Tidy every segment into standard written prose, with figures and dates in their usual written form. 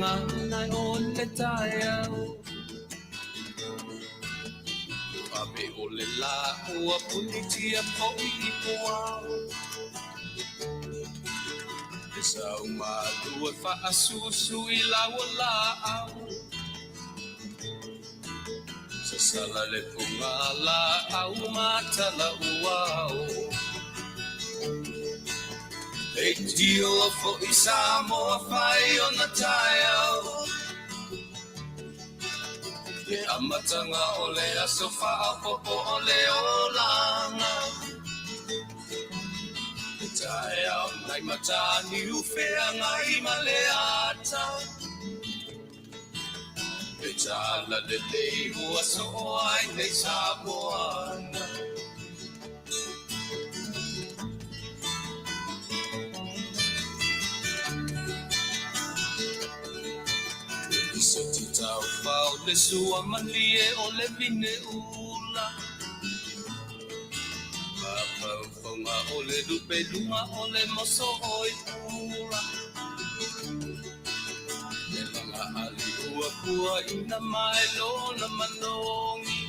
ngai o le taeau Ape o le la ua punitia po I poau E sau malua wha asusu I laua la au Sa sala le punga la au matala uau E tio fo I Samoa whai o na taeau E amatanga o le aso whaapopo o le olanga E tae au nai matani uwhea ngai ma le ata E tala le lei ua so o ai nei Samoana Iso ti tau whao le sua malie o le vine ula Whauwhaunga o le lupe lunga o le moso o I pula E langa ali ua pua ina mai lona manongi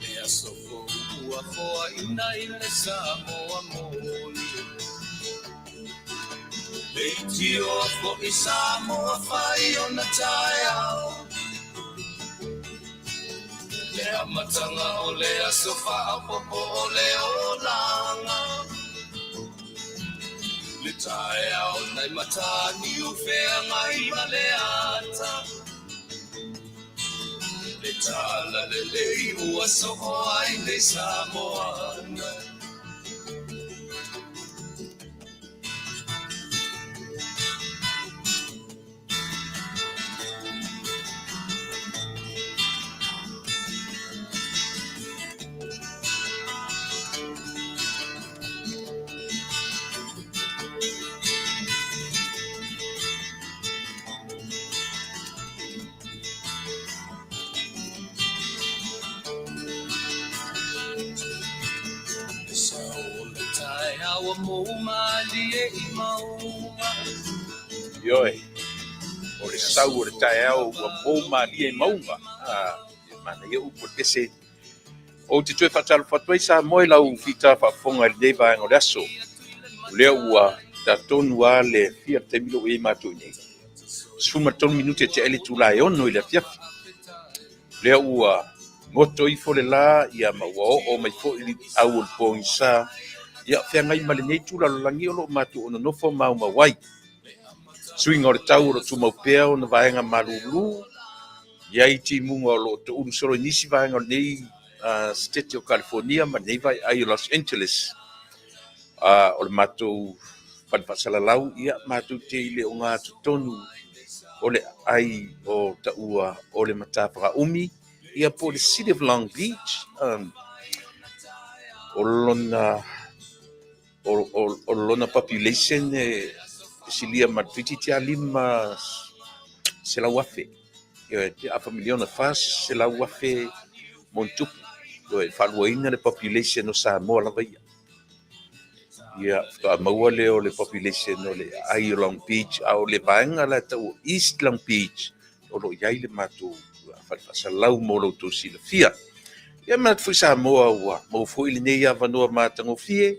E aso ko ua koa ina I le Samoa moni E tio ko I Samoa whai o na tae au Le amatanga o le aso whaapopo o le olanga Le tae au nai matani uwhea ngai ma le ata Le tala le lei ua so o ai nei Samoana Yoi, o le sau o le tae au ua mou malia I maunga. Mana ia upo kese. O te tue whatalu whatuai sa moe lau whita whafonga le deiva ang o le aso. Lea ua ta tonu a le fia te milo e mātou nei. Suma tonu minute te ele tula e ono I le fiafi. Lea ua ngoto I fo le la ia maua o mai fo ili au o le pōngi sa. Ia whea ngai male nei tula lo langi o lo mātou ono nofo mau mawai. Suinga o le tau o tu maupea o na vaenga marulu. Ia I ti munga o lo to uru soro nisi vaenga o nei State o California ma nei vai ai Los Angeles. O le mātou whanwhasalalau ia mātou te ile o ngā tutonu o le ai o taua o le matawhaka umi. Ia po le City of Long Beach. O lona population silia matwiti tia lima se la wafe. Ia te afa miliona fas se la wafe montupu. Ia whaluaina le population o Samoa lava ia. Ia wha maua leo le population o le ai o Long Beach, au le vaenga la tau East Long Beach. O lo iai le mātou whasalau mo lo tō sila fia. Ia mana fui Samoa ua, mau fui le nei a vanua mātango fie.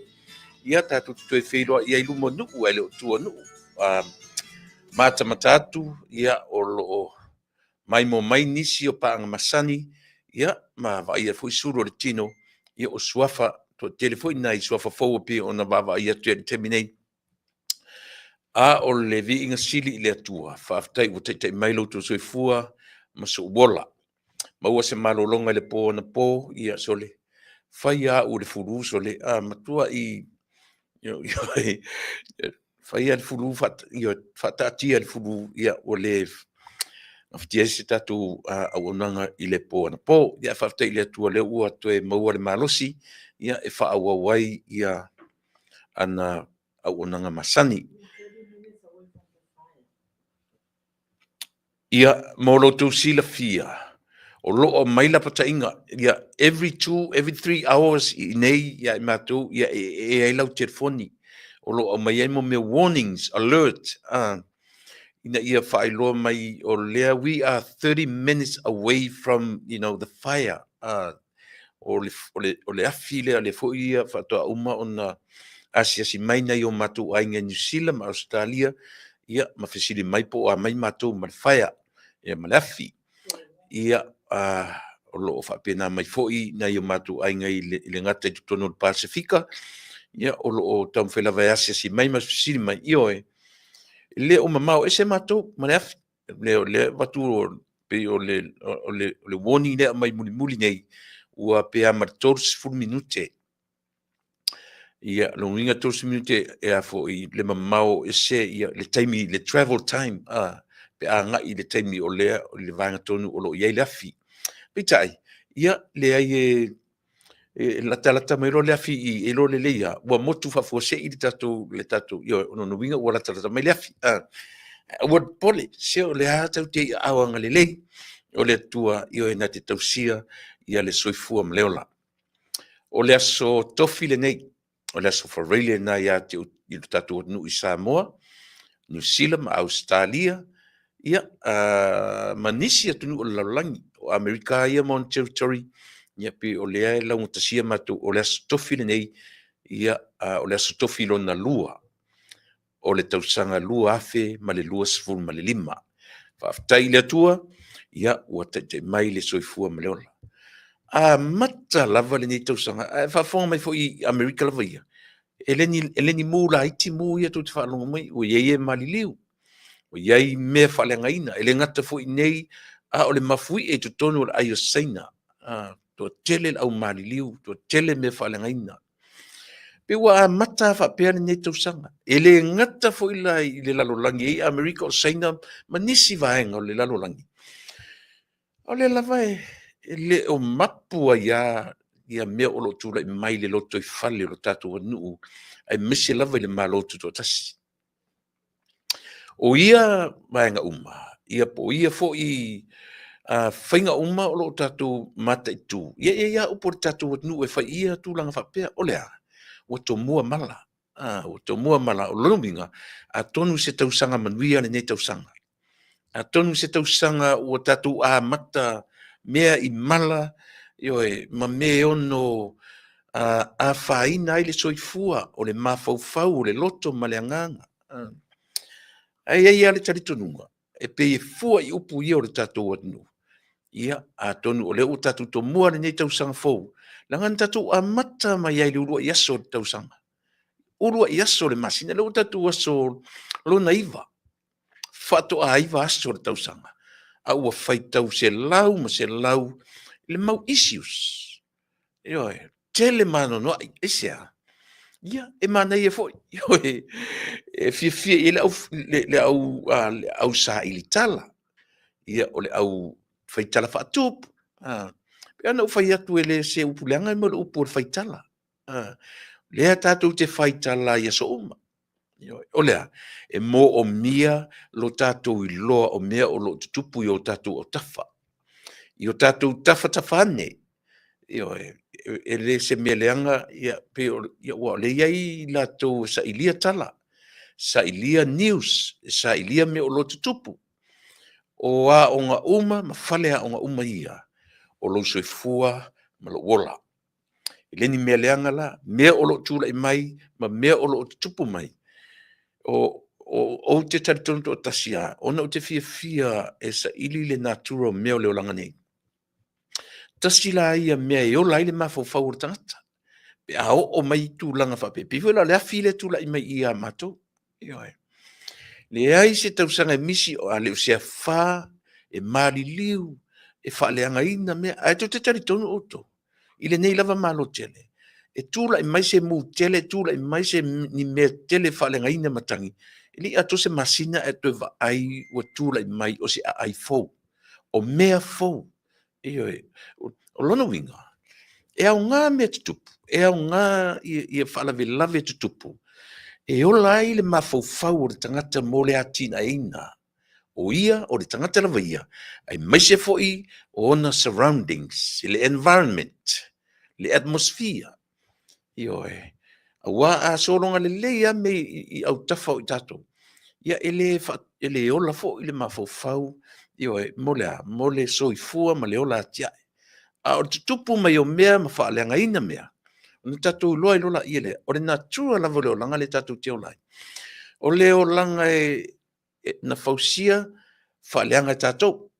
Ia tātou tutoi wheiroa, ia ilu mo nuku, ai leo tua nuku. Mata matatu, ia o lo mai mo mai nisi o paanga masani, ia ma va ia fui suru le tino, ia o suafa, to telefoni nai suafa fau pe o na va ia terminate. A o le vi inga sili le atua, whaftai o te mailo to soifua, ma so wola. Ma ua se malolonga le po na po, ia sole. Whai a u le furu sole, matua I fai al fulu fatatia al fulu ia o le aftia se tatu a onanga I le po na po ia fatai le tu le ua toe maua le malosi ia e fa awa wai ia ana a onanga masani ia molo tu sila fia o lo o maila patainga ia every 3 hours nei ia matu ia e lau telefoni o lo o mai mo me warnings alert ina ia whaeloa mai o lea, we are 30 minutes away from, the fire. O le afi lea le fo ia whatoa uma ona asiasi mai nei o matu ainga New Zealand ma Australia, ia ma fesili mai po a mai matu ma le fire, ia ma le afi. Ia o loo whapena mai fo'i nei o matu ainga i le ngata i tutono le Pasifika, ia o loo tau whela vai asiasi mai ma fesili mai ioe. Le o mamau ese matu ma le afi, le watu o le warning lea mai muli nei, ua pea ma 12 minute. Ia lo inga 12 minute e a fo i le mamau ese ia le taimi le travel time pe a nga i le taimi o le vanga tonu o lo ia le afi. Pitai ia le ai la tala mai ro le afi e lo le ia wa motu fa fo se i le tatu io no winga wala tala mai le afi. Wa pole se o le a tau te awanga le lei o le tua io e na te tausia ia le soifua mleola. O le aso tofi le nei, o le aso whareile na ia te i tatu o nu i Samoa, New Zealand, ma Australia, ia manisi atu nu o laulangi, o Amerika ia mon territory, ia pe o lea e lau tasia matu, o le aso tofi le nei, ia o le aso tofi lo na lua, o le tausanga lua afe, ma le lua sifuru ma le lima. Whaftai le atua, ia ua te mai le soifua ma leola. Mata lava le nei tausanga, whafonga mai fo i Amerika lava ia. Eleni mu la iti mu ia tu te whaalonga mai, o iei maliliu. O iei mea whalenga ina, ele ngata fo i nei, o le mafui e tu tonu o aio seina. Tua tele au maliliu, tua tele mea whalenga ina. Pe ua mata whapea le nei tausanga. Ele ngata fo i le lalolangi, e Amerika o seina, manisi vaenga o le lalolangi. O le lava le o mapua ia mea o lo tula i mai le loto i fale o lo tatu o nuu, ai misi lava i le malotu to tasi. O ia maenga uma, ia po ia fo i whainga uma o lo tatu mata i tu. Ia upo le tatu o nuu e whai ia tūlanga whapea, o lea, o to mua mala. O to mua mala o lominga, a tonu se tausanga manuia le ne tausanga. A tonu se tausanga o tatu mata mea i mala, ma me ono a whaina ai le soifua o le mawhauwhau o le loto ma le anganga. Ai ale taritonunga. E pe e fua i upu ia o le tatu anu. Ia a tonu o le o tatu to mua le nei tausanga fau. Langan tatu mata mai ai le urua i aso le tausanga. Urua i aso le masina le o tatu aso lo naiva. Fato a iva aso le tausanga. A ua whaitau se lau ma se lau le mau issues. Tele mano no isia. Ia, e mana ia foi. E fia le au sa ilitala. Ia o le au whaitala whaatup. Pea na ufai atu ele se upuleanga mo le upu le whaitala. Lea tātou te whaitala ia so uma. O lea, e mō o mia lo tātou i loa o mea o lo tutupu i o tātou o tafa. I o tātou tafa ane. E le se mea leanga, le iai lātou sa ilia tala, sa ilia news, sa ilia me o lo tutupu. O a o ngā uma, ma whale a o ngā uma ia, o lo soifua, ma lo wola. Le ni mea leanga la, mea o lo tūla i mai, ma mea o lo tutupu mai. O te taritono to tasia, ona o te fia e sa ili le natura mea o leo langa nei. Tasi la ia mea e o lai le mawhau tangata. Pe a o mai tū langa whape. Pifu la lea file tū la i mai ia mato. Le ai se tausanga e misi o a leo sea wha, e mali liu, e wha leanga ina mea. Ai to te taritono oto. I le nei lava malo tele. E tūla i mai se mu tele, tūla i mai se ni mea tele wha leanga ina matangi. Ili ato se masina e tue wa ai wa tūla i mai o se ai fau. O mea fau. O lona winga. E au ngā mea tutupu. E au ngā i e whalave lave tutupu. E o lai le mawhauwhau o le tangata mo le atina eina. O ia, o le tangata lava ia. Ai mai se foi o na surroundings, le environment, le atmosphere. A wā a solonga le leia me i au tafa o i tato. ia ele ola fo ile mafaufau io mole soifua ma le ola atia a o tupu mai o mea ma faaleagaina mea ona tatou loa i lola ia le o le natua lava le olaga le tatou te olai o le olaga na fausia faaleaga tatou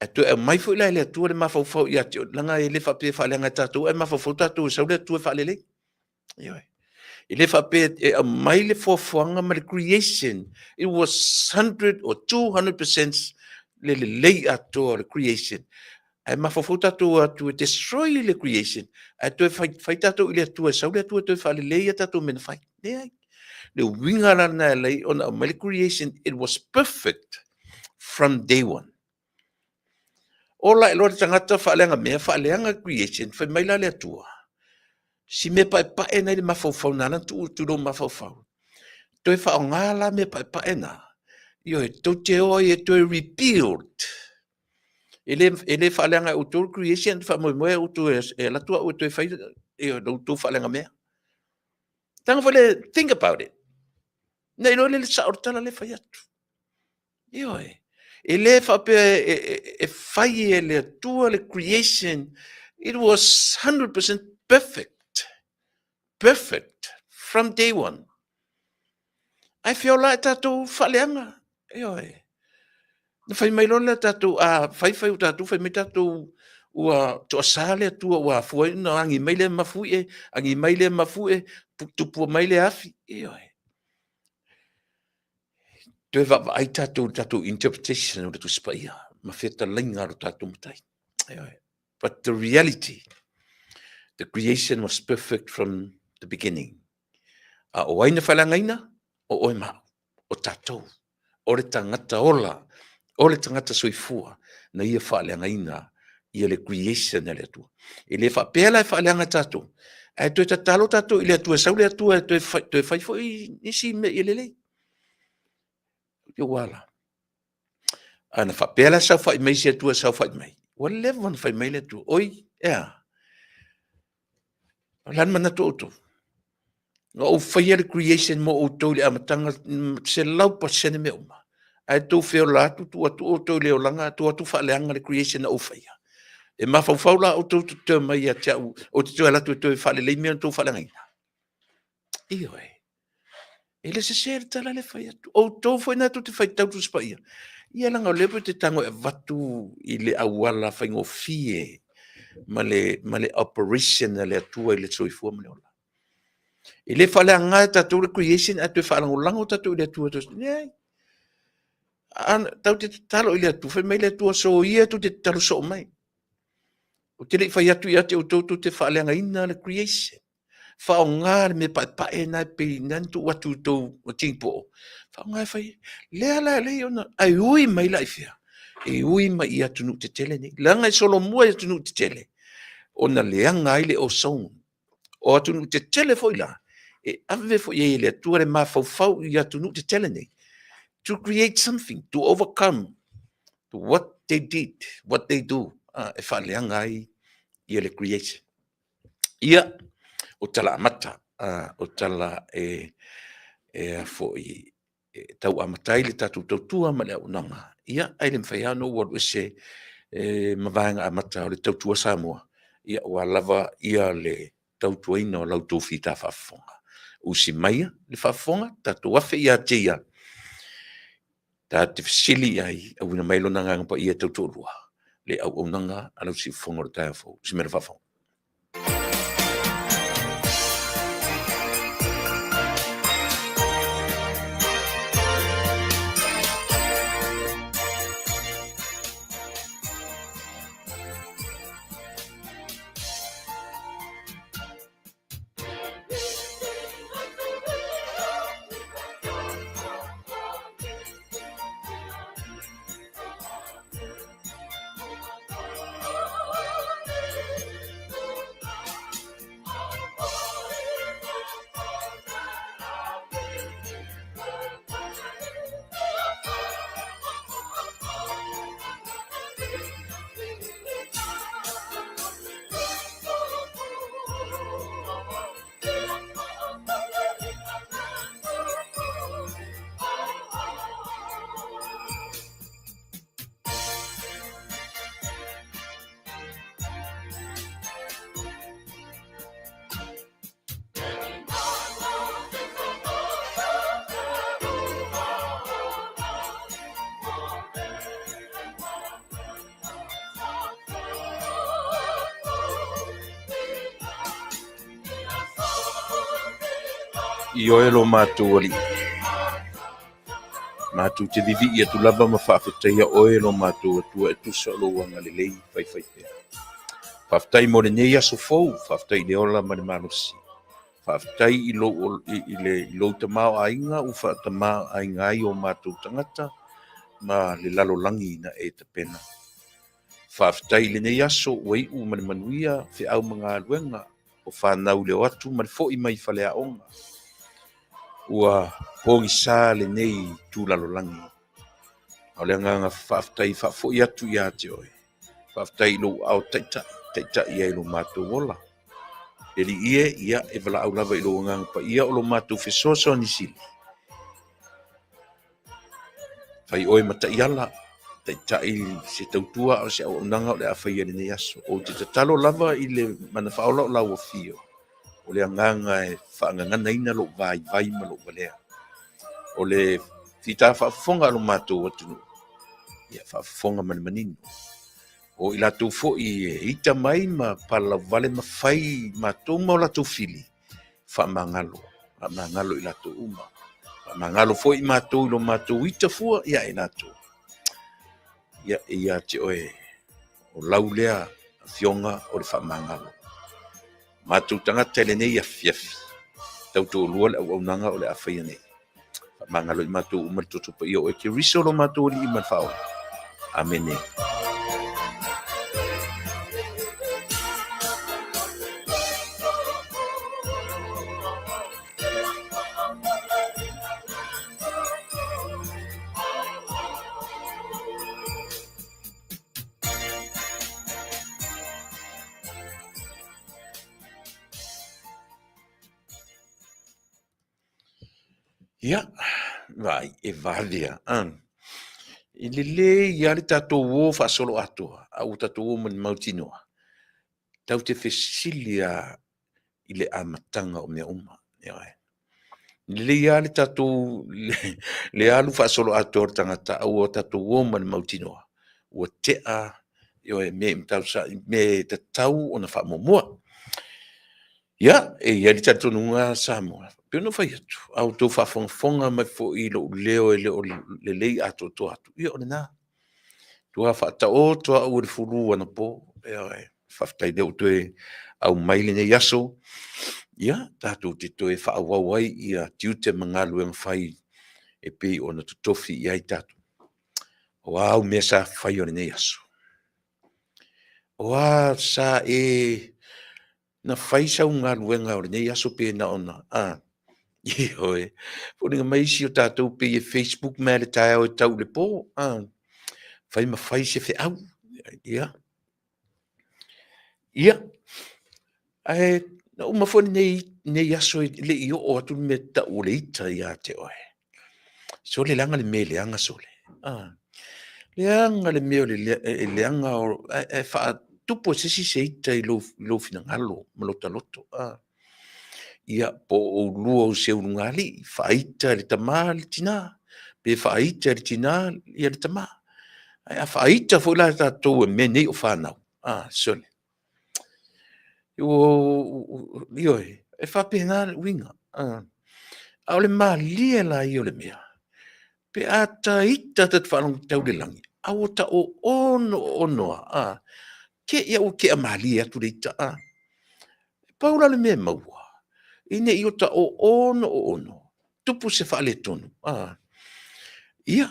e toe e mai foi le atua le mafaufau ia te laga e le faape faaleaga tatou e mafaufau tatou e sau le atua faalelei io I le whape e mai le fofoanga ma le creation. It was 100 or 200% le lei ato le creation. Ai mawhawhau tatou atu e destroy le creation. Ai toi whai tatou i le atua, sau le atua toi whale lei a tatou mena whai. Le winga rana e lei ona ma le creation, it was perfect from day one. Ola e lor tangata whaleanga mea, whaleanga creation, whai mai la le atua. Si me pa e na le mafau nana tu lo mafau. Toi fa ngala me pa e na. Yo to te o e to rebuild. Ele fa lenga auto creation fa mo auto e la tua auto fa e do tu fa lenga me. Tanga fole think about it. Nei lo le sa ortala le fa yatu. Yo ele fa pe e fa le tua le creation. It was 100% perfect. Perfect from day one. I feel like tatou whaleanga. Na whai mai lona tatou a whai o tatou whai mai tatou ua toa sale atua ua fuai na angi mai le mafui angi mai le mafui tupua mai le afi. Toi va ai tatou interpretation o tu spaia. Ma feta lainga ro tatou matai. But the reality, the creation was perfect from the beginning. O aina whalangaina, o oi mau, o tatou, o le tangata ola, o le tangata soifua, na ia whalangaina, ia le creation ele atua. I le whapela e whalenga tatou, e toi tatalo tatou, i le atua, sau le atua, toi whaifo i nisi me i lelei. Ia wala. Ana whapela sau whai mai si atua, sau whai mai. Wale lewa na whai mai le atua, oi, ea. Lan mana toto. O whaia le creation mo o tau le amatanga se lau pa sene me uma. Ai tau wheo la tu atu o tau leo langa tu atu whaaleanga le creation na o whaia. E mawhau la o tau tu mai a tia o te tau alatu e tau whaale lei mea tau whaaleanga ina. Iyo e. E le se se tala le whaia tu. O tau whaina tu te whai tau tu spaia. Ia langa o lepo te tango e watu i le awala whaingo fie. Ma le operation le atua i le soifua ma le ola. I le whaleanga e tatou le creation a tue whalangolango tatou i le atua tos. Tau te talo i le atua, whai mai le atua so ia tu te talo so mai. O te le whai atu i ate o tautu te whaaleanga ina le creation. Whao ngā me pae nai pe nantu watu tau o tingpo. Whao ngā whai, lea le ona, ai ui mai lai whia. E ui mai i atu nuk te tele ni. Langa i solo mua i atu nuk te tele. Ona leanga i le o song. O atu nuk te tele foi la. E ave foi e le atua le mawhau i atu nuk te tele ni. To create something, to overcome to what they did, what they do. E whaleanga i le creation. Ia, o tala amata, o tala foi tau amatai le tatu tautua ma le aunanga. Ia, ai le mwhaiano wadu e se mawanga amata o le tautua Samoa. Ia, o lava ia le tautua ina o lautou fita whafonga. Usi maia le whafonga, tatu wafe ia teia. Ta te fisili ai, au ina mailo na nganga pa ia tautua rua. Le au aunanga, alau si fonga o taia fo, si mera whafonga. I oe lo mātou ali. Mātou te vivi ia tu lava ma whaafetai a oe lo mātou atua e tusa lo wanga le lei whai pēr. Whaafetai mo le nei aso fou, whaafetai le ola ma le malosi. Whaafetai i lo tamao ainga u whaatamao ainga ai o mātou tangata ma le lalolangi na e te pena. Whaafetai le nei aso wei u mani manuia whi au mga luenga o whanau leo atu ma le fo i mai whalea onga. Ua hongi sā le nei tū lalolangi. Au le nganga whaafetai whaafo i atu i ate oe. Whaafetai lo au taita i lo mātou wola. E li ia e wala au lava i lo nganga pa ia o lo mātou whesoso ni sili. Whai oe mata i ala. Tai se tautua o se au nanga o le awhaia le nei aso. O te tatalo lava i le mana whaola o lau o fio. O le anganga e whaangangana ina lo vai ma lo valea. O le tita whaafonga lo mātou atunu. Ia whaafonga manino. O i latou fo i ita mai ma pala vale ma whai mātou ma o latou fili. Whaamangalo. Whaamangalo i latou uma. Whaamangalo fo i mātou lo mātou ita fua ia e latou. Ia te oe o laulea fionga o le whaamangalo. Mātou tangata ele nei a fiafi. Tautou lua le au nanga o le awhaia nei. Whaamangalo i mātou umaritoto pa ia o e ke riso lo mātou li i manwhao. Amen. Ia, vai, e valia. I le ia le tatou o whaasolo atoa, au tatou o mani mautinoa. Tau te whesilia i le amatanga o mea uma. Le ia le tatou, le alu whaasolo atoa tangata au o tatou o mani mautinoa. Ua tea, me tatau o na whaamomua. Ia, e ia le tatou nunga Samoa. Peno fai atu, au tō whaafonga mai fo i lo leo e leo le lei ato to atu. Ia o le nā. Tua whaata o toa au le furu ana po. Ia whaftai leo toe au maile nei aso. Ia, tātou te toe whaawawai ia tiute mangalu e mwhai e pe o na tutofi i ai tātou. O au mea sa whai o le nei aso. O a sa e na whai sa unga luenga o le nei aso pe na ona. Ioe, pōringa mai si o tātou pe e Facebook mea le tae o e tau le pō. Whai ma whai se whi au. Ia. Ia. Ai, na uma whoni nei aso le i o atu me ta o le ita ia te oe. So le langa le me le anga so le. Le anga le me o le anga o e wha tupo se si se ita i lo fina ngalo, malota loto. Ia po o lua o se urungali, whaita le tama le tina, pe whaita le tina ia le tama. A whaita fo la tātou e mene o whanau. Sole. Ioe, e whapena le winga. Au le malia la i o le mea. Pe a taita tat whanau tau le langi. Au ta o onoa. Ke ia o ke a malia tu le ita. Paula le mea maua. Ine i o ta o ono. Tupu se whaale tonu. Ia.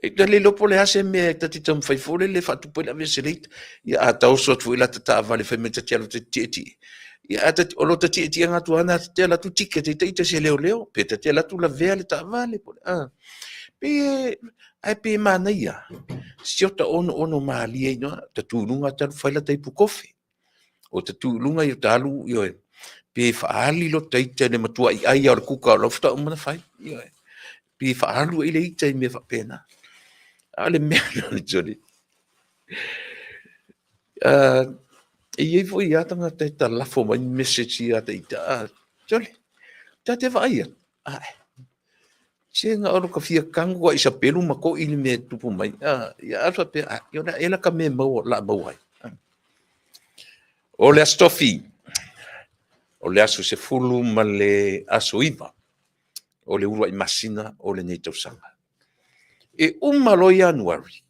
E ta le lopo le ase mea ta te tam whaifole le whatupu la vese leita. Ia a tau sot fu ila ta ta avale whai meta te alo te tieti. Ia a ta olo ta tieti anga tu ana te ala tu tike te teita se leo. Pe ta te ala tu la vea le ta avale. Pe ai pe mana ia. Si o ta ono maalia inoa. Ta tūnunga talu whaila taipu kofi. O ta tūnunga i o talu ioe. Pe whaali lo teita ne matua i ai au kuka o lofta o mana whai. Pe whaalu i le ita i me whapena. Ale mea nani tori. E iei fo i atanga te ta lafo mai message i ata ita. Tori. Ta te whaia. Se nga oro ka fia kangu wa isa pelu ma ko ili me tupu mai. Ia alfa pe. Iona ela ka me mau la mauai. O le astofi. o le aso se fulu ma le aso iva o le ua i masina o le nei tausaga. E uma lo Januari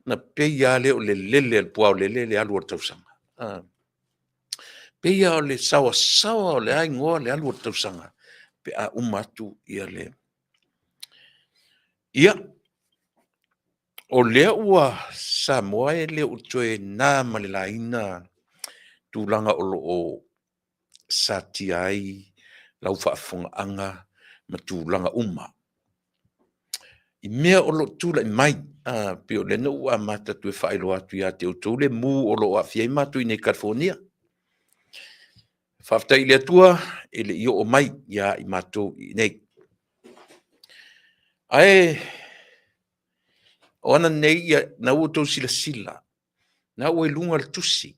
na peia le o le lele al pua o lele le alu o tausaga. Peia o le sawa o le aingoa le alu o tausaga pe a uma atu ia le. Ia, o lea ua Samoa e le o toe nā ma le laina tūlanga o lo o sa tiai lau whaafonga ma tūlanga uma. I mea o lo tūla i mai, pe o le no ua mata tue whaelo atu ia te o tūle mū o lo a fiai matu i nei California. Whafta i le atua, e le io o mai ia i matu i nei. Ae, o ana nei ia na ua tau sila, na ua i lunga le tusi.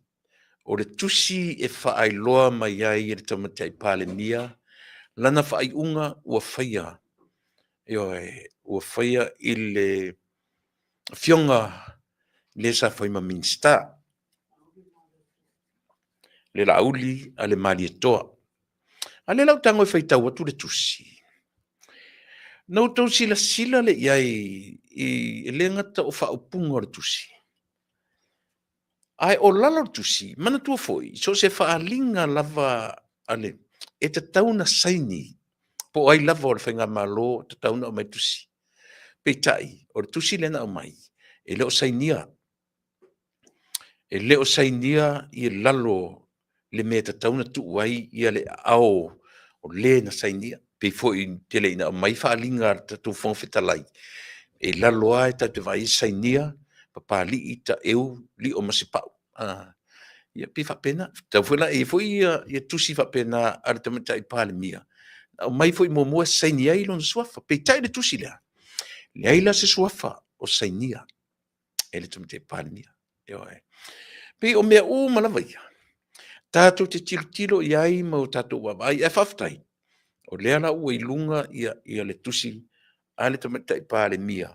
O le tusi e whaailoa mai ai e le tamatai pāle mia, lana whaai unga ua whaia. Ua whaia i le fionga le sa whaima minsta. Le lauli a le mali toa. A le lau tango e whaitau atu le tusi. Nau tau sila le iai i le ngata o whaupunga o le tusi. Ai o lalo le tusi, mana tua foi, so se whaalinga lava ale, e te tauna saini, po ai lava o le whainga malo, te tauna o mai tusi. Peitai, o le tusi lena o mai, e leo sainia. E leo sainia i lalo le mea te tauna tu wai i ale ao o le na sainia. Pei foi te le ina o mai whaalinga te tu whangwhitalai. E lalo ai ta te vai sainia, papa li i ta eu, li o masipau. Ia pi whapena, tau whena e foi ia tusi whapena ar te mata i pāle mia. O mai foi mo mua sainia i lon suafa, peitai le tusi lea. Le aila se suafa o sainia. E le tamate pāle mia. Pei o mea o malawa ia. Tātou te tilo i ai mau tātou wawai e whaftai. O lea la ua i lunga ia le tusi a le tamata i pāle mia.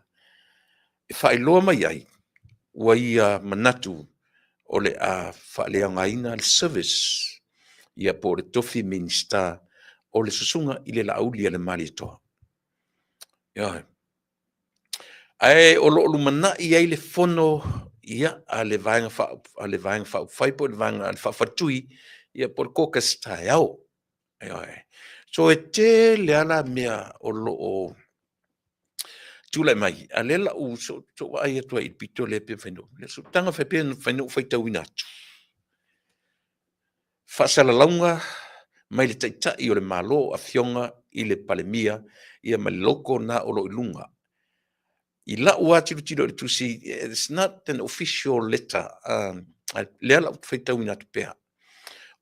E whaeloa mai ai, ua ia manatu o le a whaaleangaina le service ia po le tofi minsta o le susunga i le lauli a le mali toa. Ai o lo lumana i ai le fono ia a le vaenga whai po le vaenga a le whawhatui ia po le kokas tae au. So e te le ala mea o lo o tūlai mai, a le la u so ai atua i pito le pe whainu. Le so tanga whainu whaitau ina atu. Whasala launga, mai le taitai o le malo a fionga i le palemia, ia mai loko na o lo ilunga. I la ua tiro le tusi, it's not an official letter, le ala whaitau ina atu pea.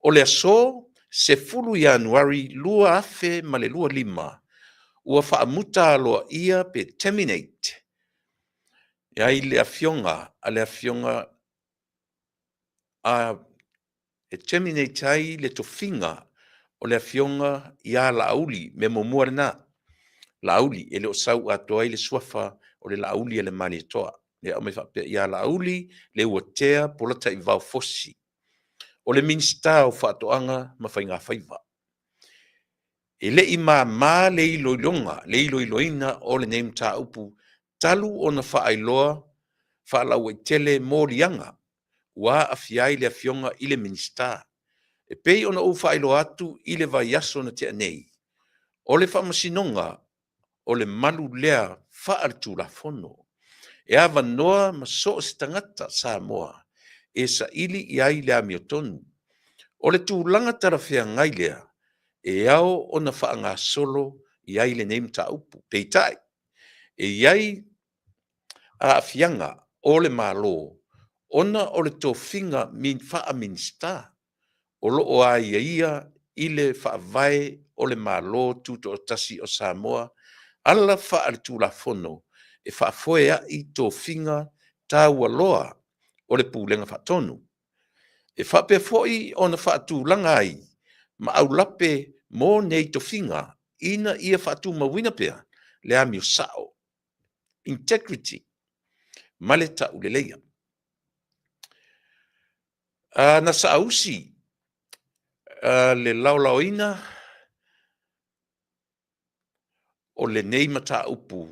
O le aso, se fulu Januari, lua afe ma le lua lima, ua whaamuta aloa ia pe terminate. Ia i le afionga, a le afionga e terminate ai le tofinga o le afionga ia lauli me momua na. Lauli, e le o sau atoa i le suafa o le lauli e le mani toa. Le au me whapea ia lauli, le ua tea polata i vau fosi. O le minsta o whaatoanga ma whainga whaiva. E le ima ma le iloilonga, le iloiloina o le neim tā upu, talu o na whaailoa, whaalau e tele mōrianga, wa afiai le afionga i le minsta. E pei ona o whaailo atu i le vai aso na te anei. O le whamasinonga, o le malu lea whaaltu la fono. E awa noa ma so se tangata sa moa, e sa ili i ai le amiotonu. O le tūlanga tarawhia ngai lea, e ao o na whaanga solo i ai le neim ta upu, peitai. E iai a afianga o le malo, ona o le tofinga min wha minsta, o loo a ia i le whaavai o le malo tuto o tasi o Samoa, ala wha aritu la fono, e whaafoea i tofinga tāua loa o le pūlenga whaatonu. E whapea foi o na whaatu langa ai, ma au lape mō nei tofinga, ina ia whaatu mawina pea, le amio sao. Integrity, male ta uleleia. Na sausi, Le laolaoina o le nei mata upu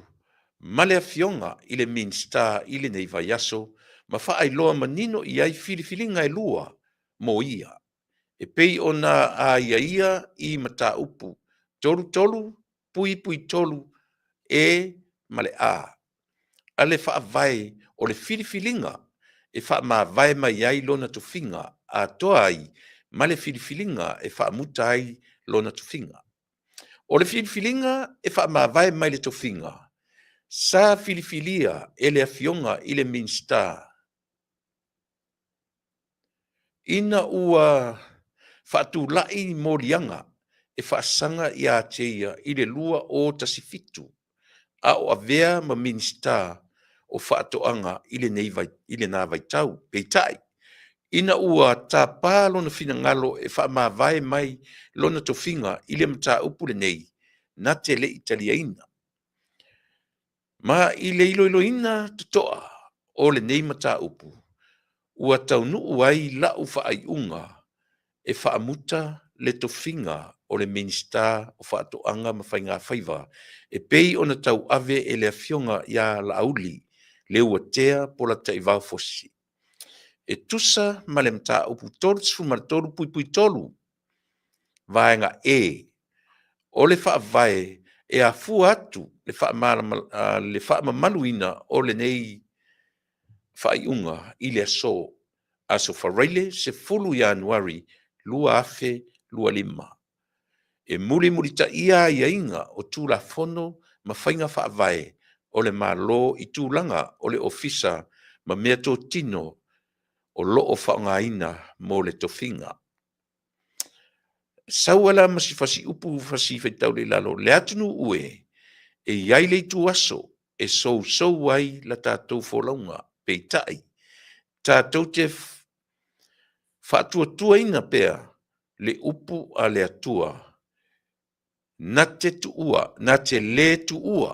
ma le afioga i le minista i le nei vaiaso ma faailoa manino i ai filifiliga e lua mo ia e pei ona aiaia i mata upu tolu pui tolu e ma le a le faavae o le filifiliga e faamavae mai ai lona tofiga atoa ai ma le filifiliga e faamuta ai lona tofiga o le filifiliga e faamavae mai le tofiga sa filifilia e le afioga i le minsta ina ua faatula'i moliaga e faasaga iā te ia i le lua o tasifitu a o avea ma minsta o faato'aga i le nā vaitau peita'i ina ua tapā lona finagalo e faamavae mai lona tofiga i le mataupu lenei na te le'i taliaina ma i le iloiloina toto'a o lenei mataupu ua taunu'u ai la'u fa'ai'uga e fa'amuta le tofiga o le minista o fa'ato'aga ma faigā faiva e pei ona tau'ave e le afioga iā la'auli le ua tea po la ta'ivao fosi e tusa ma le mataupu tolu pui tolu vaega o le fa'avae e afua atu le fa'amamaluina o lenei fa'ai'uga i le aso faraile 10 Ianuari 2025 e muli ta'ia aiaiga o tulafono ma faiga fa'avae o le mālō i tulaga o le ofisa ma mea totino o lo'o fa'aogāina mo le tofiga sauala ma sifasi upu fasi faitau le lalo le atunuu e iai le itu aso e sousou ai la tatou folauga peita'i tatou te fa'atuatuaina pea le upu a le atua na te lē tu'ua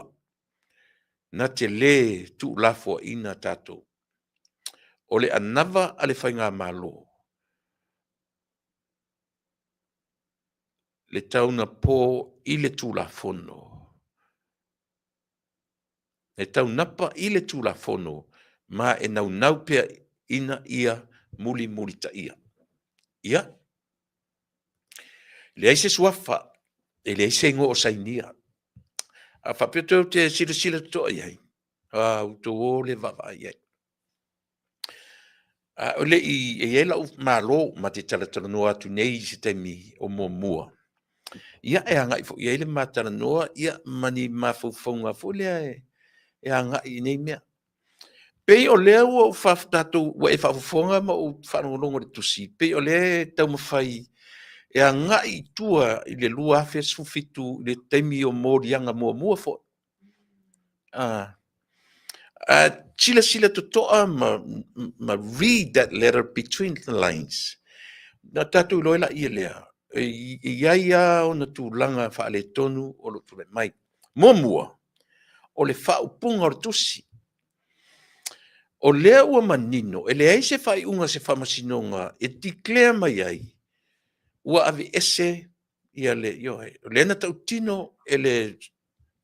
na te lē tu'ulafoaina tatou o le anava a le faigā mālō le tauna pō i le tulafono e taunapa i le tulafono ma e naunau pea ina ia muli ta'ia ia leai se suafa e leai se go'o sainia a fa'apito te silasila toto'a iai outou o le va'ava'ai ai o le'i e la'u mālō ma te talatalanoa atu nei se taimi o muamua ia e aga'i fo'i ai le matalanoa ia mani mafaufauga fo'i lea e aga'i nei mea pei o lea ua o tatou ua e fa'afofoga ma o fa'alogologo le tusi pei o lea e taumafai e aga'i tua i le lua afe sufitu i le taimi o moliaga muamua fo'i silasila toto'a ma read that letter between the lines na tatou iloa la'i e lea iai a ona tulaga fa'aletonu o lo tule mai muamua o le fa'aupuga o le tusi o lea ua manino e leai se fa'ai'uga se fa'amasinoga e declare mai ai ua ave ese ia le ioe o lea na tautino e le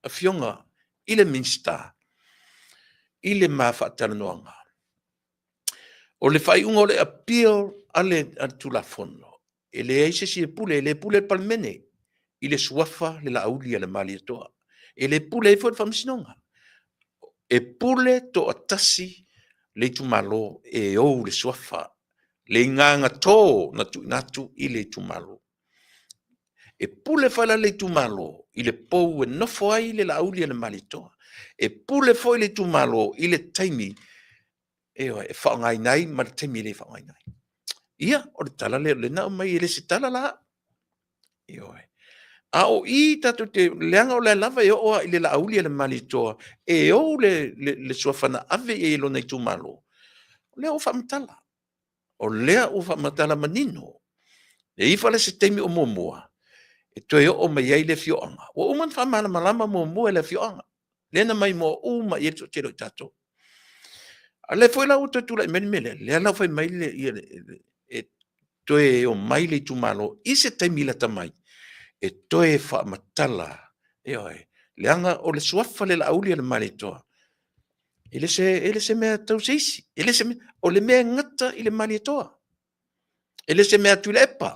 afioga i le minista i le mafa'atalanoaga o le fa'ai'uga o le appeal a le tulafono e leai se siepule e le pule le palemene i le suafa le la'auli a le maliatoa e le pule ai fo'i le fa'amasinoga e pule to'atasi le itumālō e ou le suafa le igagatō na tu'uina atu i le itumālō e pule fai la le itumālō i le pou e nofo ai le la'auli a le maliatoa e pule fo'i le itumālō i le taimi e fa'aogāina ai ma le taimi le fa'aogāina ai ia o le tala lenā o mai e le se tala la ioe a o i tatou te leaga o le lava e o'o i le la'auli a le maliatoa e ou le suafana ave i lona itumālō lea ua fa'amatala o lea ua fa'amatala manino e ifa le se taimi o muamua e toe o'o mai ai le fio'aga ua uma na fa'amalamalama muamua e le fio'aga lea na mai mo uma i le to'atele o i tatou a le foi lau toe tula'i mele lea lau fai mai e toe o mai le tu malo i se taimi la tamai e toe fa matala e oi le anga o le suafa le auli le male toa ele se mea tau seisi ele se o le mea ngata i le male toa ele se mea tu le epa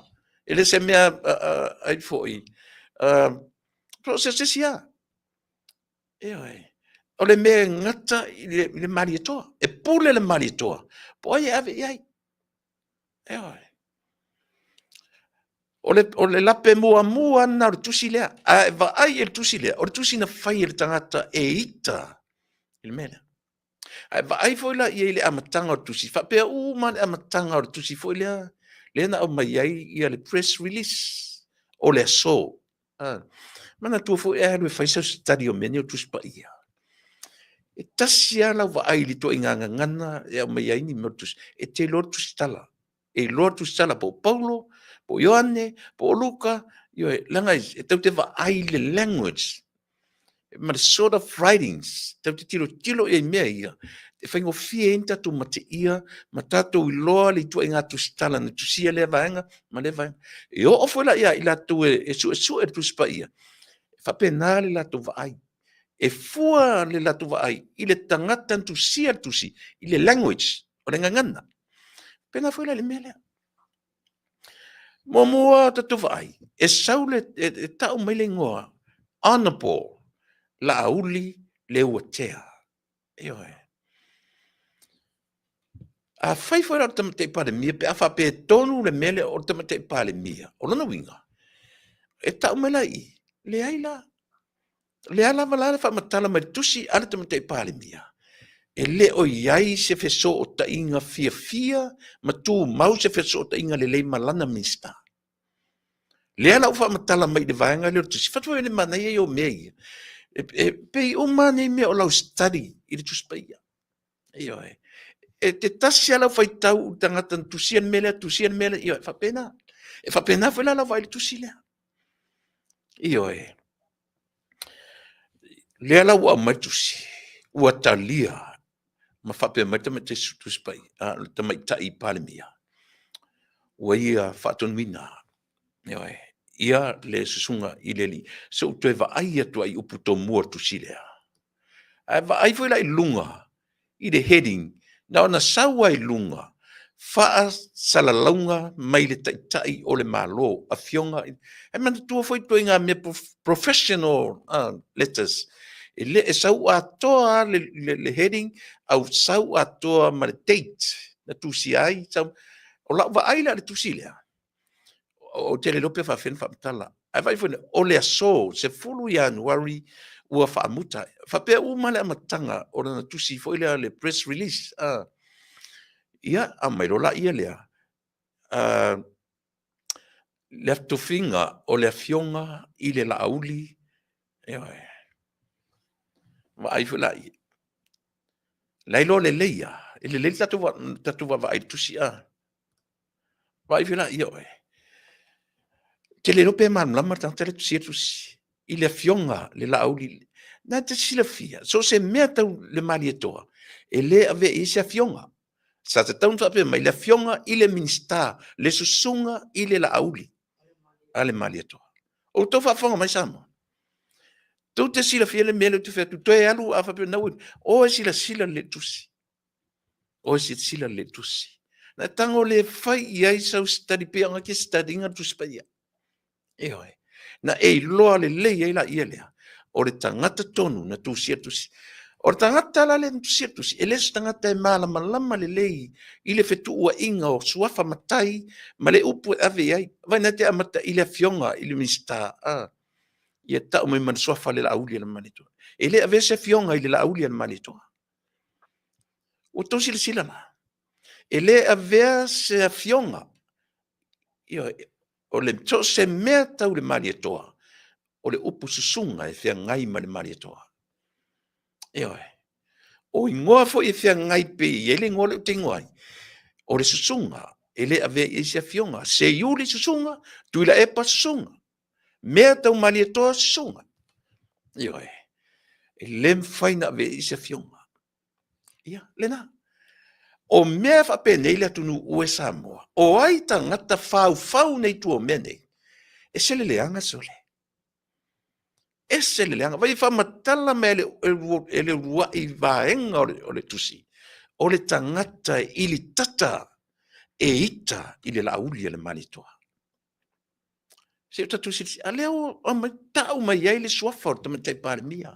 ele se mea ai foi process sia e oi o le mea ngata i le male toa e pule le male toa po ai ave ai e oi o le lape mua na o tusi lea a va ai e tusi lea o tusi na fai le tangata e ita il mele ai va ai foi la i le amatanga o tusi fa pe u man amatanga o tusi foi le na o mai ai i le press release o le so mana tu foi e le fai sa study o meni o tusi pa ia e tasia la va ai li to inganga ngana e o mai ai ni motus e te lo tusi tala e lo tusi tala po Paulo po Ioane, po Luka, langa e tau te va ai le language, ma the sort of writings, tau te tilo e mea ia, e whaingo fie inta tu ma te ia, ma tatou i loa li tua inga tu stala, na tu sia lea vaenga, ma lea vaenga. E o ofo ia i la tu e su e tu spa ia, whapena le la tu va ai, e fua le la tu va ai, i le tangata tu sia tu si, i le language, o le ngangana. Pena foi la le mea lea. Momoa ta vai. E saule e tau mai le ngoa. Honorable la auli le ua tea. E oe. A fai foi la tamate pa le mia, pe a fa pe tonu le mele o tamate pa le mia. O lona winga. E tau mai la i. Le ai la. Le ala vala fa matala mai tusi ala tamate pa le mia. E le o iai se feso o ta inga fia, ma tu mau se feso o ta inga le lei malana minsta. Le ala ufa matala mai de vaenga le tu sifa le mana ye o mei pe o mane me o lau study i le tuspaia io e te tasi ala fai tau tangata tusian mele io fa pena foi la vai tusile io le ala wa mai tusi wa talia ma fa pe mai te tuspaia te mai tai palemia wa ia fa ton mina io ia le susunga i le li. So te va ai atu ai uputo mua tu silea. Ai foi lai lunga i le heading. Na ona saua i lunga. Faa salalunga mai le tai o le malo a fionga. E mana tua foi tu inga me professional letters. E le e sau atoa le heading au sau atoa ma le date. Na tu si ai. O lau va ai la le tu silea. O tele lope fa fen fa tala ai vai fone o le so se fulu January ua fa muta fa pe u male matanga o na tusi foi le press release ia a mai rola ia le left to finger o le fionga i le la auli e vai fula i lai lo le leia le le tatu va vai tusi vai fula ia Te le rope man lama tang tele tu situs i le fionga le la auli na te sila fia so se mea tau le mali toa e le ave i se fionga sa te tau fa pe mai le fionga i le minsta le susunga i le la auli ale mali toa o to fa fonga mai sama tu te sila fia le mele tu fe tu e alu a fa pe na o sila le tusi o sila le tusi na tango le fai ia i sau study pe anga ki study nga tu spaya na loa le lei la ia lea o le tangata tonu na tusia tusi o le tangata la le tusia tusi e le tangata e malama le lei i le fetu ua inga o suafa matai ma le upu ave ai vai na te amata i le fionga i le mista ia tau mai man suafa le auli le manito e le ave se fionga i le auli le manito o tosi le silama e le ave se fionga o le to se mea tau le mali toa o le upu susunga e fea ngai ma le mali toa o ingoa fo e fea ngai pe e le ngole te ngoai o le susunga e le ave e se fionga se yuli susunga tu la epa susunga mea tau mali toa susunga e lem faina ave e se fionga lena o mea whapene le atunu ue Samoa. O ai tangata whau nei tu o mea nei. E sele leanga sole. E sele leanga. Vai whamatala me ele rua I vaenga o le tusi. O le tangata I li tata e ita I le lauli le malitoa. Se o tatu sisi, a leo o mai tau mai ai le suafa o tamatai pare mia.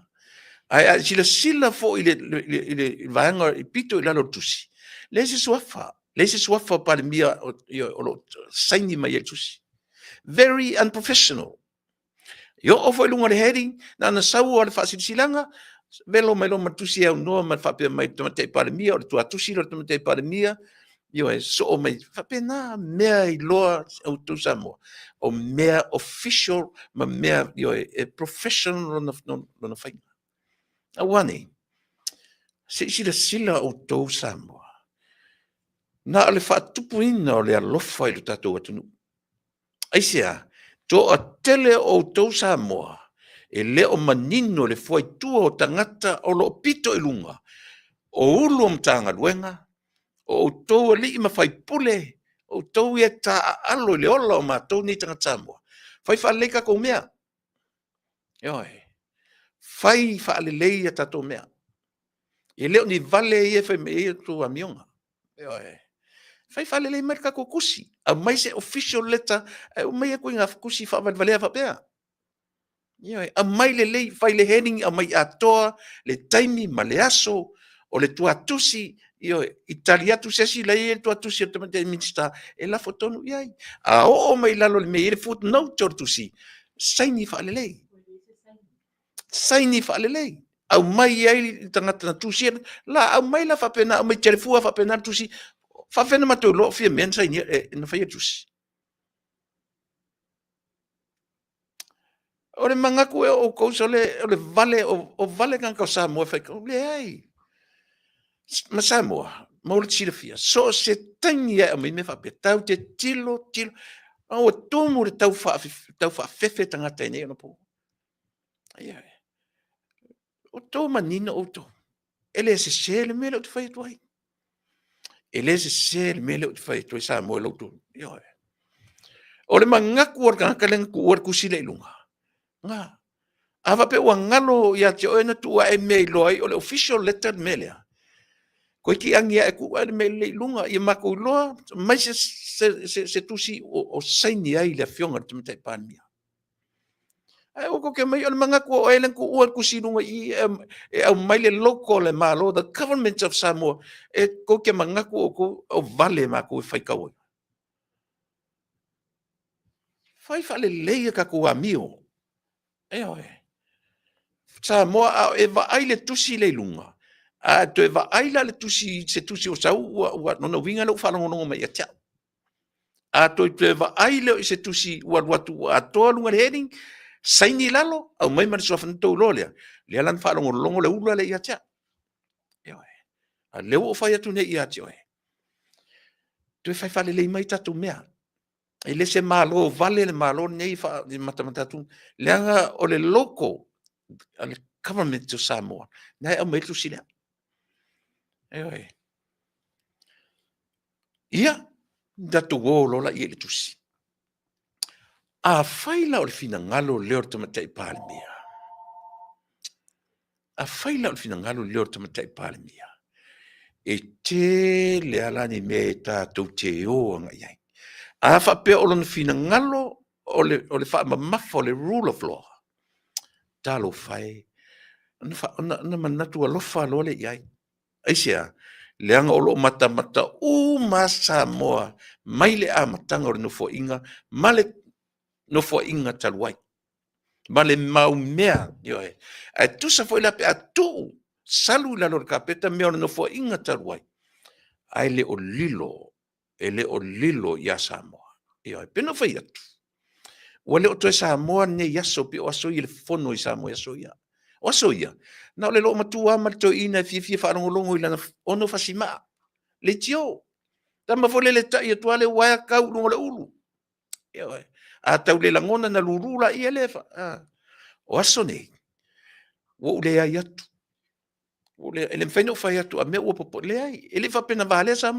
Ai sila fo I le vaenga I pito I lalo tusi. Le se suafa pare mia o lo saini mai ai tusi. Very unprofessional. Yo o foi lunga le heading, na na sau o le whasilanga, velo mai lo matusi au noa ma whape mai tamatai pare mia, o le tua tusi lo tamatai pare mia, yo e so o mai whape na mea I loa au tu Samoa. O mea official, ma mea yo e professional no na whainga. A wane, se sila o tau Samoa. Na le whaatupu ina o le alofa I lo tatou atunu. Aisea, to a tele o tau Samoa, e leo manino le foi tua o tangata o lo pito I lunga. O ulu o mtanga luenga, o tau li ima fai pule, o tau ia ta alo le ola o mātou ni tangata Samoa. Fai whaaleka ko mea. Ioi. Fai whaalelei a tatou mea. E leo ni vale ia fai me ia tu a mionga. Ioi. Fai whalelei mai kako kusi. A mai se official letter, o mai e koe ngā kusi whavalvalea whapea. Ioi, a mai le lei, fai le heading, a mai atoa, le taimi, ma le aso, o le tua tusi, ioi, italiatu sesi la e tua tusi o tamate minsta, e la fotonu iai. A o mai lalo le mei, e le footnote o tusi, saini whalelei. Saini whalelei. Au mai ai tangata na tusi, la au mai la whapena, au mai telefua whapena tusi, whawhena matou lo fia men saini, na whaia tusi. O le mangaku e o kousa o le vale, o vale kan kau Samoa whai kau, le ai. Ma Samoa, maule tira fia, so se tangi e a mi me whapea, tau te tilo, o tōmu le tau whawhewhe tangata e nei ana po. Ai ai. O tō manina o tō. Ele se le mele o te whai tuai. Ele se le mele o te whai tuai Samoa lau tō. Ioi. O le mangaku o kanakalenga ku o kusile ilunga. Nga. Ava pe ua ngalo ia te oena tua e mei loai o le official letter melea. Koe ki angia e kua e mei le lunga i mako loa, mai se tusi o saini ai le fionga te mtai pānia. Ai o koke mai o le manga kua o elen ku ua kusilunga I e au mai le loko le malo, the government of Samoa, e koke manga kua o vale mako e whaikawai. Whai whale leia ka kua mio. E oe. Samoa e va ai le tusi le lunga. A to e va ai le tusi se tusi o sau ua no winga lo whalongonongo mai a tia. A to e va ai le se tusi ua watu a toa lunga le heading saini lalo au mai mari sofa ntou lo lea. Le alan whalongolongo le ula le i a tia. E oe. A leo o whai atu ne i a tia oe. To e whai whale le mai tatu mea. E le se malo vale le malo nei fa di matamatatu. Leanga o le loko a le government o Samoa. Nai au mai tusi lea. Eoi. Ia, datu o lola I le tusi. A whaila o le fina ngalo leo tamatai pālemia. A whaila o le fina ngalo leo tamatai pālemia. E te le alani me tātou te o anga iai. A whapea o lona fina ngalo o le wha mamafa o le rule of law. Talo whai. Na manatu alofa lo le iai. Aisea, leanga o loo mata ma Samoa, mai le a matanga o le nofo inga, ma le nofo inga taluai. Ma le mau mea, yoe. A tusa foi la pe a tu, salu la lor kapeta mea o le nofo inga taluai. Ai le o lilo ya Samoa. Yoe, peno fai atu. Wa le o toe Samoa ne yaso pe o aso I le fono I Samoa yaso ia. O aso ia. Na le lo matua ma to ina fia whaarongolongo I lana ono fasima. Le tio. Tama fole le tai atua le waia kau lungo le ulu. Ioe. A tau le langona na lurula I elefa. O aso nei. Wo ule ai atu. ele mfaino fai atu a me ua popo le ai. Ele fa pena vale sa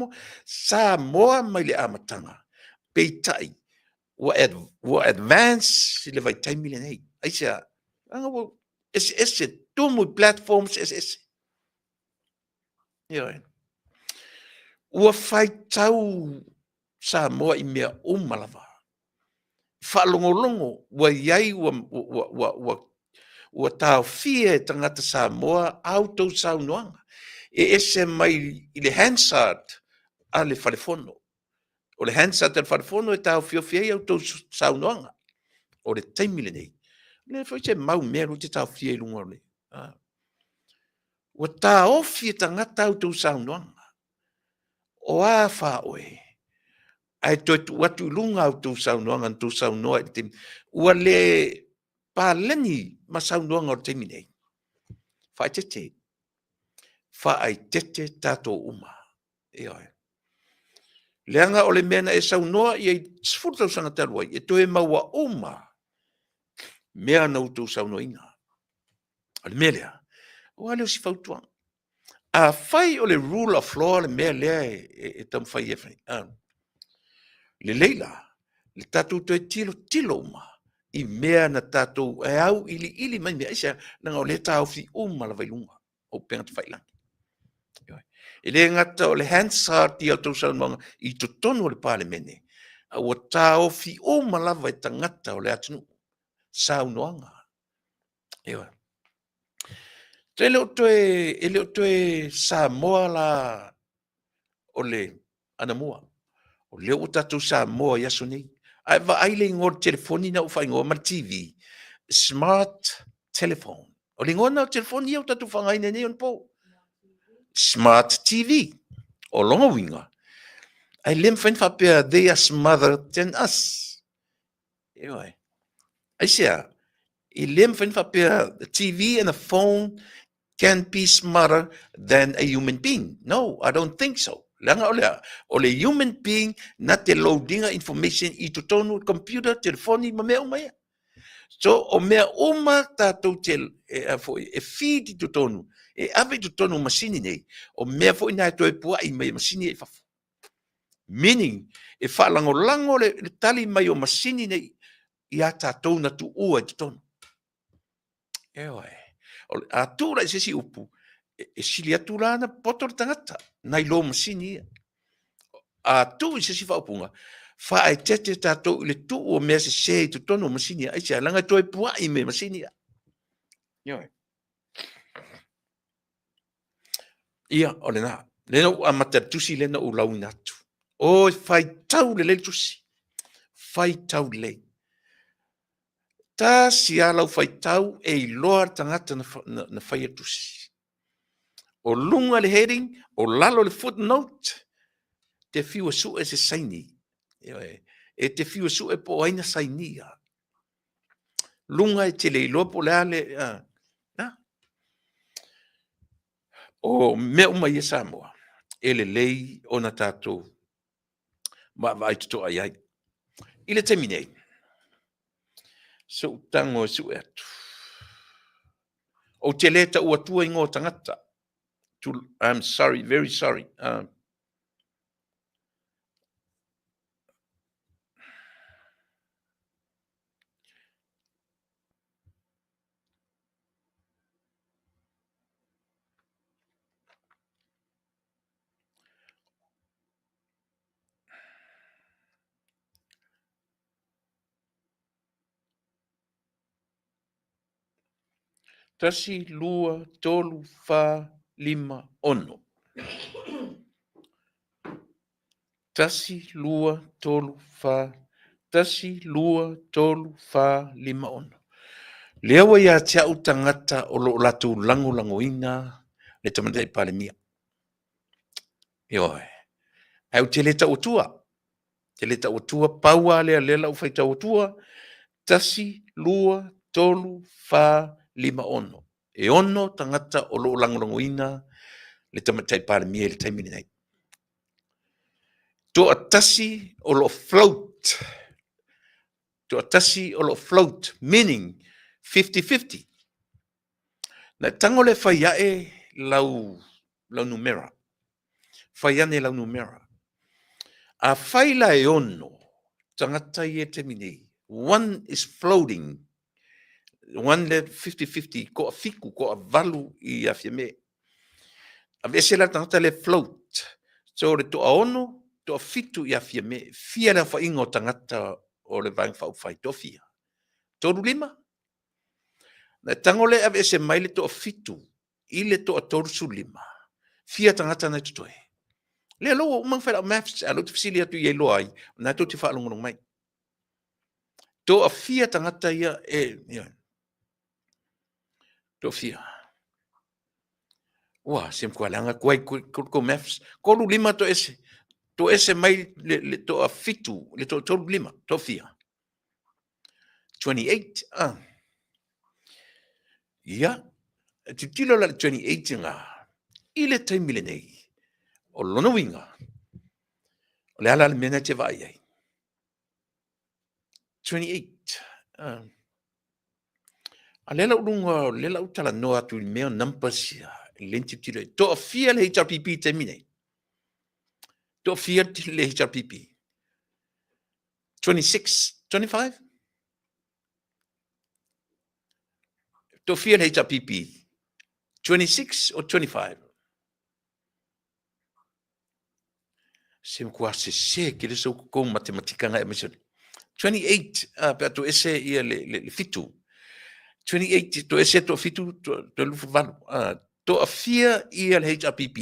moa mai le amatanga. Peitai. Ua advance le vai taimi le nei. Aisa, anga ua, ese tumu platforms ese. Ia. Ua fai tau sa moa i mea umalava. Whaalongolongo, ua iai ua tau fia e tangata sa moa auto sau noanga. E ese mai i le Hansard a le whalefono. O le Hansard a le whalefono e tau fio fia i auto sau noanga. O le taimile nei. Le fai se mau mea te tau fia i lunga le. Ua tā ofi e tangata auto sau noanga. O a wha oe. Ai watu lunga auto sau noanga tu sau noa i te. Ua le pāleni ma sau noanga o le taimi nei. Whai tete. Whaai tete tato uma. E oi. Leanga o le mena e sau noa i ei tsfurtau sanga tarua i e toe maua uma. Mea nau tau sau noa inga. O le mea lea. O aleo si fautuang. A whai o le rule of law le mea lea e tam whai e whai. Le leila. Le tatou toe tilo uma. I mea na tatou e au ili mai mea isa nanga o le tau fi uma la vailunga. O penga te whailangi. E le ngata o le Hansard i auto sau noanga i to tonu o le pāle mene. A ua tā ofi o malawa e tangata o le atinu. Sau noanga. Ewa. Te leo toe sa moa la o le anamua. O leo o tatou sa moa yaso nei. Ai va aile ngor telefoni na ufai ngor ma TV. Smart telephone. O le ngor na telefoni au tatou whangai nei on po. Smart TV. O longa winga. I lem fain whapea, they are smarter than us. Ewa. I say, I lem fain whapea, the TV and the phone can be smarter than a human being. No, I don't think so. Langa o le human being na te loadinga information i to tonu computer, telefoni, ma mea umea. So, o mea uma tātou e feed i to tonu. E ave to tonu masini nei. O mea fo ina toi pua i mai masini e fafu. Meaning, e whaalango le tali mai o masini nei i a tātou na tu ua i to tonu. Ewa e. A tūra e sesi upu. E sili atu rāna potor tangata. Nai lo masini ia. A tū i sesi whaupunga. Wha e tete tātou i le tu o mea se i to tonu masini ia. Aise a langa toi pua i me masini ia. Ewa e. Ia, o le nā. Lena u amata tusi lena u lau natu. O fai tau le tusi. Fai tau le. Ta si alau fai tau e i loa tangata na fai tusi. O lunga le heading, o lalo le footnote, te fiua su e se saini. E te fiua su e po aina sainia. Lunga e te le iloa po le ale. O mea uma ia Samoa. E le lei o na tātou. Ma vai tuto ai ai. I le teminei. So tango su e atu. O te leta ua tua ingo tangata. I'm sorry, very sorry. Tasi, lua, tolu, wha, lima, ono. Tasi, lua, tolu, wha. Tasi, lua, tolu, wha, lima, ono. Leawa ia te au tangata o lo latu lango ina le tamata i pale mia. Ioi. Au te leta o tua. Te leta o tua paua lea lela u faita o tua. Tasi, lua, tolu, wha, lima, ono. E ono tangata o lo lango ina le tamata i pale mia le taimini nei. To a tasi o lo float. To a tasi o lo float, meaning 50-50. Na tango le whaiae lau numera. Fai ane lau numera. A fai la e ono, tangata i e te minei. One is floating. One le 50-50, ko a fiku, ko a valu i a fiame. A vese la tangata le float. So le to a ono, to a fitu i a fiame. Fia la fa ingo tangata o le vang fau fai to fia. Toru lima. Na tangole a vese mai le to a fitu. I le to a toru su lima. Fia tangata na tutoe. Le lo mang fa maths a lo te fisili atu ye lo ai na to te fa longo mai. To a fia tangata ia to fia. Wa sem ko langa ko maths ko lu lima to ese mai le to a fitu le to lima to fia. 28 ia tu tilo la 28 nga ile taimile nei o lono winga o le ala le mena te vai ai 28 a lela ulunga lela utala no atu mea nampasia lenti tilo to fia le HRPP te mine to fia le HRPP 26 25 to fia le HRPP 26 or 25 sem kwa se ke le so ko matematika nga emission 28 pe to ese ia le fitu 28 to ese to fitu to lu valu to afia ia le HRPP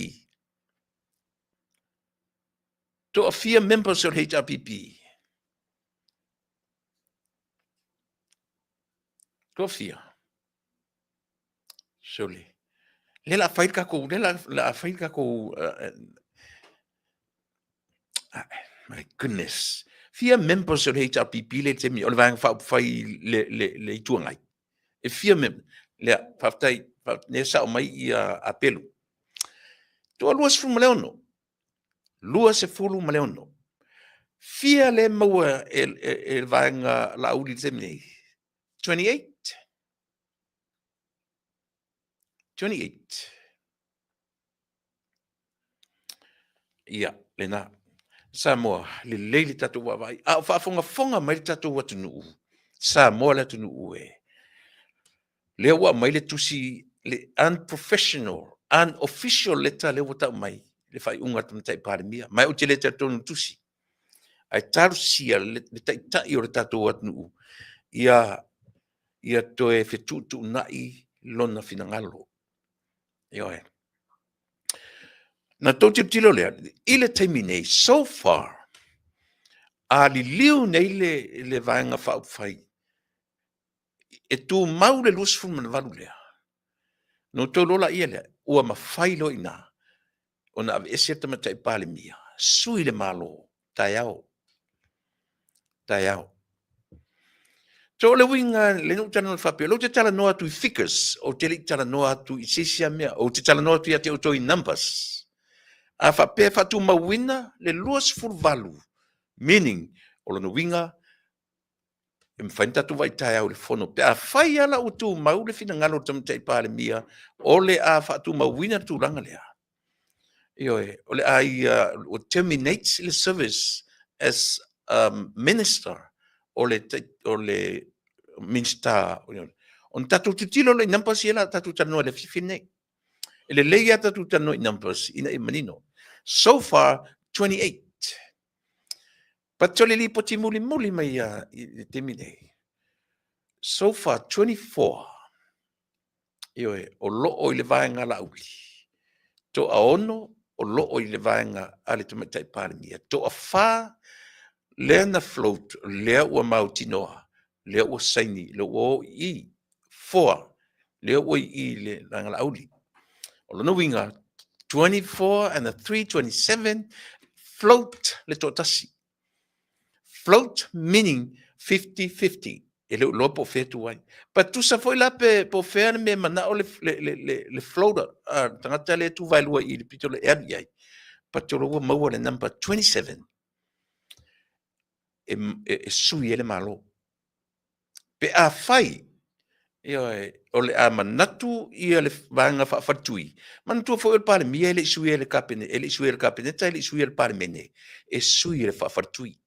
to afia members of HRPP to afia sole le la faika ko la faika ko my goodness. Fia members of HRPP le te mi o le vang fai le tuangai. E fia mem le faftai ne sa o mai i a pelu. To luas fu maleono. Luas e fulu maleono. Fia le maua e vang la uli te mi. 28. 28. Ia, le na. Samoa, le leili tatu wa vai. A fonga mai tatu wa tunu. Samoa la tunu e. Le wa mai le tusi le unprofessional, unofficial letter le wata mai. Le fai unga tamtai parimia. Mai o te letter tonu tusi. Ai taru sia le tai o le tatu wa tunu. Ia toe fetutu nai lona finangalo. Io e. Na tō tilo lea, ile taimi nei, so far, a li liu nei le vaenga whau whai, e tū mau le luas fun man valu lea. No tō lola ia lea, ua ma whai lo ina, o na ave ese tamata i pāle mia, sui le malo, tai au. Tō le winga, le no tana no whapio, lo te tala noa tu i figures, o te li tala noa tu i sisia mea, o te tala noa tu i ate o tō i numbers. A whapea whatu mawina le luas furvalu. Meaning, o lana winga, e mwhaintatu vai tai au le whono. Pe a whai ala o tū mau le whina ngalo tamtai pāle mia, o le a whatu mawina tū ranga lea. Ioe, o le ai, o terminates le service as minister, o le minister. On tatu titilo le nampasi ela tatu tanoa le fifine. Ele leia tatu tanoa i numbers, ina i manino. So far, 28. But tole li poti muli mai i te mine. So far, 24. Ioe, o loo i le vaenga la uli. To a ono, o loo i le vaenga ale tumatai pāringia. To a whā, lea na float, lea ua mautinoa, lea ua saini, lea ua i, 4, lea ua i le vaenga la uli. O lona winga, 24 and the 327 float le totasi. Float meaning 50-50. E leo loa po fea tuai. Pa tu sa foi la po fea me mana o le floater. Tangata le tu vai lua i le pito le eri ai. Pa tu loa maua le number 27. E sui ele malo. Pe a fai o le a manatu ia le vanga whaafatui. Manatu fo il pare mia ele sui ele kapene, ele sui ele kapene, ta ele sui ele pare mene. E sui ele whaafatui.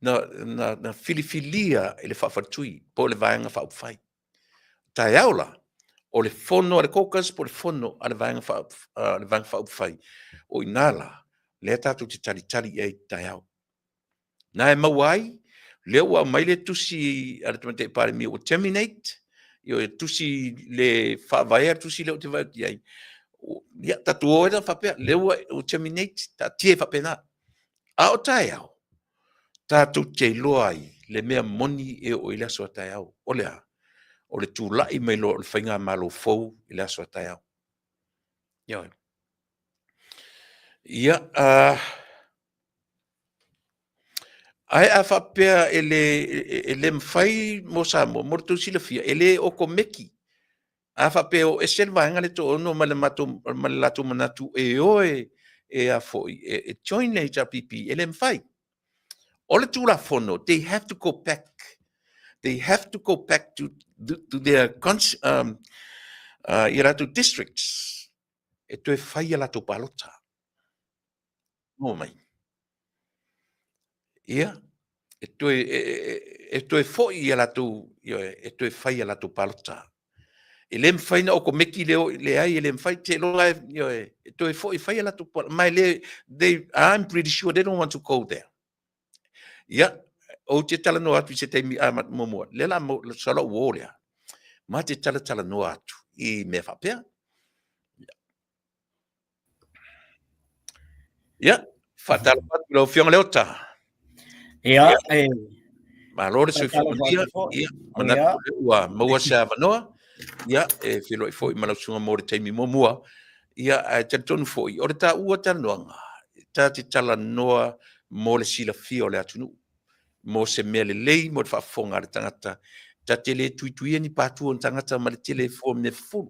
Na filifilia ele whaafatui, po le vanga whaafai. Tai aula, o le fono ale kokas, po le fono ale vanga whaafai. O inala, le tatu te tali e tai au. Na e mawai, leo wa mai le tusi ala te pare mi o terminate, yo tusi le whaavaea tusi leo te vai ai. Ia tatu o era whapea, leo o terminate, ta tie whapena. A o tai au, tatu te loa ai, le mea moni e o ila soa tai au. O lea, o le tūlai mai lo le whainga malo fou ila soa tai au. Ia, ia, ai a whapea ele mwhai mo Samoa, mo tu sila fia, ele o ko meki. A whapea o e selva le to ono ma le latu manatu e oe e a foi, e join le JPP, ele mwhai. O le tūla fono, they have to go back. They have to go back to their i ratu districts. E to e whai a latu palota. Mo mai. Ia, e toe foi ia latu, e toe fai ia latu palota. E le mwhai na o ko meki le ai, e le mwhai te loa, e toe foi fai ia latu palota. Mai I'm pretty sure they don't want to go there. Ia, o te tala no atu i se teimi amat momua. Le la sala uorea. Ma te tala no atu i me whapea. Ia, whatala patu lau whionga leo ta. Ia, Ma lore sui whamandia, ia, manatu ua maua se avanoa, ia, e whilo i fwoi malausunga mo re teimi momua, ia, te tonu fwoi, ore ta ua ta noanga, ta te tala noa mo le sila fia o le atunu, mo se mea le lei, mo le whaafonga le tangata, ta te le tuituia ni pātua o tangata, ma le te le fwom ne fulu,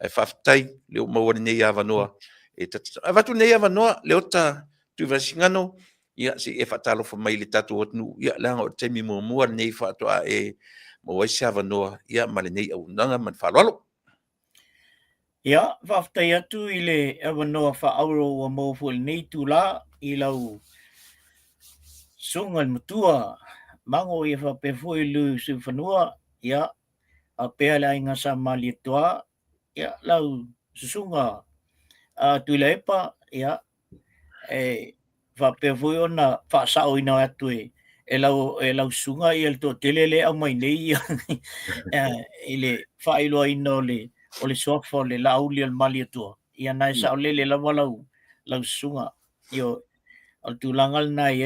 e whaftai, leo maua nei avanoa, e ta avatu nei avanoa, leo ta tuivasingano, ia si e fatalo fa mai le tatu otnu ia langa o temi mo mua nei fatoa e mo wai sava noa ia male nei au nanga man falalo ia whaftai atu i le ewa noa wha auro wa mawful nei tu la i lau sunga mutua mango i whapefu i lu su whanua ia a pea la inga sa mali toa ia lau susunga tu la epa ia e whapewhoi ona whaasao ina atu e lau sunga i el to telele au mai nei i le whaeloa ina o le sofa o le lauli al mali atua. Ia nai sao lele lawa lau sunga i o tūlangal nai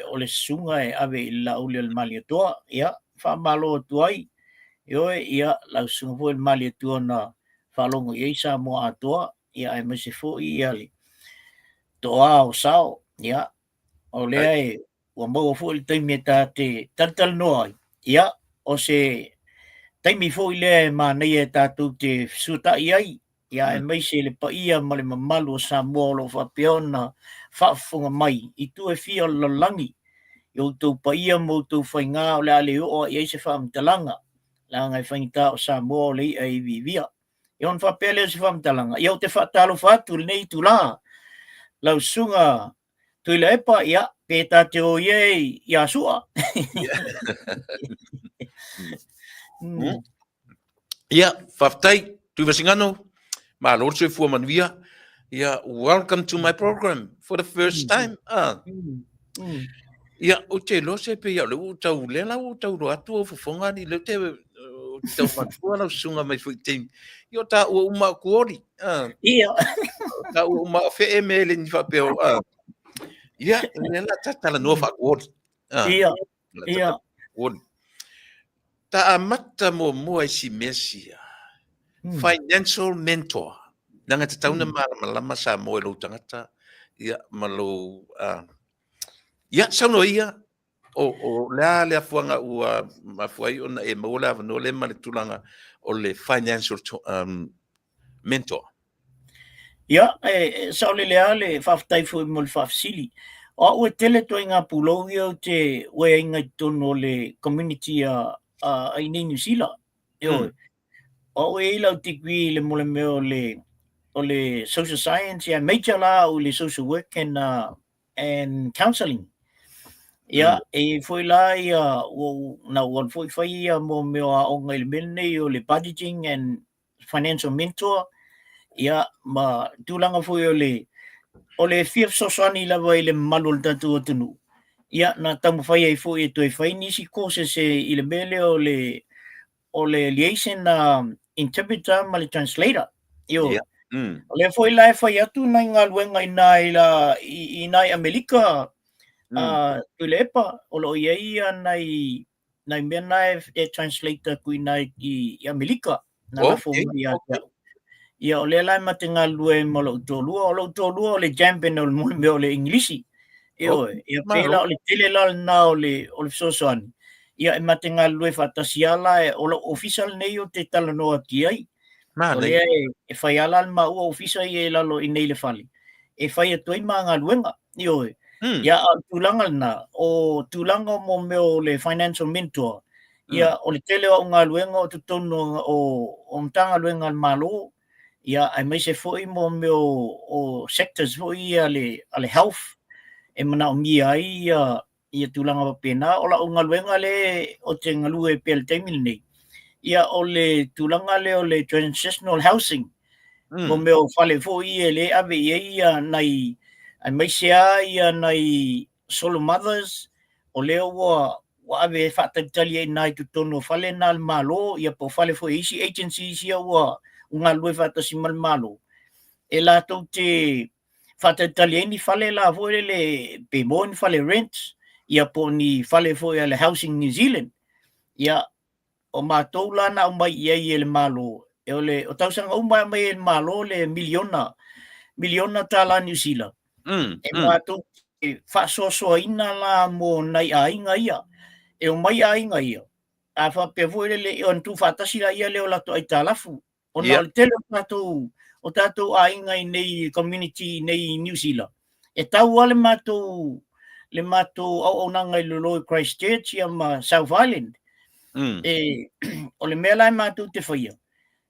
o le sunga e ave i lauli al mali atua. Ia whaamalo atu ai ia lau sunga po il mali atua na whalongo i eisa mua atua ia e mese fo i ali. Toa o sao, ia, o lea e, ua maua fo i taimi e tā te tal noa, ia, o se taimi fo i lea e mā nei e tātou te suta i ai, ia e mai se le pa ia ma le mamalu o Samoa o lo whapeona whaafunga mai, i tu e fia o langi, i o tau pa ia mo tau whainga o le ale o i eise whaamtalanga, la ngai whaingita o Samoa o le i vivia, i on whapele o se whaamtalanga, i o te whaatalo whaatu nei tu la, lau sunga tui la epa ia peta te o iei ia sua. Ia, whaftai, tui wasingano, ma lorso e fuamanvia, ia, welcome to my program for the first time. Ia, o te lo se pe ia, le u tau lela, u tau roatu o fufonga ni, le te tau matua lau sunga mai fui teim. Ia, ta ua uma kuori. Ia. Ta ua uma fe e me le ni whapeo. Ia, lela tatala noa whakuori. Ia, ia. Ta amata mo mua si mesia. Financial mentor. Nanga te tauna malama sa mo e lo tangata. Ia, malo... Ia, sauno ia, o lea fuanga ua mafuai ona e maula avano le male tulanga o le financial mentor. Ia, sao le lea le whaftai fui mo le whafsili. O ue tele toi ngā pulou i au te wea inga tono le community ai nei New Zealand. Yo. O e lau tikwi le mole me o le social science ya major la o le social work and counseling. Ya e foi la ya o na o foi fai ya mo me o ngai mene o le budgeting and financial mentor. Ya ma tulanga foi o le fifth sosani la vai le malul tatu tunu. Ya na tamu fai ai foi e toi fai nisi courses i le mele o le liaison interpreter ma le translator. Yo. O le foi lai fai atu nai ngā luenga i nai Amerika tu le epa o lo ia nai mea nai e translator kui nai i Amerika. Na la fo ia ia o le lai ma te ngā lue mo lo tōlua o le jampen o le mole me o le Englisi. Yo, ia pēla o le tele la na o le sosoani. Ia e mate ngā lue whatasiala e o lo official nei o te talanoa ki ai. O lea e whai ala ma ua official i e lalo i nei le whali. E whai atoi ma ngā luenga. Io e. Ia tūlanga na o tūlanga mo meo le financial mentor. Ia o le tele o ngā luenga o tutono o mtanga luenga al malo. Ia ai mai se foi mo meo o sectors foi ale health. E mana o mia ai ia tūlanga wa pena. O la o ngā luenga le o te ngalue pel teimil nei. Ia o le tūlanga le o le transitional housing. Mo meo whale fo i le ave ia nai ai mai sea ia nai solo mothers o leo wa ave whatatali e nai tutono whale nal malo ia po whale fo isi agencies ia wa unga lue whatasi mal malo. E la tau te whatatali e ni whale la fo le pe mo ni whale rent ia po ni whale fo ia le Housing New Zealand. Ia o mātou lana o mai ia i le malo. E o tausanga o mai e malo le miliona tala New Zealand. E mātou e whasosoa ina la mo nai ainga ia. E o mai ainga ia. A whapevoere le e o antu whatasi la ia leo lato ai talafu. O na le tele o tātou ainga i nei community nei New Zealand. E tau ale mātou au nanga i lolo Christchurch ia ma South Island. O le mea lai mātou te whaia.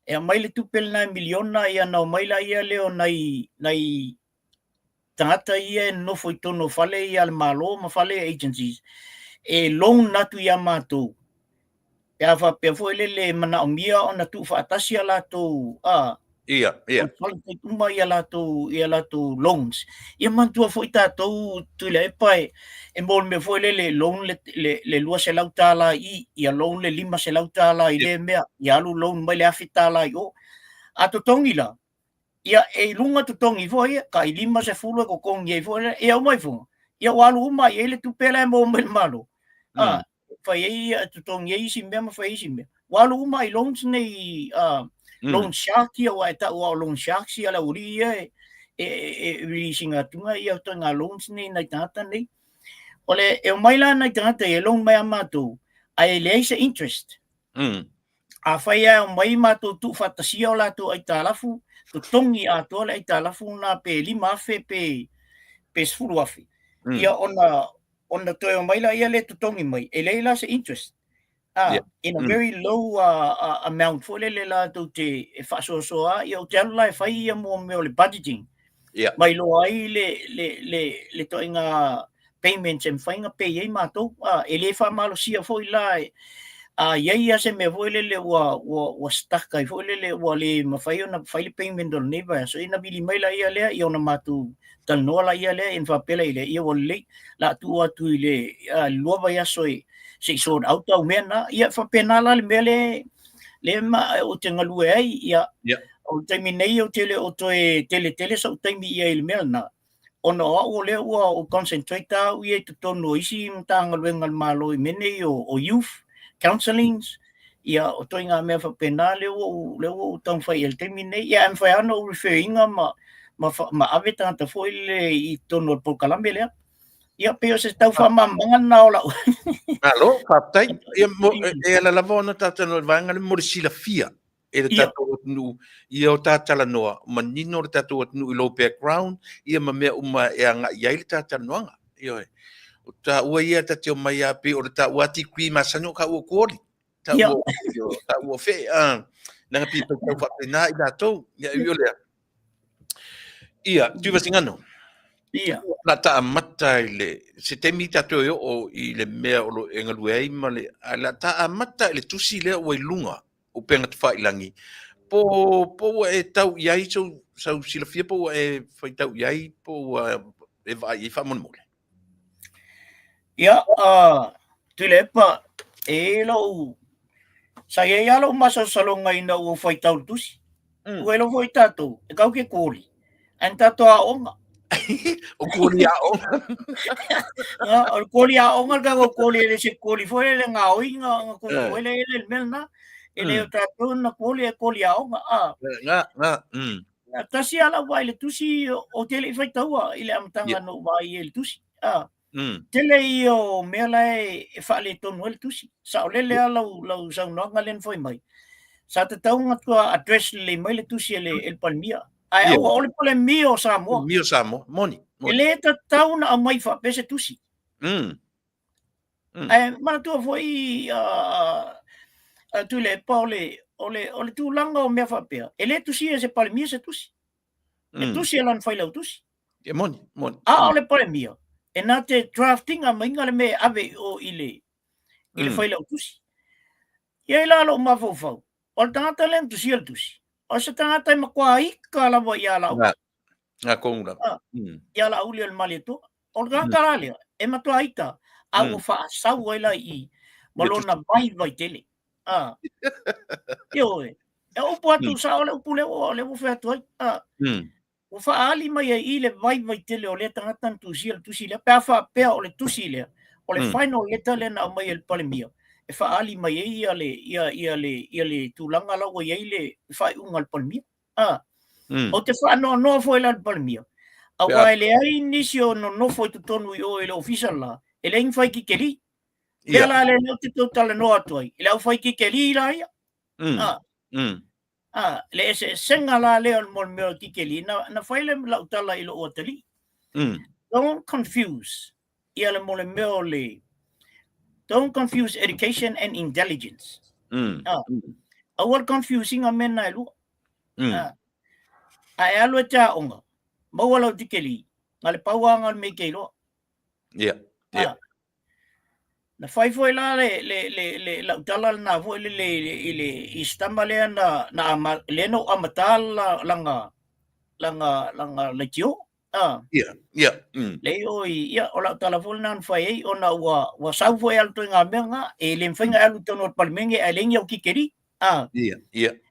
E a mai le tupel nai miliona ia nau mai la ia leo nai tangata ia e nofo i tono whale ia le malo ma whale agencies. E loan natu ia mātou. E a whapea fo le mana o mia o na tu whaatasi a lātou. Ia. Uma ia lātou loans. Ia mantua fo i tātou tuile e pai. E mōl me fo le loan le lua se lau tāla ia loan le 5 se lau tāla i le mea. Ia alu loan mai le afi tāla i o. A totongi la. Ia e lunga totongi fo ia. Ka i 5 se fulu e ko kongi e fo ia. Ia o mai fo. Ia walu uma ia le tupela e mō mai malo. Fai ia totongi e isi mea ma fai isi mea. Walu uma i loans nei loan shark ia wa eta wa loan shark si ala uri ia e releasing atunga ia to nga loans nei na tata nei. Ole e mai la na tata e loan mai amatu ai le se interest. A fai ia mai matu tu fatasia ola tu ai talafu to tongi a to ai talafu na pe 5 afe pe sfulu afe. Ia ona to e mai la ia le to tongi mai e le la se interest. In a very low amount for le la to te e whasosoa i o te alu lai whai ia mo meo le budgeting. Mai lo ai le to inga payments e mwhainga pe iei mātou. E le wha malo sia fo i lai. Iei ase me fo le wa staka i fo le wa le mawhai o na whai le payment o neighbor. So ina bili mai la ia lea i o na mātou talnoa la ia lea in whapela i le ia wa le la tu atu i le luava ia soi. Se sort out au mena ia fa penala le mele le ma o te ngalue ai ia o te minei o tele o tele so te mi ia le mena ona o le o concentrate au ia te tono isi mtanga le ngal malo i mene o youth counselings ia o toinga me fa penale o tong fa el te minei ia am fa no referring ma ave tanta foi le i tono por calambele ia peo se tau whamamanga na ola. Alo, whaptai. Ia la lava ona tata no vanga le mori sila fia. E le tata o tunu, ia o tata la noa. Ma nino le tata o tunu i low background, ia ma mea uma e anga iai le tata noanga. Ia o ta ua ia tata o mai ape o le ta ua ti kui masano ka ua kuori. Ia. ta ua fe nanga pi tau fa pena I datou ia io le ia tu va singano Ia. na ta mata ile se te mi tato yo o I le mea o lo engalu ai ma le ala ta mata ile tusi le o lunga o penga te fa ilangi po e tau iai so sila fia po e fai tau iai po e vai I fa mon mole Ia, tu le pa e lo sa ye ya lo masa salonga ina o fai tau tusi. O lo foi tato, e kau ke koli. An tato a onga. o kuli a o O koli a onga ka o koli le se koli foi le nga o inga ko ele ele melna. Ele o tato na koli e koli a onga. nga Tasi ala vai le tusi o tele fai tau ile amtanga no vai ele tusi. Tele I o mea lai e whaale tonu ele tusi. Sa o lele a lau saunanga len foi mai. Sa te taunga tua address le mai le tusi ele palmia. Ai au ole pole mio Samoa. Mio Samoa, moni. Ele ta tauna a mai fa pese tusi. Ai mana tua foi tu le pa ole tu langa o mea fa pea. Ele tusi e se palmia se tusi. E tusi e lan fai lau tusi. E moni. Ole pole mio. E nā te drafting a mainga le me ave o ile whailau tusi. Ia ila alo mawhau. O le tangata le tusi al tusi. O se tangata makua ika lawa ia lau. Ngā kongra. Ia lau uli al mali to. O le tangata la lea. E matua ita. A o wha asau aila I malona vai tele. Io e. E upu atu sa ole upu leo o leo whea tuai. O whaali mai I le vai tele o le tangata tusi le pea o le tusi le o le final letter le na mai el palemia e whaali mai ia le tūlanga lau ia le whai unga al palemia o te whaano no foi la al palemia a wai le ai nisi o no foi tu tonu I o ele official la ele ing whai ki keri le la le no te totale no atuai ele au whai ki keri la ia le se senga la le al mon meo kikeli na faile la utala ilo otali. Don't confuse ia le mole meo le. Don't confuse education and intelligence. Awal confusing a mena ilu. Ai alu ta onga. Mawala kikeli. Ngale pawanga me keilo. Yeah. Na fai foi la le la utala na foi le istamba le na leno amatala langa le tio le o ia o la utala foi nan fai ona wa sau foi alto nga menga e le mfenga alu tono palmenge e lengi o kikeri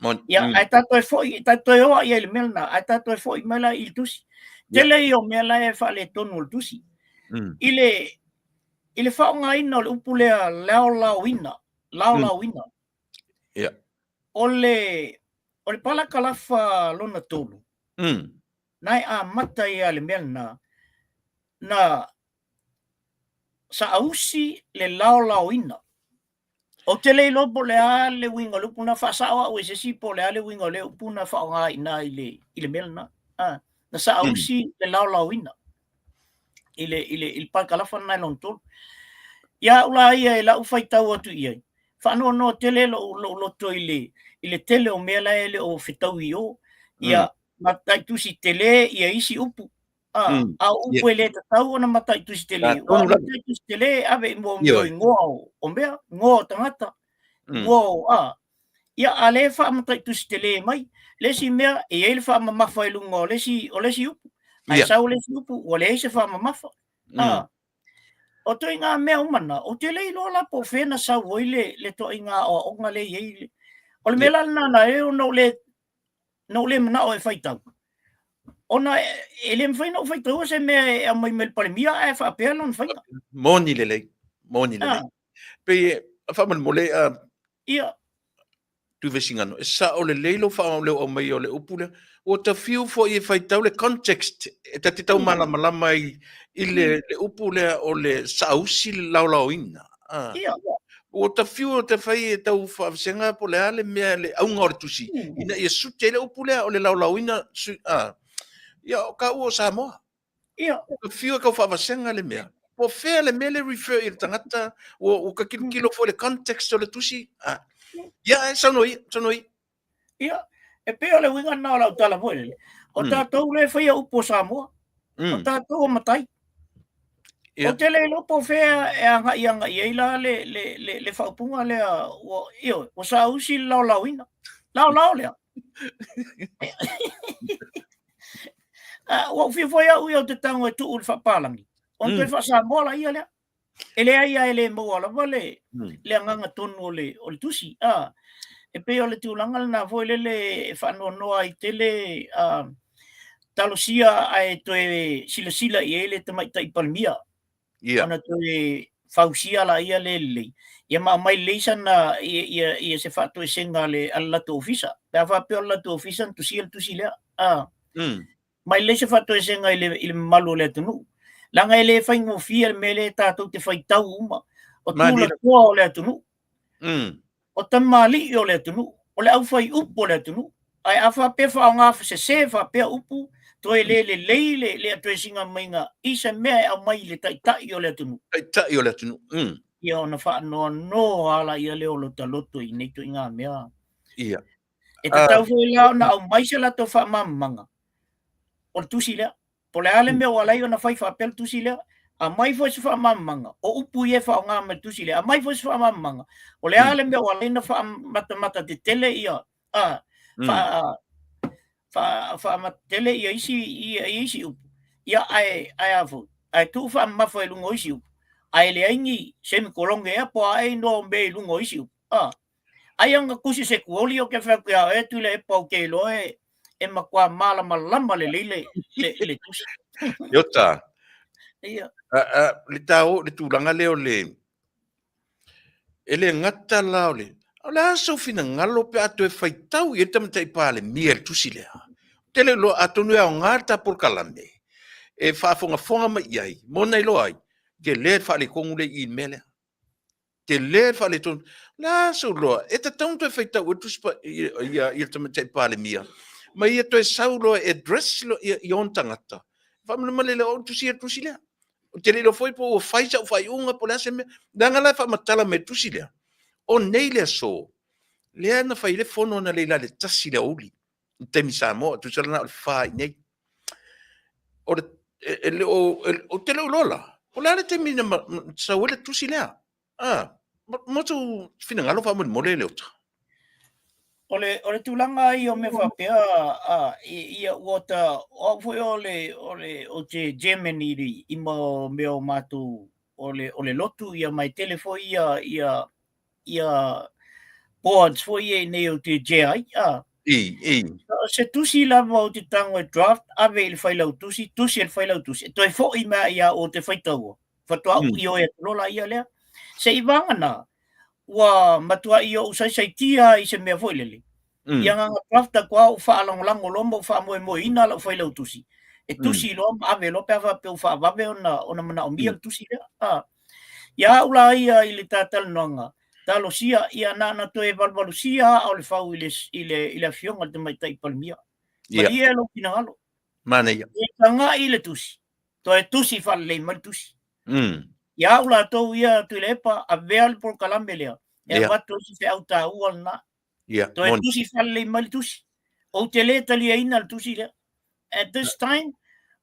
mon ai tato foi tato o ia le melna ai tato foi mala il tusi tele o mela e fa le tono il tusi ile whaonga ina o le upulea lao ina. Yeah. O le pala kalafa lona tolu. Nai a mata ia le mea na sa ausi le lao ina. O te le lopo le a le winga lupuna whasawa o se si po le a le winga le upuna whaonga ina ile mea na sa ausi le lao ina. Il pala kalafa nai lona tolu. Ia ula ia e lau fai tau atu ia. Whano no tele lo to ile tele o mea la ele o whetau I o. Ia matai tusi tele ia isi upu. A upu ele ta tau ona matai tusi tele. Wa matai tusi tele ave mo ngoa o mea. Ngoa tangata. Ngoa Ia ale wha matai tusi tele mai. Lesi mea e ele wha mamafa e lunga o lesi upu. Ai sau lesi upu o le eise wha mamafa. O to inga mea umana, o te lei lola po whena sa woile le to inga o onga le yeile. O le mela nana e o no le mana o e whaitau. Ona e le mwhaina o whaitau se mea e a mai mel palemia e whaapea lan whaina. Moni le lei. Pe a whaman mole Ia. Tu vesingano. E sa o le leilo wha leo o mai o le upule. O ta fiu fo I whaitau le context. E ta te tau malama I le upule o le sausi le lao ina. Ia. O ta fiu o te whai e tau whaafsenga po le ale mea le aunga o le tusi. Ina I sute le upule o le lao ina. Ia o ka ua Samoa. Ia. O ta fiu e kau whaafsenga le mea. po fea le mele refer i tangata o ka kilo fo le context o le tusi ia sanoi ia e pe ole winga na la tala foi o tātou le whaia upo Samoa o tātou o matai o te le lopo fea e anga i eila le whaupunga lea o sa usi lau ina lau lea o whiwhaia ui o te tango e tuu le whapalangi o te whasamoa la ia lea ele ia ele mo ala vale le anganga tonu o le tusi e pe ole tūlanga na foi le whanonoa i tele talosia ai toe sila i ele te mai tai palmia ona toe fausia la ia le ia mai leisan na ia se fato senga le alla to ofisa da fa pe alla to ofisa tusi le mai le se fato senga ile malu le tunu langa ele fa ngo fia mele tato te fai tau uma o tula ko le tunu o tamali o le tunu o le au fai upo le tunu ai afa pe fa nga se fa pe upu to le to singa mainga isa me au mai le tai o le tunu ia ona fa no ala ia le o lo taloto i nei to inga mea ia e te tau foi la na au mai se la to fa mamanga o tusi le po le ale me o ala ona fai fa pel tusi le a mai foi se fa mamanga o upu ie fa nga me tusi le a mai foi se fa mamanga o le ale me o ala na fa mata te tele ia fa matele ia isi upu ia ai afu ai tu fa ma foi lungo isi upu ai le aingi semikolonge po ai no me lungo isi upu ai anga kusi se kuoli o ke fa kia e tu le po ke lo e makua mala malama le tusi yota ia le tau le tūlanga leo le ele ngata lao le ala so fina ngalo pe atu e faitau i tamata i pale miel tusi lea tele lo atonu e o ngata por kalame e fonga mai iai mona i lo ai ke le fa le kongu le i mele ke le fa le ton la so lo e ta tonto e faitau e tusi pa i tamata i pale miel mai e to e saulo e dress lo i on tangata fa male le o tusi lea te le foi po fai sa fai unga po la se me danga la fa matala me tusi lea o nei le so le na fai le fono na le la le tasi le uli te mi sa mo tu sa na fai nei o o te le lola o la te mi na sa wele tusi lea mo tu fina ngalo fa mo le ota ole tulanga i o me fa pe ia wata o foi o te Germany i mo me o matu ole lotu ia mai telefo ia boards foi e nei o te GI se tusi lava o te tango e draft ave il fai lau tusi il fai lau tusi toi fo i mea ia o te fai tau fatua i o e lola ia lea se i vangana wa matua i o sai tia i se mea foi lele ia nga drafta kwa o fa lango lombo fa mo ina la fai lau tusi e tusi lo ave lo pe fa pe fa ave ona mana o mia tusi lea ia ula ia i le tatal nonga talo sia ia nana to e valvalusia o le fau ile fionga te mai tai palmia ia lo kinalo mana ia tanga ile tusi to e tusi fa le mal tusi ia ula to ia tu lepa a veal por calambelea e va to si fe auta ualna to e tusi fa le mal tusi o te le tali ina tusi le at this time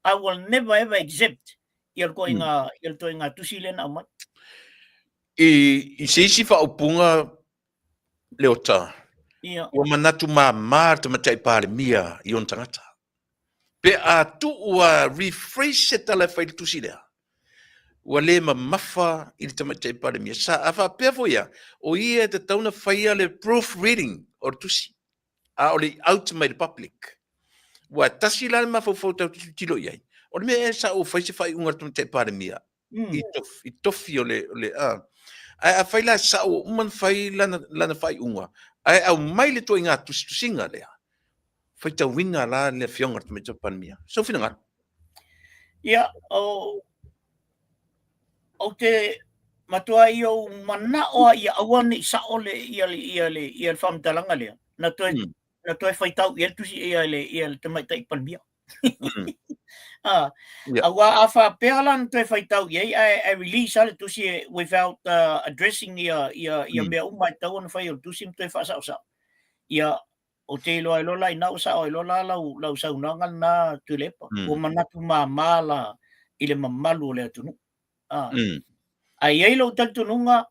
I will never ever accept you're going tusi le na mat i se fa upunga leota o manatu ma te matai pale mia i on tangata pe a tu ua refresh et ala fai tusi lea ua le mafa i te matai pale mia sa afa pe foia o ia te tauna fai ale proofreading o tusi a o le out my public ua tasi la ma fo tau tilo iai o le me sa o fai se fai unga te matai pale mia i tofi o le ai a fai la sa o man fai lana fai unga ai au mai le to inga tusinga lea fai tau winga la le fionga te matai pale mia so fina ngara ia o te matua i o mana o ia awane sa ole ia le famtalanga lea na toi fai tau ia tusi ia le te mai tai palmia Ah, Yeah. awa afa pealan te faitau ye I release ala tusi without addressing ia mea umai tau na fai o tusi te fa sa sa. Ia o te loa ina o sa o loa lau saunanga na tulepa. O manatu mamala ile mamalu le tunu. Ah. Ai ai lo tantununga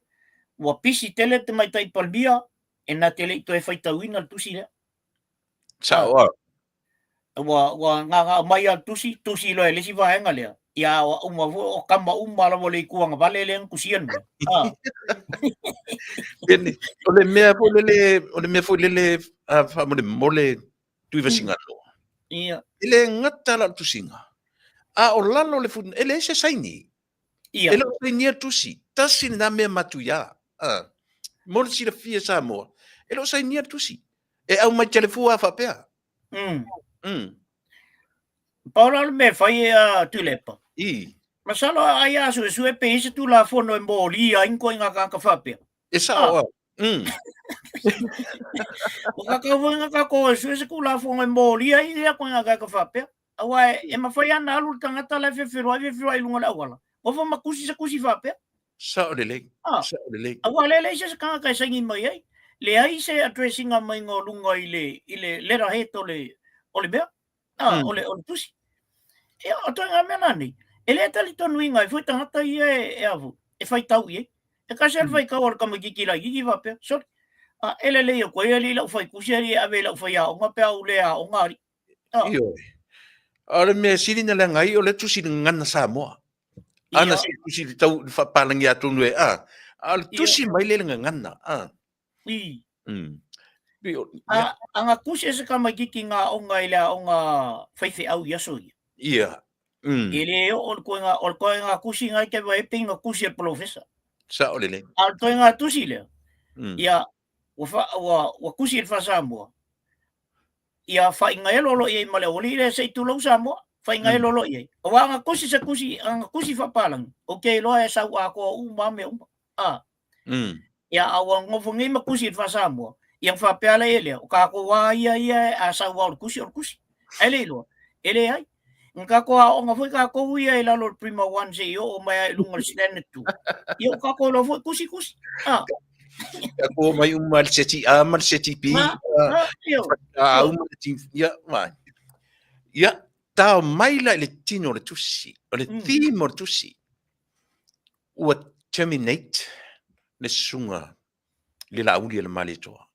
wa pisi tele te mai tai palmia e na tele to e faitauina tusi le. Sa Wa nga mai al tusi lo ele si vaenga le. Ia o kama la wale kuanga vale le kusian le. Ah. Bene, o le mea fo lele fa mole tui vasinga lo. Ia. Ele ngata la tusinga. A o lalo le fu ele se saini. Ia. Ele o saini tusi. Tasi na mea matuia. Mole si le fia sa mo. Ele o saini tusi. E au mai telefu a fa pea. Paula me fai tulepa. I. Masalo ai asu e pe ise tu la fono e moli a inko inga ka fapea. E sa o. O ka ko se ku la fono e moli a ia ko inga ka fapea. Awa e mafai ana alu tangata la fe lunga la wala. O fa makusi se kusi fapea. Sa o le. Sa o le. Awa le se ka sangi mai ai. Le ai se addressing a mai ngolunga ile lera heto o le bea. O le tusi. E o tanga mena ni. Ele tali tonu inga e foi tangata ia e avu. E fai tau ie. E ka ser fai kawal ka magiki la gigi va pe. Sorry. Ele le o koe ali la fai kusiari ave la fai a o nga pe au le a o ngari. Io. Ora me sirina la ngai o le tusi ngana sa mo. Ana si tusi tau fa palangi atu nue al tusi mai le ngana. I. Ia. Anga kusi se ka magiki nga o nga ila o nga fai au yaso ia. Ia. Ele o ko nga kusi nga ke vai pinga kusi professor. Sa o le. Al to nga tusi le. Ia wa kusi fa Samoa. Ia fa inga e lolo ia male oli le se tu lo Samoa. Fa inga e lolo ia. O nga kusi se kusi anga kusi fa palang. Okay lo e sa wa ko mame Ia awa ngofongi ma kusi fa Samoa. Yang fa pela ele o ka ko wa ia a sa wa kusi. Ele lo. Ele ai. Nga ko o nga foi ka ko ia ila lo prima one se o mai lungal stand tu. Yo ka ko lo foi kusi. Ako may mal seti pi. Ya mai. Ya ta mai la le tino le tusi. Le timo tusi. Ua terminate le sunga le la uli le mali toa.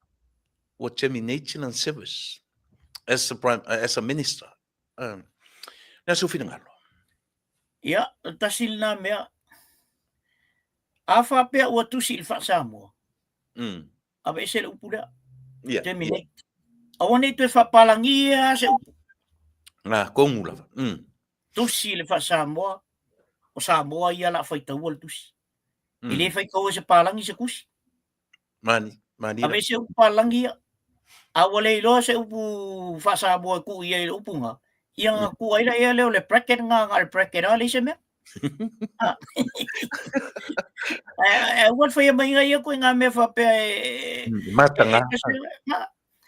Ua termination and service as a minister. Na su finangalo. Ya, tasil na mea. Afa pea ua tusi il fa Samoa. Aba ese le upura. Terminate. Awane tu fa palangia se upu. Na kongula. Tusi le fa Samoa. O Samoa ia la fai tau al tusi. Ile fai kau se palangi se kusi. Mani. Aba ese upu palangia. Awale ilo se upu fa Samoa ku ia le upu nga. Ia nga ku aira ia leo le bracket nga bracket ali se mea. Wan fai mai nga ia ko nga me fa pe matanga.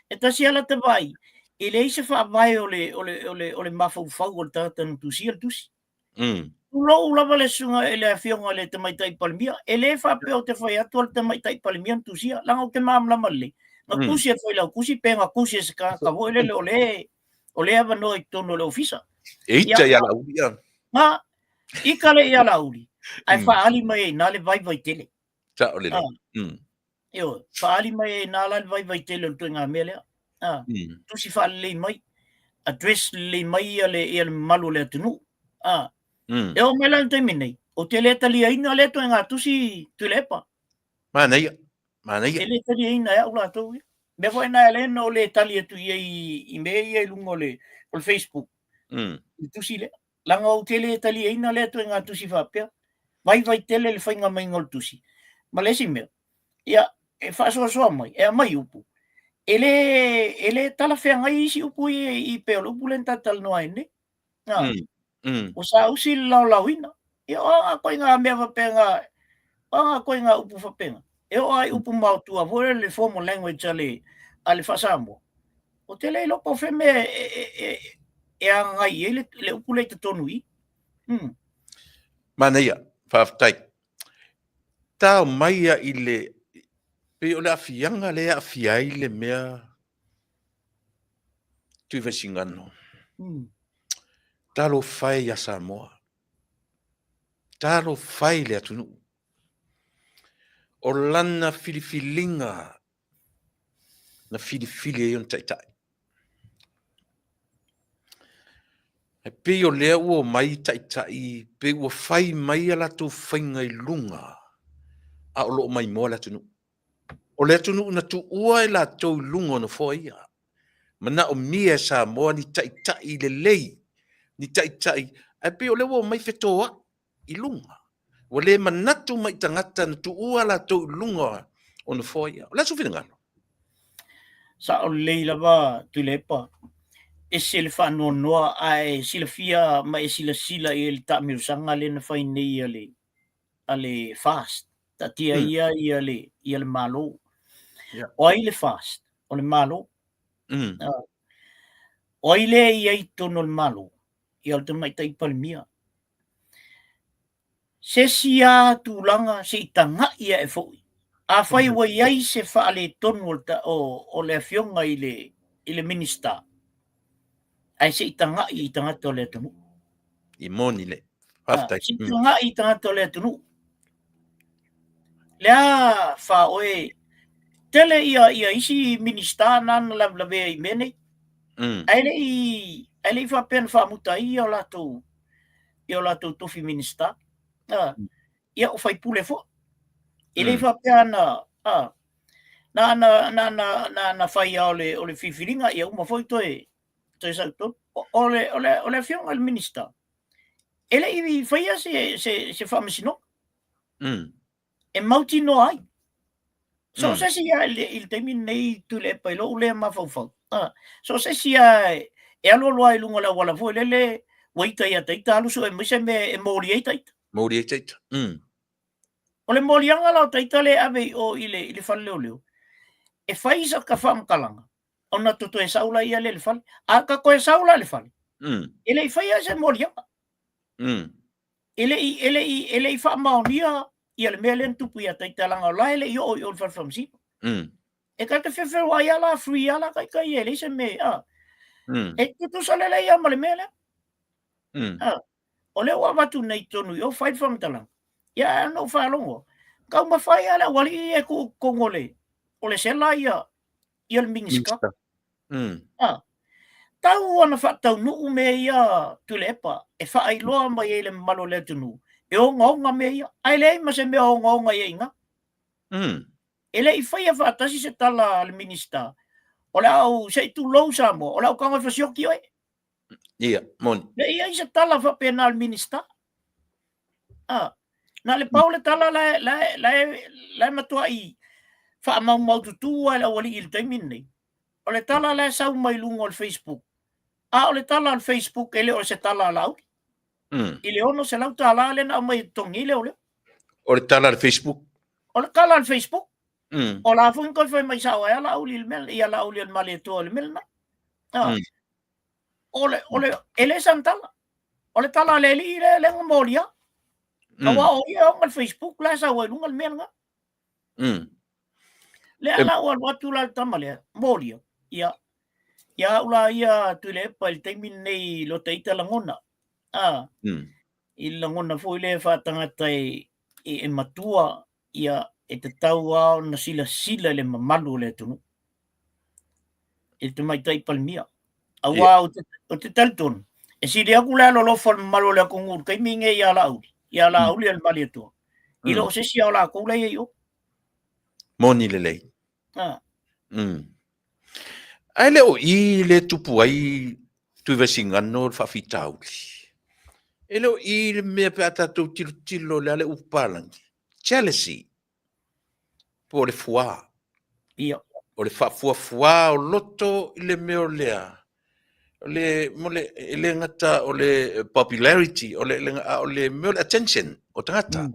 E tasi ala te vai. Ile se fa vai ole mafau fau o tatan tusi al tusi. Ulo ula vale sunga ele afionga le te mai tai palmia. Ele fa pe o te fai atu al te mai tai palmia tusi. Langa o ke mamla male. Nga kusi e fai lau kusi pe nga kusi e se ka vo ele ole ava no i tono le ofisa. Eita ia la ulia. Nga ikale ia la uli. Ai fa ali mai na le vai tele. Sa ole le. Yo, fa ali mai na le vai tele o nga mele. Tusi fa le mai. Address le mai ele malu le tunu. E o mela te minei. O tele tali ina le to nga tusi tulepa. Mana ia. Ele tali ina ya ula to. Me foi na ele no le tali tu i me ia lungo le o Facebook. Tusi le. Langa o tele tali ina le to nga tusi fa pe. Vai tele le fai nga mai ngol tusi. Malesi me. Ia e fa so mai. E mai upu. Ele tala fe ngai si upu i pe o upu len tatal no ai ne. O sa usi lawina. E o ko nga me fa pe nga. Ko nga upu fa pe nga. E o ai upu mau tua vore le formal language ale fa Samoa. O tele lo po fe me ngai le upule te tonu i. Mana ia, whaafitai. Tau mai a i le, pe o le afianga le afiai le mea tui vasingano. Talo fai a Samoa. Talo fai le atunu. O lana filifilinga na filifili e yon taitai. E pe o lea ua mai taitai, pe ua fai mai ala tu whainga i lunga. A o loo mai moa la tunu. O le tunu na tu ua e la tau lunga na foia. Mana o mia sa moa ni taitai le lei. Ni taitai. E pe o le ua mai fetoa i lunga. O le manatu mai tangata na tu ua la tau lunga o na foia. O le su whingano. Sa o leila wa tu lepa. E sile whanua noa ai sila fia ma e sila i le tamirusanga le na whai nei ale fast. Ta tia ia i le malo. O ai le fast. O le malo. O ai le i ai tono le malo. I al te mai tai palmia. Se sia tūlanga se i tanga ia e fōi. A whai wa iai se whaale tonu o le fionga i le minister. Ai se i tanga i tangata o le tonu. I moni le. Se i tanga i tangata o le tonu. Lea wha oe tele ia isi minister nana lawe i mene. Aile i whapen whamuta i o lato tofi minister. Ia o whai pule fo. Ile i whapea na whai o le whiwhiringa ia uma foi toi sauton. O le fionga le minister. Ele i whaia se whamasino. E mauti no ai. So se sia il teimi nei tu le pailo ule mawhauwhau. So se sia e alo loa i lunga la wala fo lele waita ia taita alusu e mise me e mori ei taita. Mori ei taita. O le morianga lau taita le ave o i le whale leo leo. E whaisa ka whamkalanga. O na toto e saula ia le whale. A ka koe saula le whale. Ele i whaia se morianga. Ele i whamaunia ia le mea len tupu ia taita langa o lai le i o le whalwhamsino. E ka te whewhewa ia la free ia la kai ele se me. E tutu sa lele ia ma le mea le. O le ua watu nei tonu i o whai whamtalang. Ia no whalongo. Kau ma whai ala wali e ku kongole. O le sela ia le mingiska. Tau ana whatau nuu me ia tulepa. E whaai loa mai e le malo le tunu. E o ngaunga me ia. Ai le ma se mea o ngaunga ia inga. E le i whaia whaatasi se tala le minista. O le au se tu lou sa mo. O le au kanga whasioki oe. Ia, moni. Le ia i se tala whapena le minista. Na le pau le tala le matua i wha mau tutua le awali il taimin nei. O le tala le sau mai lungo le Facebook. O le tala le Facebook ele o se tala lau. I le ono se lau tala le na mai tongi le o le. O le tala le Facebook. O le tala le Facebook. O la fun ko foi mai sawa ya la uli le mel ia la uli le male to le mel na. O le ele santala. O le tala le li le ngomolia. Kawa o ia o Facebook la sa wa lungal menga. Le ala o watu la tamale molia. Ia ula ia tu le pa il taimin nei lo taita langona. I langona foi le fa tangata e matua ia e te tau ao na sila le mamalu le tunu. E te mai tai palmia. Awa o te talton. E si le aku le alo lo fal malo le kongur kai minge ia la uli. Ia la uli al mali to. I lo se sia la ko le yo. Moni le lei. Ai leo i le tupu ai tu vesingano fa fitauli. E leo i le mea pe atatu tilo le ale upalangi. Jealousy. Po le fua. Ia. O le fua o loto i le meo lea. O le ngata o le popularity, o le meo le attention o tangata.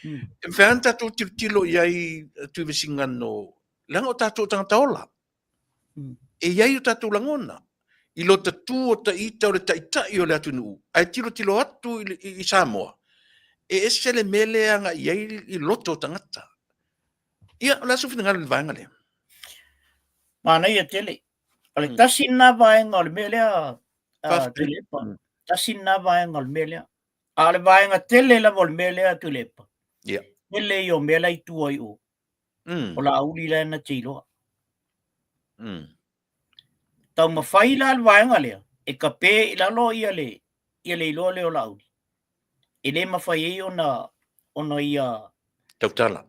E whaan tatu tilo iai tu vesingano, langa o tatu tangata ola. E iai o tatu langona. I lo tatu o ta ita o le taitai o le atu nuu. Ai tilo atu i Samoa. E ese le mele anga i loto tangata. Ia, la sufi ngā le vaenga le. Mana ia tele. Ole tasina vaenga o le melea tulepa. Tasina vaenga o le melea. A le vaenga tele la o le melea tulepa. Ia. Ele i o mela i tua i o. O la auli la na teiloa. Tau mawhai la le vaenga lea. E ka pē i lalo ia le ilo le o la auli. E le mawhai e ona ia tautala.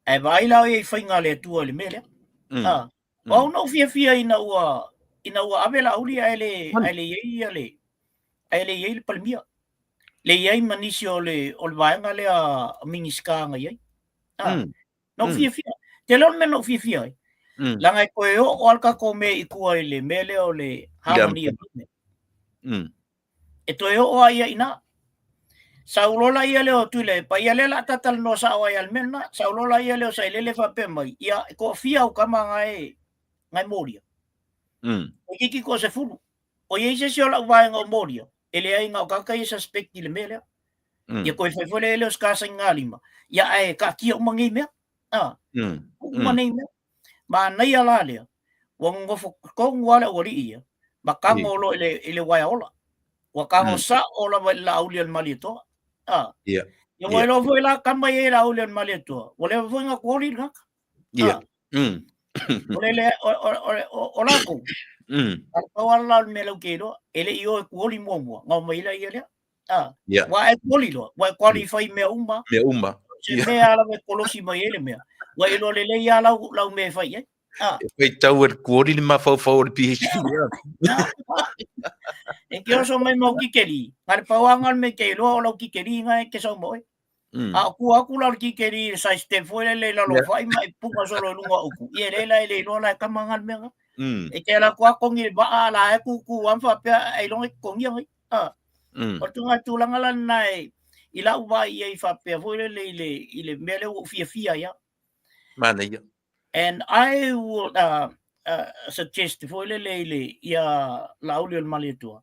E vai lao e whainga le tua le melea. Wau no fia ina ua ave la auli ele yei le palmia. Le yei manisi o le vaenga le a mingiska nga yei. No fia. Te lon me no fia ai. Langa e koe o alka ko me i kua i le mele o le harmonia. E toi o aia ina. Saulola ia leo tuile, pa ia lela tatal no sa o al mena, saulola ia leo sa ilele fa pe mai. Ia ko fia o kama ngai moria. O kiki ko se fulu. O ye se o la vaenga o moria. Ele ai nga o kaka i suspect i le mele. Ia ko foi foi leo ska sa ngalima. Ia ai ka ki o mangi me. Mangi me. Ma nei ala lea. Wang ngofo ko ngwala o ri ia. Ma kango lo ile waya ola. Wa kango sa ola la auli al malito. Ia wai lo foi la kama ia la auli al malito. Wale foi nga kori nga. Ia. Ole o la ko. Ko ala me lo kero. Ele io kori mo. Nga mai la ia lea. Wa e kori lo. Wa qualify me uma. Me ala me kolosi mai ele me. Wa ilo le ia la me fai e. Wai tau er kuori ni mawhau le PhD. E kia so mai mau kikeri. Ngare pauangal me kei loa o lau kikeri ngai ke sau moe. A aku lau kikeri sa step foi le la lo fai mai punga solo lunga uku. Ie le loa la kamangal me nga. E kia la kua kongi ba ala e kuku amfa pia e longa kongi ngai. O tunga tulangala nai ila uwa i fa pia foi le ile mele o fia ya. Mana ia. And I would suggest for le ia lauli al malitua.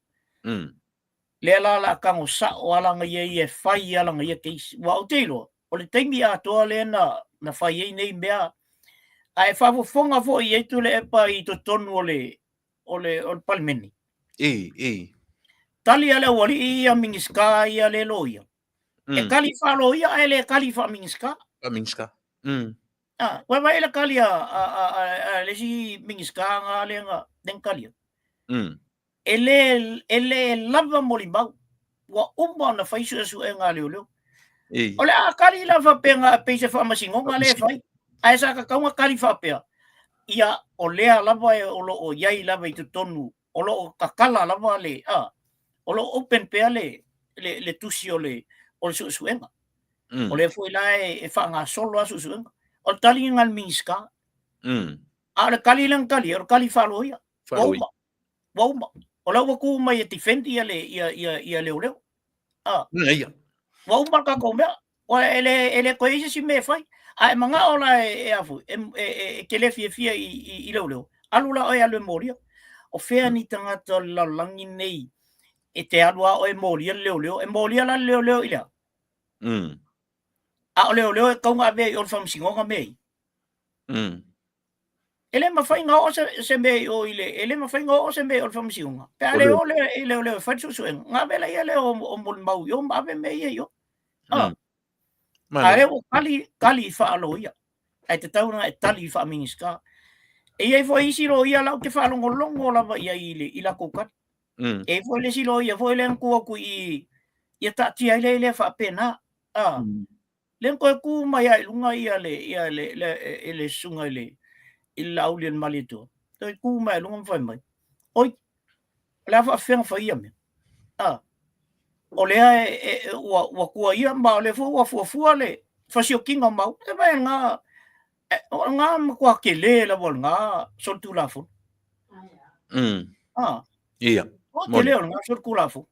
Le la kango sa wala nga ye fai ala nga ye case. Wa o teilo. O le taimi a toa le na fai e nei mea. Ai favo fonga fo i tu le epa i to tonu o le palmeni. Tali ale wali ia mingiska ia le loia. E kalifa loia ele kalifa mingiska. Mingiska. Wa vai la kalia le si mingiska nga le nga den kalia. Ele lava molimau. Wa umba na fai su nga leo. Ole a kali lava penga peise fa masingo nga le fai. Ai sa ka nga kali fa pe. Ia ole lava o lo o yai lava i tonu. O lo kakala lava le o lo open pe le tusi o su nga. Ole foi la e fa nga solo asu su nga. O tali ngal mingiska. Ale kali lang kali, o kali falo ia. Wauma. O la waku mai e tifendi ia leo. Ia. Wauma ka ko mea. O ele ko isi si me fai. Ai manga ola e afu. Ke le fia i leo. Alula o alu moria. O fea ni tangata la langi nei. E te alua o e moria leo. E moria la leo ila. A o leo e kaunga me o fam singonga me. Ele mawhai ngā o se me o ile. Ele mawhai ngā o se me o fam singonga. Pe ale o leo whai susu e. Ngā vela ia leo o mau yo mawe me ia yo. Ale o kali whaalo ia. Ai te tauna e tali wha mingiska. E iai fo isi ro ia lau te whalongolongo lava ia ila kokat. E fo le si ro ia fo le angkua ku ia tatia ile wha pena. Len ko ku mai ai lunga ia le sunga i lauli al malito. Toi ku mai lunga fai mai. Oi. La fa fenga fai ia me. O le wa ku ia ma le fo wa fu le. Fa si o kinga mau. E vai nga ma ke le la vol nga sol tu la fu. Ia. O te le nga sol ku la fu.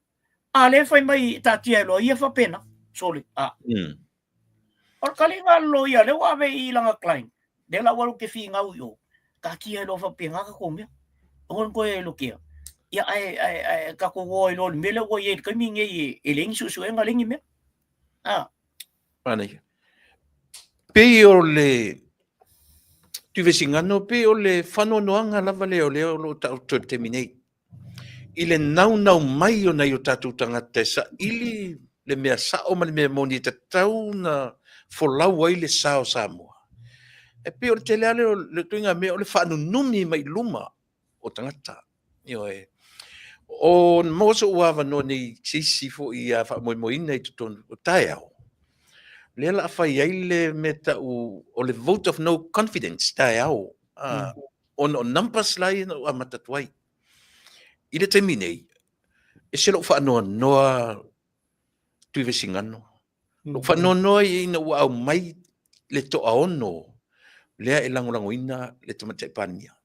Le fai mai tatia lo ia fa pena. Soli. O kalinga lo ia le wa ve i langa klein. De la walu ke fi ngau yo. Ka kia lo fa penga ka komia. hon ko e lukia ia ai ka ko wo lo mele wo ye ka mi nge e ling su su nga ling me Ana. Pe o le tu ve singano pe o le whanonoanga lava leo leo lo tau te minei. I le nau mai o nei o tātou tangata sa ili le mea sao ma le mea moni te tau na folau ai le sao Samoa. E pe o le te leale o le tuinga mea o le whanunumi mai luma o tangata. Io e. O moso uawa no ni sisi fo i a whamoimoina i tutonu o tae au. Le la fai ai le meta o le vote of no confidence tae au. On numbers lai no a matatuai. I le te minei. E se lo whaanoa noa tui vesingano. Lo whaanoa noa i ina ua au mai le toa ono. Lea e langolango ina le tamatai pania.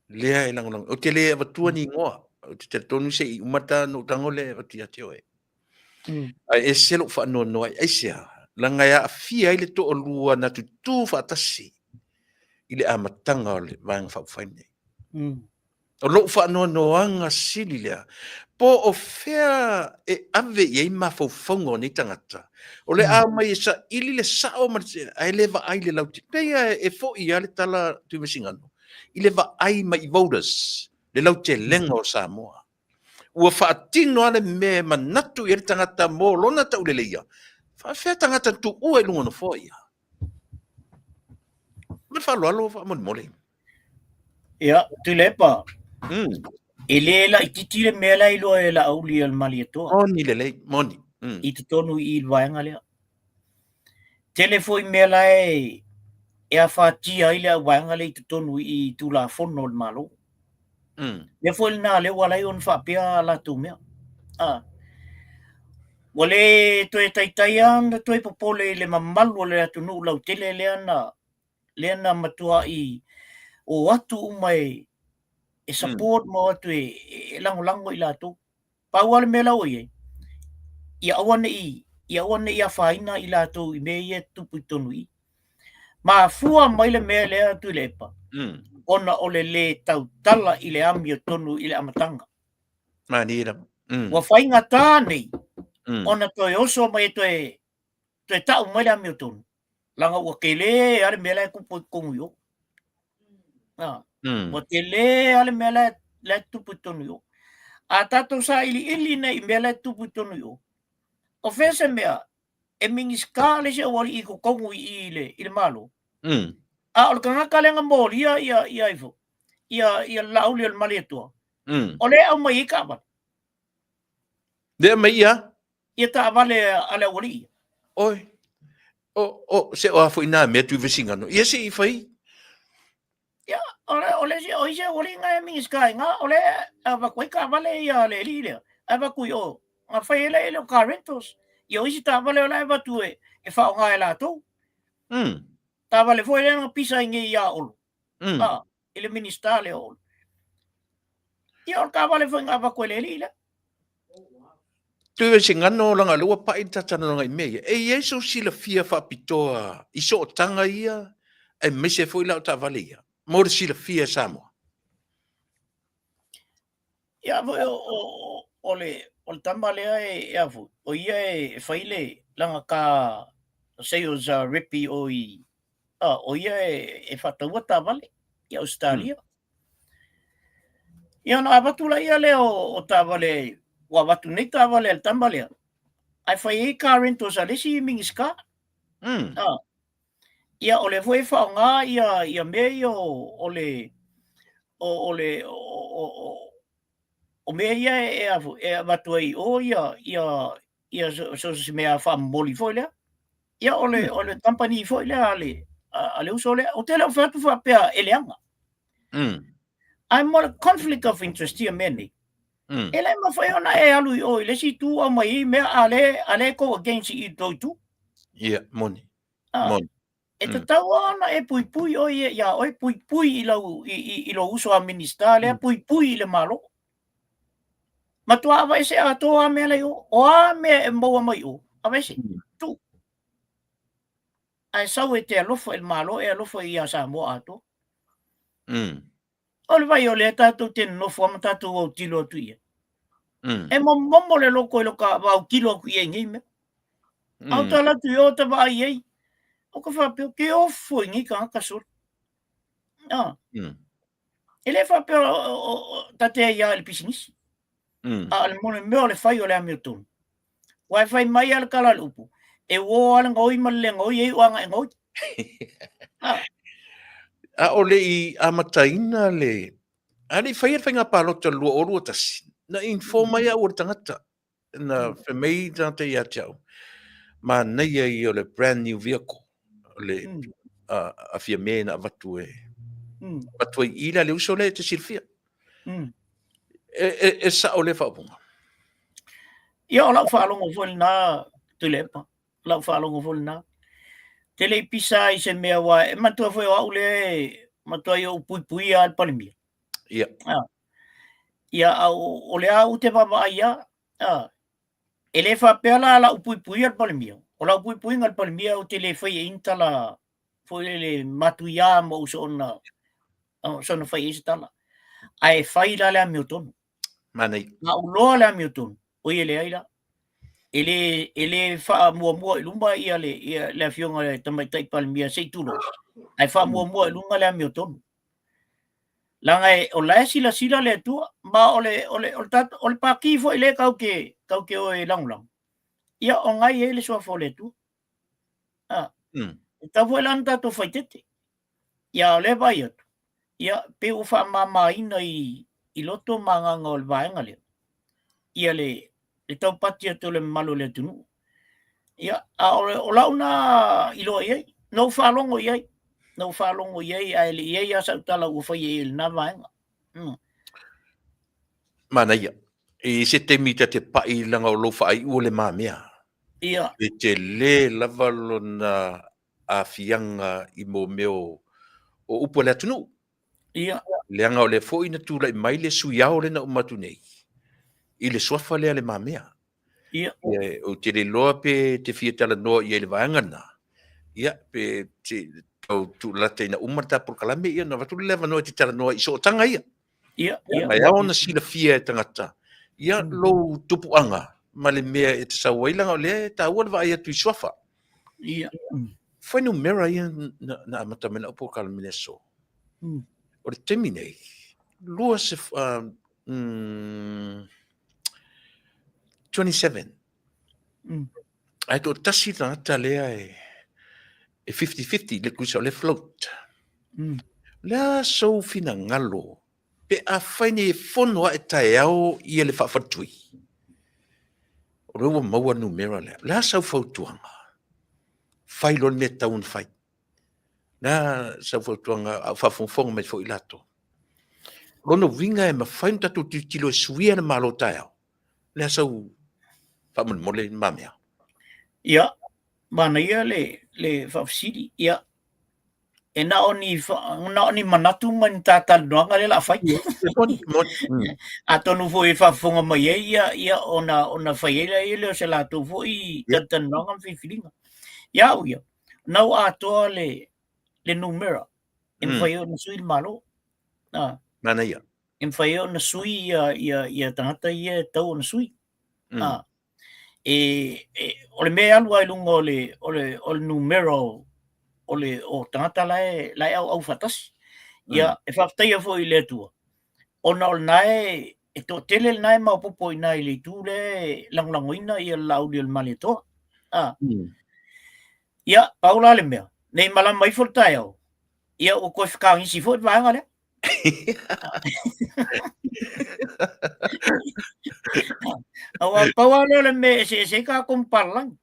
Lea e langolango. O te lea watua ni ngoa. O te tonu se i umata no tango le watia te oe. E se lo whaanoa noa i sea. Langa ia a fia i le toa lua na tu whaatasi. I le amatanga o le vanga whauwhaine. O lo whaanoanoanga sili lea. Po o fea e ave i ei mawhauwhaunga o nei tangata. O le a mai e sa ili le sao marite. Ai le va ai le lauti. Pea e fo i ale tala tui mesingano. I le va ai mai voters. Le lauti e lenga o Samoa. Ua whaatino ale me manatu i le tangata mo lona tau le leia. Wha tangata tu ua i lunga no fo ia. Me whalualo wha mole. Ia, tu lepa. E le la i titi le mea lai loa e la auli al mali atoa. Moni le lei, moni. I te tonu i ilwaenga lea. Telefo i mea lai e a whaatia i lea waenga le i te tonu i tula fono le malo. Le fo il na le walai on whapea la tu mea. Wale toe taitai ana toe popole le mamalu le atunu lau tele le ana matua i o atu umai e support mo atu e lango i la tu. Pau ale me lau i ia awane i a whaina i la tu i me i tupu tonu i. Ma fua mai le mea le atu le epa. Ona ole le tau tala i le ami o tonu i le amatanga. Manira. Wa whainga tānei. Ona toi oso mai toi tau mai le ami o tonu. Langa ua kele ale mea le kupu kongu yo. Wa kele ale mea le tupu tonu yo. A tato sa ili nei mea le tupu tonu yo. O fese mea e mingis ka le se wali i ko kongu i le malo. A o kanga kalenga mori ia ifo. Ia lauli al mali atua. O le au mai ka ba. Le mai ia? Ia ta vale ale wali. Oi. O se o afu ina me tu vesingano. Ia se i fai. Ia ole se o se wali nga mingis ka nga ole ava koi ka vale ia le lile. Ava kui o nga fai le Carentos. Ia isi ta vale ole ava tu e fa nga la tu. Ta vale foi le nga pisa ngi ia ol. Ele ministale ol. Ia o ka vale foi nga ava koi le lile. Tu vesingano langa lua pa i tatana langa i mea. E Yesu sila fia whapitoa. I so tanga ia. E mese foi lau ta vale ia. Mora sila fia Samoa. Ia voi ole tamba lea e afu. O ia e whaile langa ka sei o za ripi o i. O ia e whataua ta vale. Ia Australia. Ia na abatula ia leo o ta vale. Wa watu nei ta vale al tamba lea. Ai whai e Carentos a lesi mingiska. Ia ole foi whaonga ia mei ole o mea ia e afu e watu ai o ia so se mea whamoli foi lea. Ia ole company foi lea ale uso lea. O tele o whatu whapea eleanga. Ai mo conflict of interest ia meni. Ele ma foi ona e alu i o le si tu o mai mea ale ko against i tu. Ia, moni. Moni. E te tau ana e pui o ia oi pui i lo uso a minister le pui le malo. Ma tu ava ese a toa me le o a me e moa mai o. Ava ese tu. Ai sau e te alofo el malo e alofo i a Samoa ato. O le vai o le tātou tēnā no wha tātou o tilo atu ia. Mm. E momo le loko i loka wau kilo aku ia ngai mea. Au Mm. tala tu o te vai ei. O ka whapeo ke o fo ngai ka haka sora. Mm. E le whapeo tate ia le pisinisi. Mm. A le mone mea o le whai o le amio tonu. Wai whai mai ala kala le upu. E o ala ngoi ma le ngoi e wanga e ngoi. A o le i amataina le. A le whai whainga pālota lua o rua tasi. Na informa ia o le tangata. Na whamei tangata ia tiau. Ma nei ai o le brand new vehicle. O le a fia me na avatu e. Avatu e ila le uso le te silfia. E sa o le whapunga. Ia o lau whaalongo fwoli nā tulepa. Lau whaalongo fwoli nā. Te lei pisa i se mea wa. E matua fwe o au le matua i o pui a palimia. Ia. Ia o le au te papa ia. E le whapea la upui al palimia. O la upui ngal palimia o te le whai e intala fo le matu ia mo so na whai e tala. Ai whai la le amio tonu. Manei. Na uloa le amio tonu. O i le aira. Ele wha mua i lumba ia le fionga le tamaitai palimia sei tulo. Ai wha mua i lunga le amio tonu. Langa o la sila le tua. Ma o le paki fo i le kau ke o e lang. Ia o ngai e le soa fo le tua. Ta fo lan tato whaitete. Ia o le vai atu. Ia pe o wha mamaina i loto manganga o le vaenga leo. Ia le tau pati atu le malo le tunu. Ia o launa ilo iei. No whalongo iei. No whalongo iei a ele iei a sautala u whai e na vaenga. Mana ia. E se te mita te pai langa o lo whai ua le mamea. Ia. E te le lavalo na a fianga i mo meo o upo le atunu. Ia. Leanga o le fo ina tūla i mai le suiao le na umatu nei. I le soafa lea le mamea. Ia. O te le loa pe te fia tala noa i le vaanga na. Ia pe te tau tu lata ina umata por kalame ia na watu lewa noa te tala noa i so tanga ia. Ia. Mai ao na sila fia e tangata. Ia lo tupuanga. Ma le mea e te sawailanga o lea e ta ua le vai atu i soafa. Ia. Whainu mera ia na amata mena upo kalame so. O le temi nei. Lua se 27. Ai to tasi na ta lea e 50-50 le kuisa le float. Lea so fina ngalo. Pe a whaine e whonoa e tae au i le whawhatui. O rewa maua numera lea. Lea sau whautuanga. Whailon me taun whai. Lea sau whautuanga a whawhongwhonga me fo i lato. Rono winga e mawhain tatu tilo e suia na malo tae au. Lea sau whamun mole mamea. Ia. Mana ia le whawsiri. Ia. E na oni manatu man tātal noanga le la whai. A tonu fo i whawhonga mai e ia ona whai e le o se la tō fo i tātal noanga mwhiwhiringa. Ia au ia. Nau atoa le numera. E mwhai o na sui malo. Mana ia. E mwhai o na sui ia tangata ia tau o na sui. O le mea alu ai lunga o le numero o tangata lai au whatasi. Ia, e whaftaia fo i le tua. Ona o nae, e to tele nae maupopo i nai le tu le langlangoina i lau li o le mali toa. Ia, paula le mea. Nei mala mai foltai au. Ia, o koe whikao hisi fo i vaenga le. Awa paula le mea, se ka kompalang.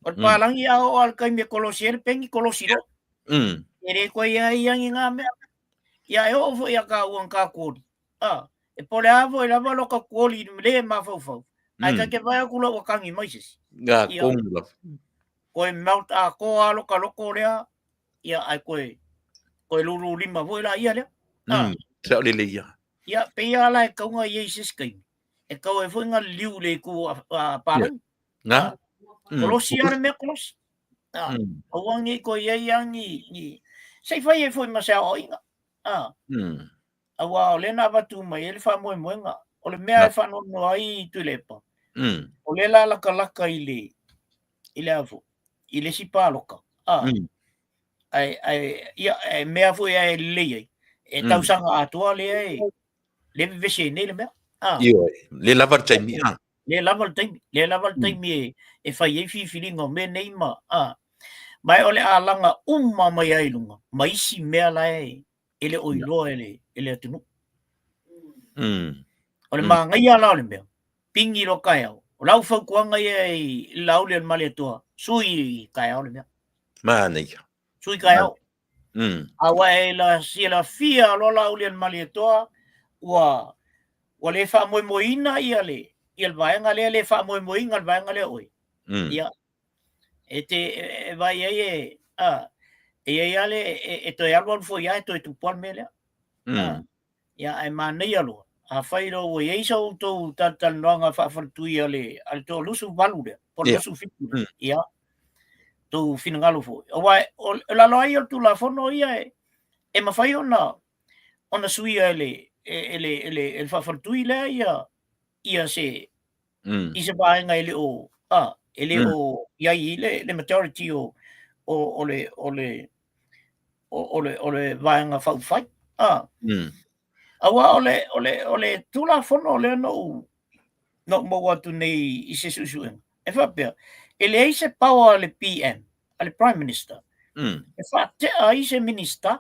O palang ia o alkai me kolosier pengi kolosiro. Ere koe ia iang i ngā mea. Ia e o fo ia ka uang ka kōri. E pole avo e lava loka kōri le ma fau. Ai ka ke vai akula o kangi maises. Ngā kōngula. Koe melt a ko a loka loko lea. Ia ai koe lulu lima fo ila ia lea. Sa o le ia. Ia pe ia la e kaunga i eises kai. E kau e fo inga liu le ku a palang. Ngā? Kolosi ara mea kolosi. O wangi ko ia iang i sei fai e fo i masea o inga. Awa o le na watu mai ele wha moe moenga. O le mea e whanono ai tuilepa. O le la laka i le afu. I le sipaloka. Ai mea fu e lei ai. E tausanga atua le ai. Le vese nei le mea. Le lava le taimi. Le lava le taimi e whai e whiwhiringa me nei ma. Mai o le alanga mai ai lunga. Mai si mea lai. Ele oiloa ele atunu. O le mangai ala o le mea. Pingi lo kai au. O lau whaukuanga i lau le male atua. Sui kai au le mea. Manei. Sui kai au. Awa e la sila fia lo lau le male atua. Ua le wha moe moina ia le. Ia le vaenga le wha moe moinga le vaenga le oi. Ia. E te vai e e ale e to ia lo fo ia e to tu por mele. Ia ai manei alo. A whairo o e iso tō tātal noanga whawhartui ale tō lusu walu rea, po lusu whitu. Ia, tō whinangalo fo. O wai, o lalo ai o tū la whono ia e mawhai ona sui ele whawhartui lea ia se, i se paenga ele o, iai le majority o le vaenga whauwhai. Awa ole tula fono le no mo watu nei i se susuenga. E whapea, ele ei se paua le PM, ale Prime Minister. E whate a i se Minister.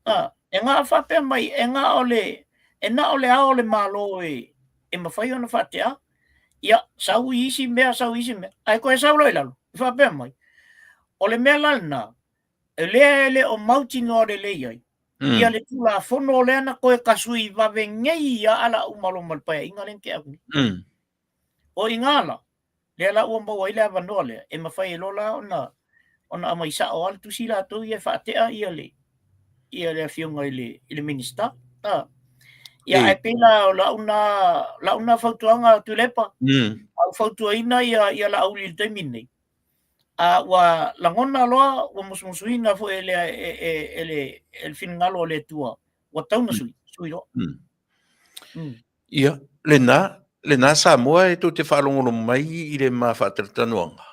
E ngā whapea mai, e na ole a ole malo e mawhai ona whate a. Ia, sau isi mea. Ai koe sau loi lalo, e whapea mai. Ole mea lalna, ele o mauti ngore le iai. Ia le tula fono le ana koe kasui wawe ngei ia ala umalo malpaya inga len ke aku. O ingala, le ala ua maua ile ava noa lea, e mawhai e lola ona amaisa o ala tusi la tau ia whaatea ia le fionga ile minister. Ia e pela o launa whautuanga tulepa. Au whautuaina ia la auli te minei. Wa langona loa wa musumusuina fo ele finngalo le tua wa tauna sui lo. Ia lena Samoa e to te whalongono mai i le mawhataratanuanga.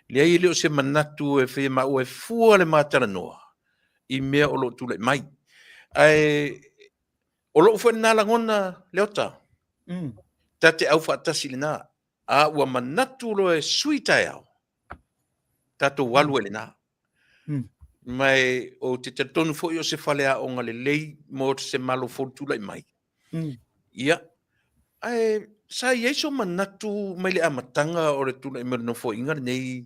Lea i leo se manatu e whi ma ue fua le mataranoa i mea o lo tule mai. O lo ufo na langona leota. Ta te au whaatasi le nā. A ua manatu lo e sui tai au. Tato walu ele nā. Mai o te tonu fo i o se whalea o ngale lei mo se malo fotula i mai. Ia. Sa ieiso manatu mai le amatanga o le tula i merino fo inga nei.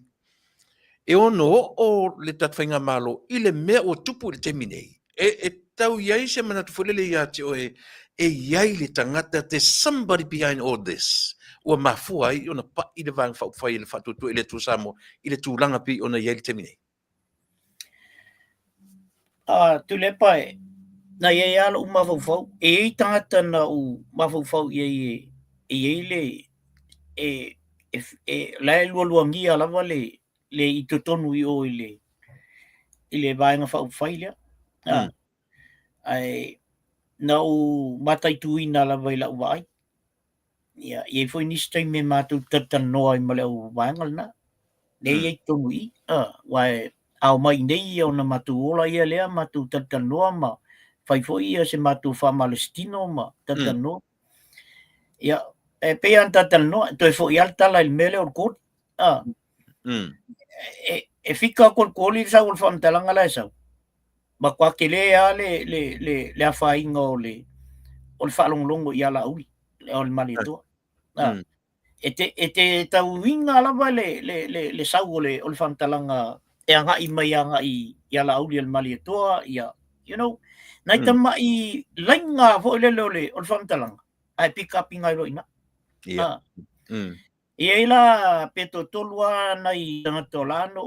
E ono o le tatwhainga malo i le mea o tupu le temi nei. E tau iei se manatu fo lele ia te oe e iei le tangata te somebody behind all this. Ua mafua i ona pa i le vang whai le whatutu i le tūsamo i le tūlanga pi ona iei le temi nei. Tu le pae, na iei ala u mawhau. E ei tangata na u mawhau iei lai luangia lava le i totonu i o i le vaenga whai lea. Na u matai tuina lava i la uai. Ia, iei foi nistai me mātou tatanoa i male au vaengal na. Nei ei tonu i, wai au mai nei au na mātou ola ia lea, mātou tatanoa ma, whai foi ia se mātou whamalestino ma tatanoa. Ia, e pean tatanoa, toi foi altala il mele or kod. E fika kol koli sa ul whamtalanga lai sau. Ma kwa ke lea le a whainga o le whalonglongo i ala ui, o le mali atua. E te tau winga lava le sau o le whamtalanga e anga i mai anga i ala auli al mali atua, you know, nai tama i lainga fo le o le whamtalanga, ai pick up inga ilo ina. I eila peto tolua nai tangato lano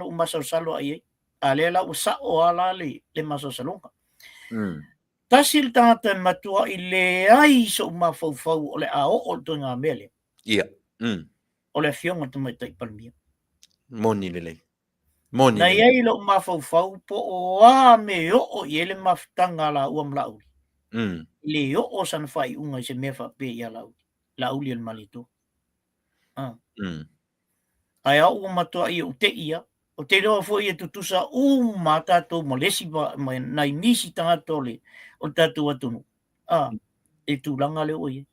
u masau ai a lela u sao ala le masau salonga. Tasil tangata matua i le ai so mawhau o le ao o to ngā mele. Ia. O le fionga tu mai tai palmia. Moni le lei. Moni. Na iai lo mafau po o a me o i ele mafutanga la ua mlauli. Le o san fai unga se me fa pe ia lauli al malito. Ai au o matua i o te ia, o te roa fo i e tutusa ma tātou ma lesi ma nai nisi tanga tole o tātou atunu. E tūlanga leo i.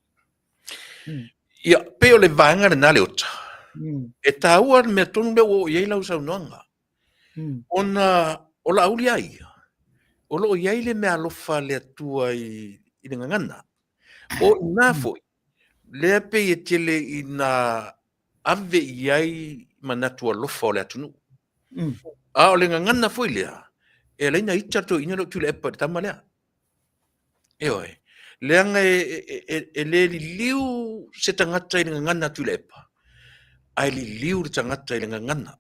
Ia, pe o le vanga le nale ota. E tāua me tonu leo o iei lau sau noanga. Ona, o la auli ai. O lo iei le mea lofa le atua i le ngangana. O nā foi, le pe i tele i nā ave iei manatua lofa o le atunu. O le ngangana foi lea. E leina ita to ina lo tule epa tama lea. E oi. Leanga e le li liu se tangata i le ngangana tule epa. Ai li liu le tangata i le ngangana.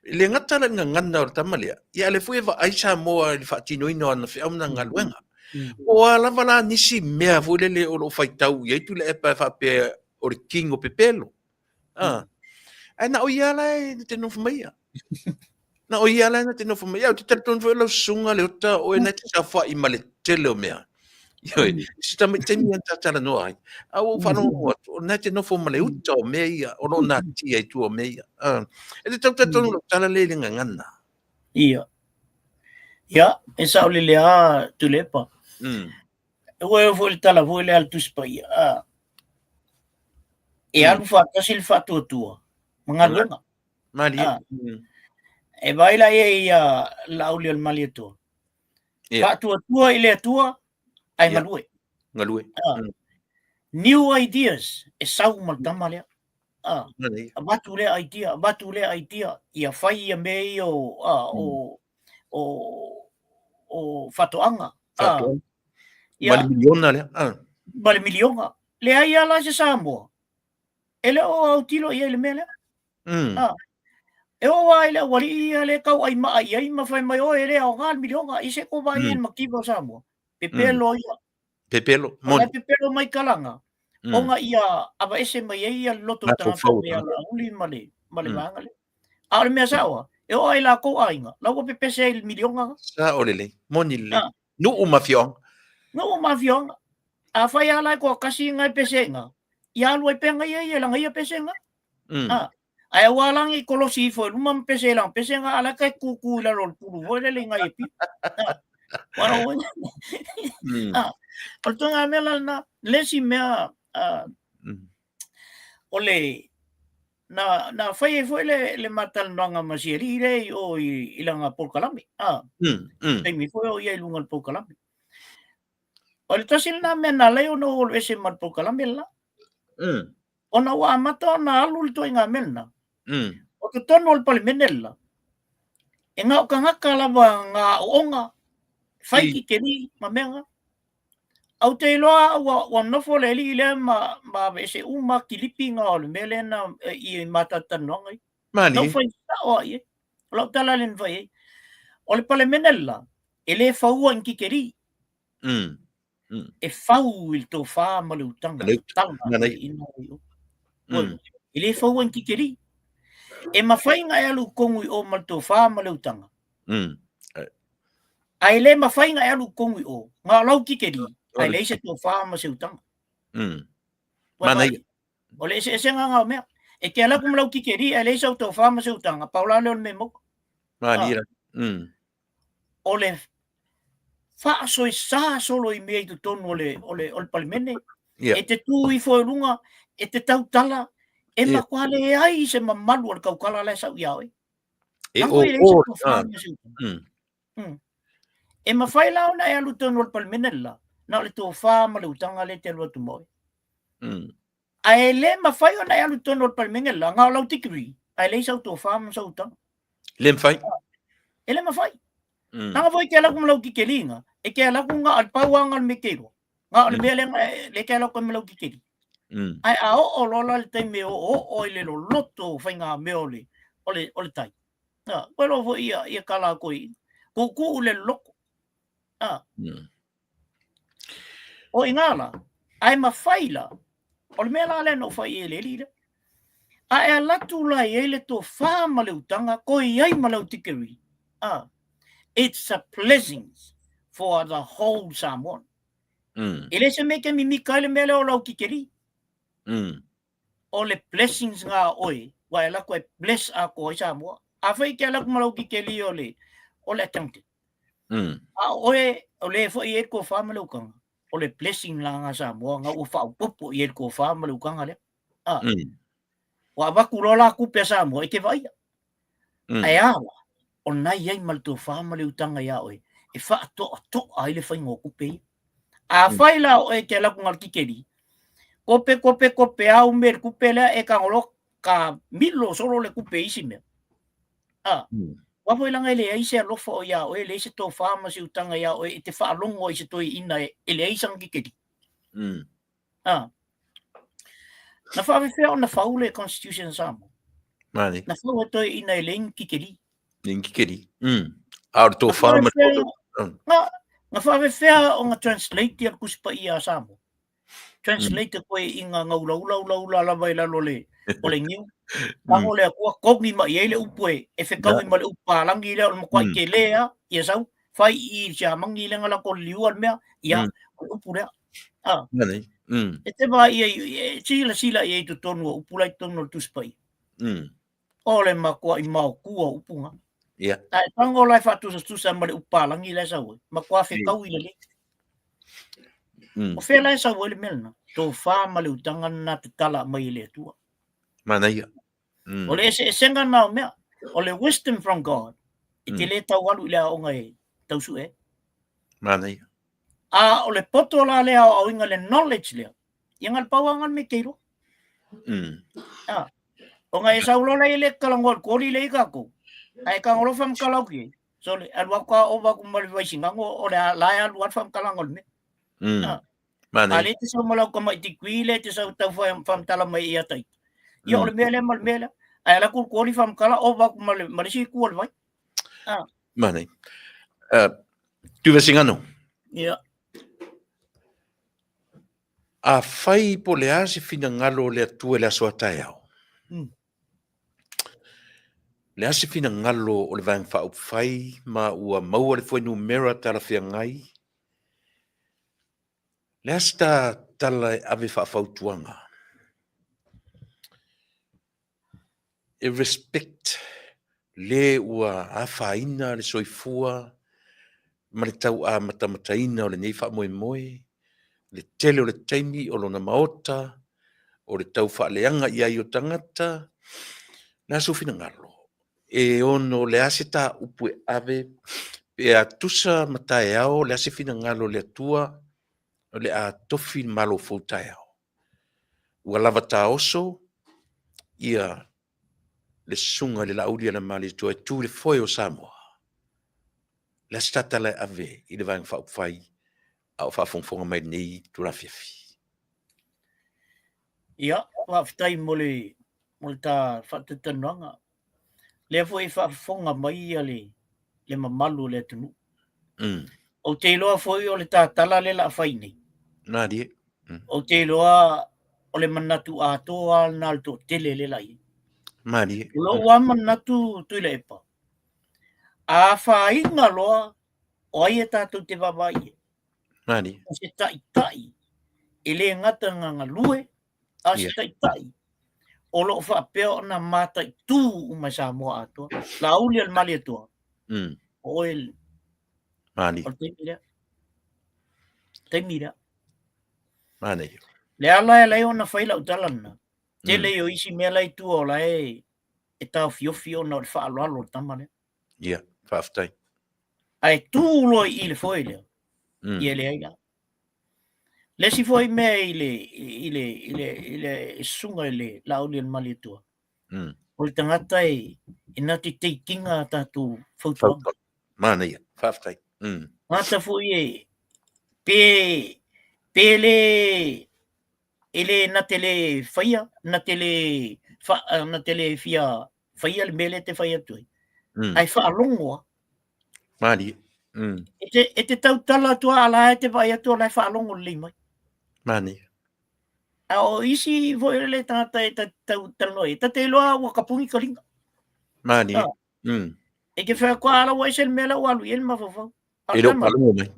Le ngata le ngangana o tama lea. Ia le foi eva aisa moa li whaatino ino ana whi auna ngaluenga. O a lava la nisi mea foi le o lo whaitau. Ia tule epa e whape o le king o pepelo. Ai na o ia lai te nofu maia. Na o ia lana te no fo ia te taton fo lo sunga le ota o na te safa I male tele o mea. Yo, sta me temi anta tala no ai. A o fa no o na te no fo male uta o mea o no na ti ai tu o mea. E te taton lo tala le ngana. Ia. Ia, e sa o le a tulepa. E o fo le tala fo le altu spa ia. E alu fa tasil fa tua. Mangaluenga. Mali. E vaila e ia lauli al malieto. Fa tua I le atua ai ngalue. Ngalue. New ideas e sau mal tama lea. Batu le idea ia fai ia mei o fatoanga. Bale miliona lea. Bale milionga. Le ai ala se Samoa. Ele o autilo ia le mele. E o ai le wali ia le kau ai mawhai mai o ele o ngal milionga I se ko vai en makibo Samoa. Pepelo ia. Pepelo. Mon. Pepelo mai kalanga. Onga ia ava ese mai ia loto tangata mea la uli male vangale. A le mea sawa. E o ai la ko ainga. La ko pepese il milionga. Sa o lele. Moni le. Nu umafiong. Nu umafiong. A fai ala ko kasi ngai pesenga. Ia lu penga ia langa ia pesenga. Ai walang I kolosi fo lumam pese lang nga ala kai kuku la lol puru ho le ngai pi. Wala wo. Porto nga mela na lesi mea ole na fai fo le matal nanga masieri le o ilanga polkalami. Ai mi fo o ia lungal polkalami. Ole tasil na mena le no o ese mat polkalami la. Ona wa mata na alul to nga melna. O te tono o palimenela. E ngā o ka ngaka lawa ngā onga. Whai ki ke ni mamenga. Au te iloa wa nofo le li le ma se uma ki lipi ngā o le mele na I matatanuanga. Mani. Nau whai sa o ai. Lau tala len whai. O le palimenela. E le whaua in ki ke ri. E whau il tō whā maleutanga. Tanga ina o. E le whaua in ki ke ri. E mawhai ngai alu kongui o malto wha maleutanga. Ai le mawhai ngai alu kongui o. Ngā lau kikeri. Ai le se tō wha maseutanga. Manai. O le se ngā mea. E te ala kum lau kikeri. Ai le se tō wha maseutanga. Paula leon me moko. Mani. O le wha soi sa solo I mea I tu tonu o le palimene. E te tū I fo runga. E te tau tala. E makuale ai se mamalu al kaukala le sau iau e. E mawhai lau na e alu tonu al palmenela. Na le tō wha maleutanga le te alua tumoe. A e le mawhai o na e alu tonu al palmenela. Ngā lau tikiri. A e le sau tō wha masautanga. Le mawhai? E le mawhai. Nanga voi ke alakum lau kikelinga. E ke alakum ngā alpauanga al mekero. Ngā al mea le ke alakum lau kikeri. Ai a o lola le taime o le loto whainga me ole tai. Welo fo ia kala koi. Ko le loko. O ingala. Ai ma whaila. O le mea la le no whai e le lira. A e latu la e le tō whā ma le utanga, ko i ai ma le utikeri. It's a blessing for the whole Samoan. Ele se me ke mimi kaile mele o lau kikeri. O le blessings ngā oe, wa e lako e bless a ko i Samoa. A whai ke lako ma lau kikeri o le atangte. A oe, o le fo i e ko whā ma le ukanga. O le blessing la ngā Samoa, ngā ua whao popo i e ko whā ma le ukanga le. Wa waku rola kupe Samoa, i ke vai. Ai awa, o nai ai mal tō whā ma le utanga ia oe. E wha to a ile whai ngō kupe i. A whai la o e ke lako ngal kikeri. Kope au mer kupe lea e ka ngolo ka milo solo le kupe isi mea. Wapoi langa ele ai se alofa o ia oe, le se tō wha ma si utanga ia oe, e te wha alongo i se toi ina ele ai sang kikeri. Na whawewhea o na whaule Constitution Samoa. Mani. Na whaue toi ina ele ingi kikeri. Ingi kikeri. Aur tō wha ma Nga whawewhea o ngā translate al kuspa ia Samoa. Translate koe i ngā ula lawai lalo le o le ngiu. Mango le akua kongi ma i ele upue e whekau i ma le upalangi le o le makwai ke lea i a sau. Whai i sia mangi le ngala ko liu al mea ia o upu rea. E te wā i sila i eitu tonu o upulai tonu o tuspai. O le makua i mau kua upunga. Ai tango lai whatusa ma le upalangi le sau. Makua whekau i le le. O whea lai sau ele melna. Tō wha ma le utanga na te tala mai le tua. Mana ia. O le e senga nao mea. O le wisdom from God. I te le tau alu i lea o ngai tausu e. Mana ia. A o le poto la lea o inga le knowledge lea. I ngal pauangan me keiro. O ngai saulola i le kalangol kori le i kako. Ai kangolo fam kalau ki. So le alwaka o waku mali waisingango o le lai aluat fam kalangol me. Mana. Ale te sau malau ka mai tikui le te sau tau fam tala mai ia tai. Ia o le mele mal mele. Ai la kur kori fam kala o waku mali si kuol vai. Mana. Tu vesingano. Ia. A whai po le ase fina ngalo le atua le aso atai au. Le ase fina ngalo o le vang whao whai ma ua maua le fwai numera tala whia ngai. Le ase ta tala ave whao tuanga. E respect le ua a whaina le soifua ma le tau a matamataina o le nei wha moe moe. Le tele o le taimi o lona maota, o le tau whaaleanga i ai o tangata, nā sofina ngalo. E ono le ase tā upu e ave, e a tusa matai au, le ase fina ngalo le atua, o le a tofi malo fautai au. Ua lava tā oso, ia le sunga le lauria na mali tua e tū le foi o Samoa. Le ase tā tala ave, i le vang whaupwhai, au whaafonga mai nei tura fiafi. Ia, whaafitai mole tā whaatatananga. Le foi whaafonga mai le mamalu le tunu. O te loa foi o le tā tala le la whai nei. Nā die. O te loa o le manatu atoa nal to tele le lai. Nā die. Lo wa manatu tuila epa. A whainga loa o ai e tātou te wawai. Mani. Se tai. E le ngata nganga lue, a se tai. O lo whapea na mātai tū umai Samoa atua. La uli al mali atua. O el. Mani. O te mira. Mani. Le ala e leo na whaila utalana. Te leo isi mea lai tu o lai e tau fiofio na o whaaloalo tamane. Ia, whaftai. Ai tū loi i le foi leo. I ele aila. Le si foi mea i le sunga i le lauli al mali atua. O le tangata e nati te kinga tātou whautuanga. Mana ia, whaftai. Ngata foi e pele ele na tele whaia, na tele fia whaia le mele te whaia tui. Ai whaalongoa. Mani. E te tautala tua ala e te vai atua lai whaalongo li mai. Mani. O isi fo le tangata e talo e te loa wa kapungi kalinga. Mani. E ke whea kua ala wa isel mela walu ien mawhawhau. E lo palu mai.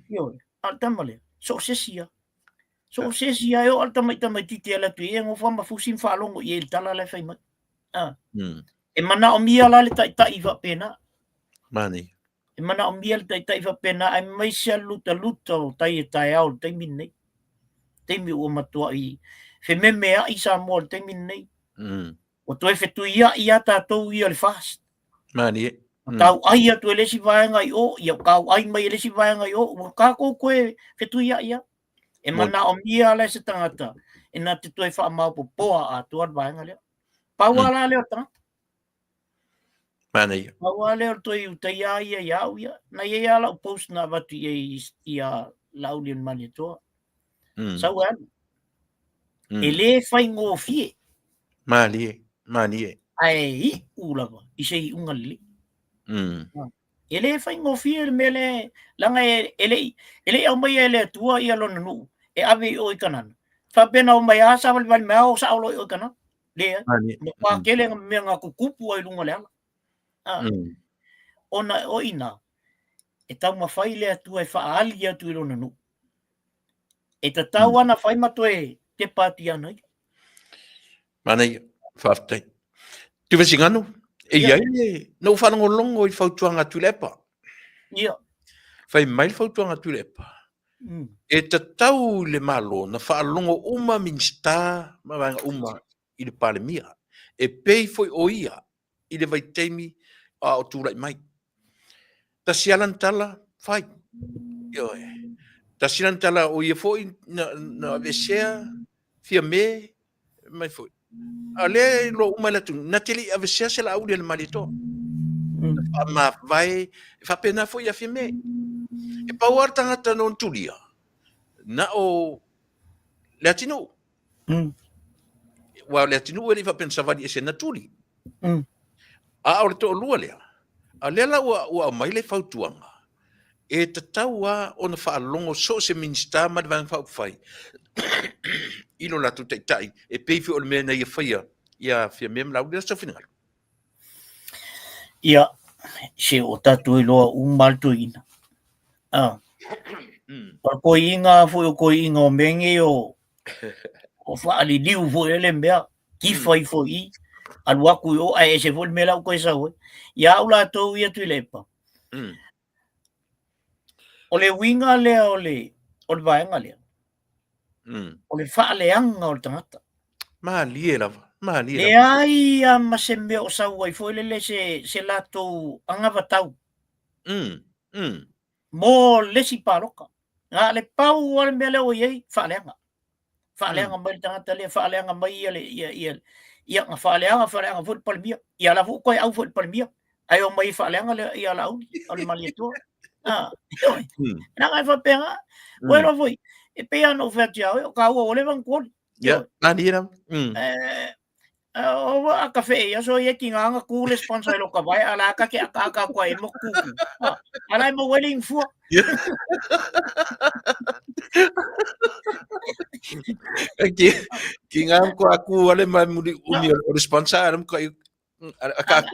Yo, altamale. So sesia. So sesia yo altamai tamai titi ala tu e ngofa mafusim whalongo i el tala le whai mai. E mana o mia la le ta iwa pena. Mani. E mana o mia le ta iwa pena ai mai sia luta o tai e tai au tai min nei. Tai mi ua matua i. Fe memea i sa mo tai min nei. O toi fe tu ia tātou ia le fast. Mani. Tau ai atu e lesi vaenga i o, ia kau ai mai e lesi vaenga i o, ka kou koe whetu ia. E mana o mia le se tangata, e nā te toi wha mau po poa a tuan vaenga leo. Pauala leo tanga. Mani. Pauala leo toi uta ia iau ia. Na ia lau post na watu ia laulian mani toa. Sau anu. E le whai ngō fie. Mani. Ai i ulawa, i se i unga li. Ele fai ngofia mele langa ele au mai ele tua ia lona nu e ave o ikanan fa pena o mai asa val me o sa o ikana le no pa kele me nga kukupu ai lunga le ona o ina e tau ma fai le tua e fa ali atu i lona nu e ta tau ana fai matoe te patia nei Mani faftai tu vesi nganu e ia no fa longo i fautuanga tulepa. Ia. Fai mai fautuanga tulepa. E te tau le malo na whaalongo uma minsta mawanga uma i le palemia. E pei foi o ia i le vai teimi a o tūrai mai. Ta sialan tala fai. Ta sialan tala o ia foi na avesea fia me mai foi. Ale lo uma le tu na tele avesea se la aulia le malito. Ma vai fa pena foi a fime e pa war tangata non tulia na o latino wa latino ele fa pensava di ese natuli a o to lua le a lela wa mai le fautuanga e tataua ona fa longo so se minsta ma van fa fai ilo la tu tai e pe fi o me na ia faia ia fi mem la u so final ia se o tatu i loa umaltu ina. Par ko inga foi o ko inga o menge o whaali liu foi ele mea ki fai foi alu aku o ai se foi mela ko esa o ia ula to ia tu lepa. O le winga le o le vaenga le. O le whaaleanga o le tangata. Ma liela. Le ai a maseme o sau ai foi le se lato anga vatau. Mo lesi paroka. Nga le pau o le mele o iei whaaleanga. Whaaleanga mai tangata le whaaleanga mai ia nga whaaleanga foi palmia. Ia la fu koe au foi palmia. Ai o mai whaaleanga le ia la au o le malietoa. Nga ngai whapenga. Wero foi. E pea no whatia o ka ua o le wangkoli. Ja, liela. O a kafe ia so ia ki nganga kule sponsor lo ka vai ala ka ke aka ko e mo kuku ala mo wedding fu ki ngam ko aku ale mai muri uni o sponsor ko aka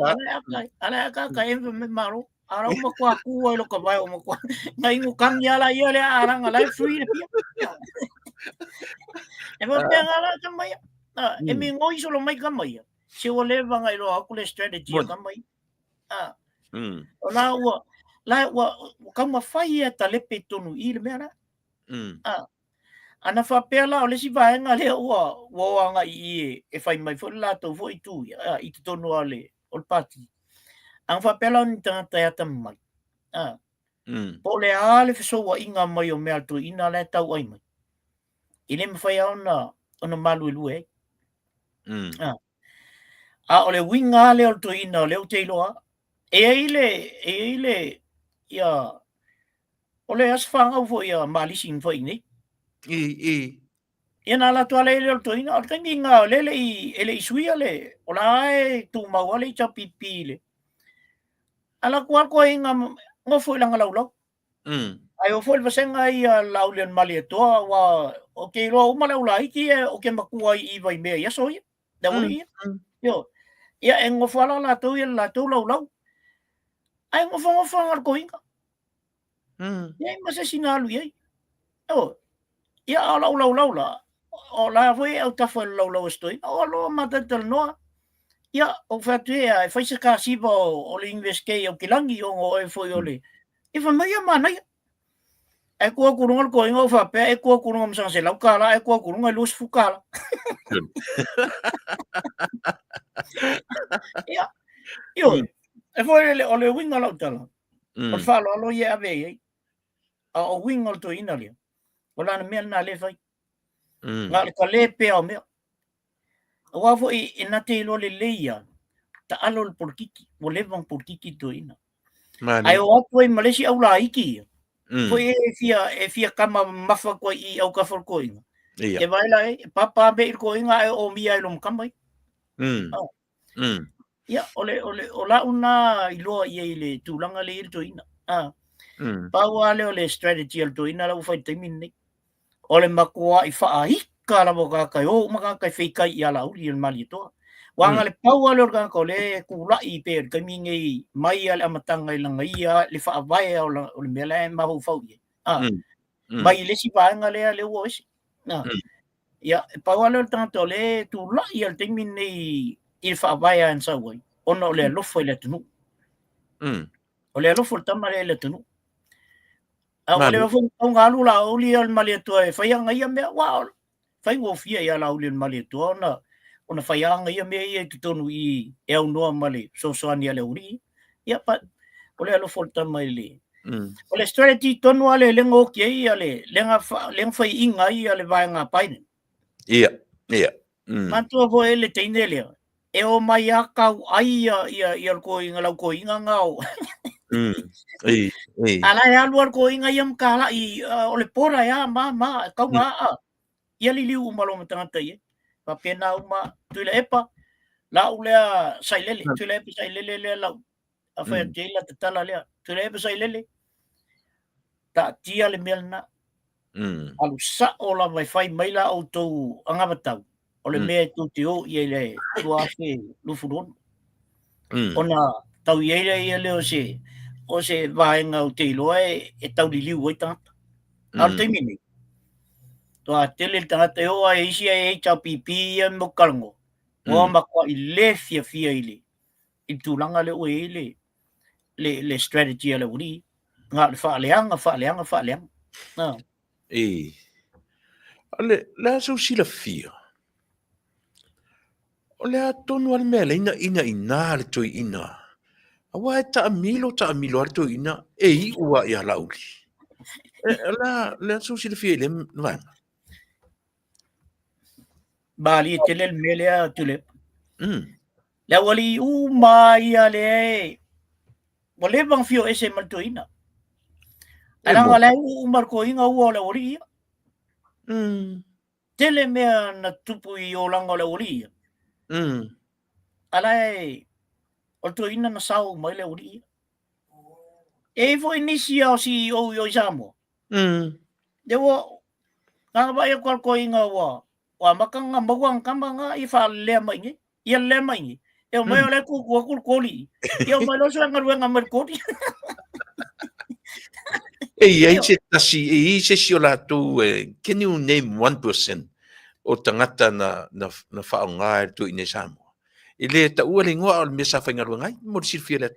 ala ka e me maro ara mo ko aku lo ka vai o mo ko ngai ngu kam ya la ia le ara ngala free e mo pe ngala tamai e mi ngoi solo mai ka mai se o le vanga i lo aku le strategy ka mai ona wa ka ma fai e tale pe tonu i le mera ana fa pela o le si vaenga le o anga i e fai mai fo la to fo i tu i te tonu ale o pati ang fa pela ni tangata ya tamai po le ale fe so wa inga mai o mea tu ina le tau ai mai ile me fai ona malu lue o le winga le o to ina le o te loa e ile ia o le asfanga fo ia malisin fo ini ina la to le o to ina o te minga le ele suia le o la e tu mau le cha pipile ala kwa ko inga ngo fo la ngala ulo Ai o foi vasenga ia laulian mali toa wa o ke lo uma lau lai ki o ke makua I vai me ia so ia. Da uri ia. Yo. Ia e ngofa la tau ia la tau lau. Ai ngofa ngar ko inga. Ia masa sinalu ia. Yo. Ia lau la. O la foi au tafa lau stoi. O lo matatal noa. Ia o fatu ia e faisa ka siba o le investigate o kilangi o e foi ole. E fa mai mana ia. E kua kurunga ko inga o fa pe e kua kurunga msang se lau kala e kua kurunga lus fukala. Ia. Yo. E foi ole winga lau tala. O fa lo ia ave ia. O winga to ina le. O la me na le fai. Nga ka le pe o me. O wa foi ina te lo le leia. Ta alo le porkiki. O le vang porkiki to ina. Ai o foi Malaysia au la iki. Foi e fia kama mafa ko I au ka for ko inga. E vai la e papa be ko inga o mia I lom kamai. Ia o la una I loa I le tulanga le to ina. Pa wa le strategy al to ina la fai timin ni. O le makua I fa ai ka la mo ka kai o maka kai fei kai ia la uli mali to. Wanga le pau ale organ ko le kula I pe ka mingi mai ale amatanga I langa ia le fa vai o le mele ma ho fau ia. Mai le si vanga le o isi. Ia pau ale tanto le tula ia te mini I fa vai an sa wai. Ono le lo foi le tunu. O le lo foi tamare le tunu. O le fo ngalu la uli al mali to e fai anga ia me wa fai go fia ia la uli al mali to ona fai anga ia me ia ki tonu I e au noa mali so ani ale uri ia pa o le lo folta mai le o le strategy tonu ale le ngo ki ia le lenga fai inga ia le vai nga pai ia mantua vo ele teine le e o mai aka ai ia ko inga lau ko inga ngau ala ya luar ko inga iam kala I o le pora ya ma kau nga ia liliu malo matanga ia pa pena uma tuile epa la ulea sailele tuile epa sailele le la afa jela tala le tuile epa sailele ta tia le melna alu sa ola vai fai mai la auto anga batau o le me tu tio ia le tua fe lufudon ona tau ia le o se vaenga o te loa e tau liliu o tata al te mini to a tele tata o a isi e cha pipi e mo kalngo o ma ko I le fia ile I tulanga le o le strategy le uri nga fa leanga na ale la so si la fia o le atonu al mele ina le toi ina awa ta milo al toi ina e ua ia lauli la so si la fia le va bali tele el mele a tule la wali u mai ale wale bang fio ese maltoina ala wala u marko inga u le uri tele me na tupu I o langa le uri ala o to ina na sau mai le uri e vo inicia si o yo jamo de wo nga ba e ko inga wa makanga mawang kamanga I fa le mai ni ia le mai ni e mai ole ku koli e mai lo so nga mer koli ei se si o lātou can you name 1% o tangata na whaonga tu ine Samoa I le ta ua le ngoa o le mesa whaingaru ngai mo si fia le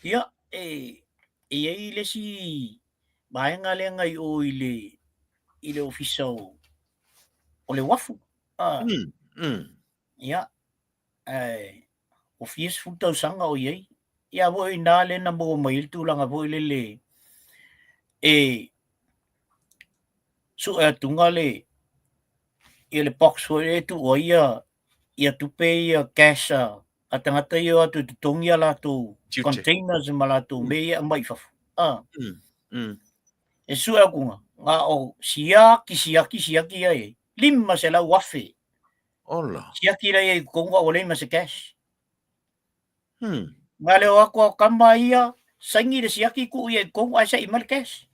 ia e le si baenga le ngai o I le official o le wafu ia o fies futa sanga o iei ia vo ina le na mo mai tu langa vo le su tunga le ia le box o le tu o ia tu pe ia cash a tangata ia tu tongia la tu containers ma la tu me ia mai fa e su kunga nga o siaki ai lima se la wafe ola siaki la ia konga o le ma se cash nga le o kama ia sangi le siaki ku ia konga sa imal cash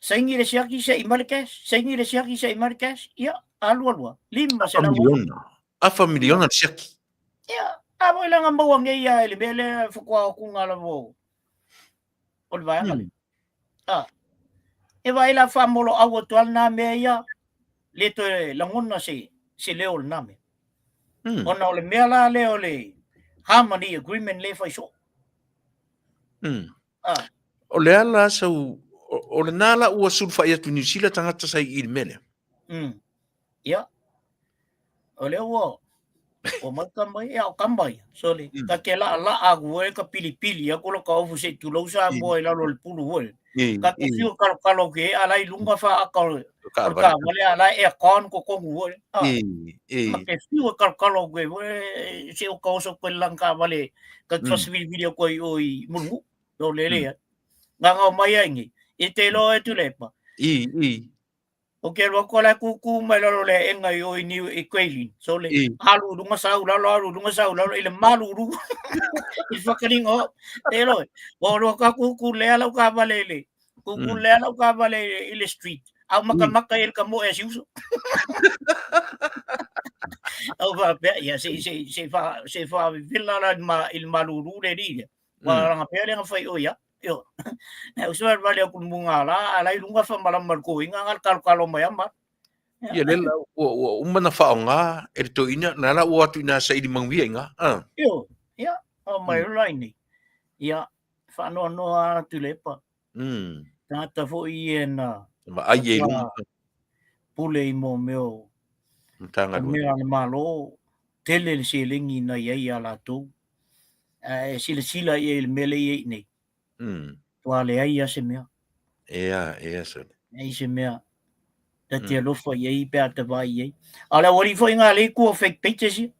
Saingi le siaki sa Marrakesh, saingi le siaki sa Marrakesh, ia alua lima se la Afa miliona siaki. ia amo lang ang bawang ia ile bele fukwa ku ngala mo. Ol ba ngali. E vai la famolo awo tual na me ia le to langona se leol na me. Ona ole mela le ole harmony agreement le fa so. O le ala sau o le nala ua sulfa ia tu New Zealand tangata sai i mele. Ia. O le ua o makamai ia o kamai. So le ka ke la agu e ka pili a kolo ka ofu se tu lo sa mo la lo le pulu wo. Ka ke fiu kalo ke ala i lunga fa ka ka wale ala e kon ko wo. Ma ke fiu kalo ke se o ka so ko lanka wale ka trust video ko i mungu do le nga mai aingi e te lo e tu lepa o ke lo ko la ku mai lo le enga yo i ni e kweli so le alu lunga sa la ile malu ru i fucking o te lo o lo ka ku le ala ka vale le ku le ala ka vale ile street au maka el ka mo e siuso au va ya se fa villa la il malu ru le dia wa nga pele nga fai o ya yo na usar vale ku munga la ala lunga fa malam ko inga ngal kalo mayamba ia le o umana fa nga e to ina na la o atu na sai di mangwi nga yo ya o mai line ya fa no tu lepa tata fo i na ma ai e pule mo meo tanga me al malo tele se lingi na ia la tu sila i mele i nei Wale ai se mea. So. Ai se mea. Ta te alofa i ei pe ata vai i ei. Ala wari foi ngā le kua fake pictures i.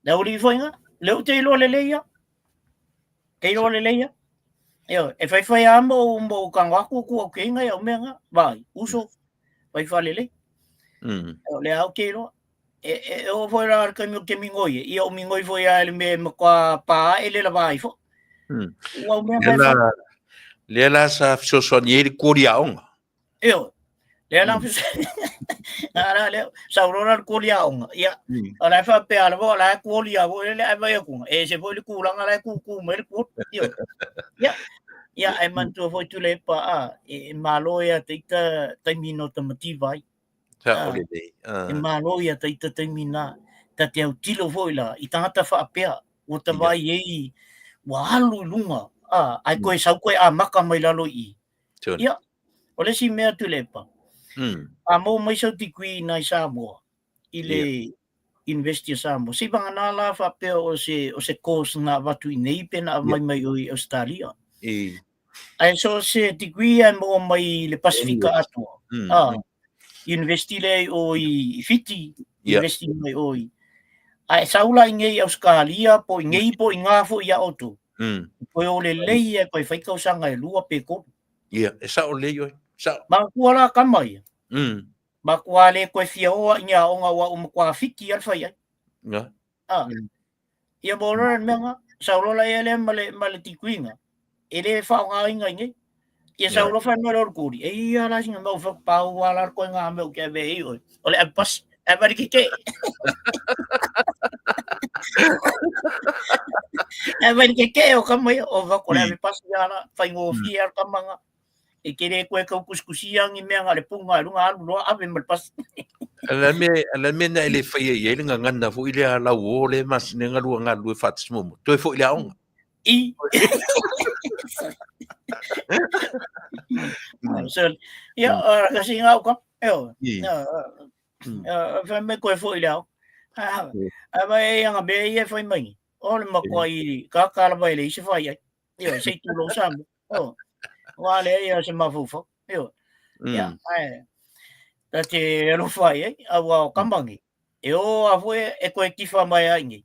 La wari foi ngā. Leo te ilo le leia. Te ilo le leia. Eo, e fai ambo umbo kangaku kua kenga ia mea ngā. Vai, uso. Fai le le. Eo, le au ke ilo. E o foi la arka mi o ke mingoi. Ia o mingoi foi a ele me makua paa ele la vai fo. Lela sa sosonieri Koreaonga. Eo. Lela ara le saurora Koreaonga. Ia. Ala fa pe ala vo la Korea vo le ai vai ku. E se foi ku langa la ku mer ku. Io. Ia. Ia ai man tu foi tu le pa e maloia teita taimino tamativai. Ta ole dei. E maloia teita taimina. Ta te au tilo foi la i tangata fa apea. O ta vai ei walu lunga ai koe sau koe a maka mai lalo i ia o le si mea tu lepa a mo mai sau tikui nai Samoa i le investia Samoa si banga nā la whapea o se course nga watu i nei pena mai o i Australia ai so se tikui ai mo mai le Pasifika atua investi le o i Fiti investi mai o i ai saula ngei Australia po ngei po nga fo ia auto ko o le leia ko fai ka sanga e lua pe ko ia e sa o le yo sa ma ko la kamai ma ko ale ko fia o nya o nga wa ko fiki al fai nga ia bolo menga saulo la ele male tikuinga ele fa nga inga ngi ia saulo fa no lor kuri e ia la singa mo fa pa wala ko nga me ke ve o ole pas Every kike. Every kike o kamay o va ko la pas yala fai ngo fiar kamanga e kere ko ka kuskusiang i mea le punga lunga lo ave mal pas. Ala me na ele fai e nga ngana fu ile ala wo le mas ne nga lu nga lu fatis mo. To fo ile on. I. So ya kasi nga ko. Fa me koe fo ilau. Vai nga be ia foi mai. Ole makoi ka kala vai le se fai. Yo sei tu lo sabe. Wale ia se mafufo. Yo. Ya. Te ro fai a kambangi. E o a foi e koe kifa mai aingi.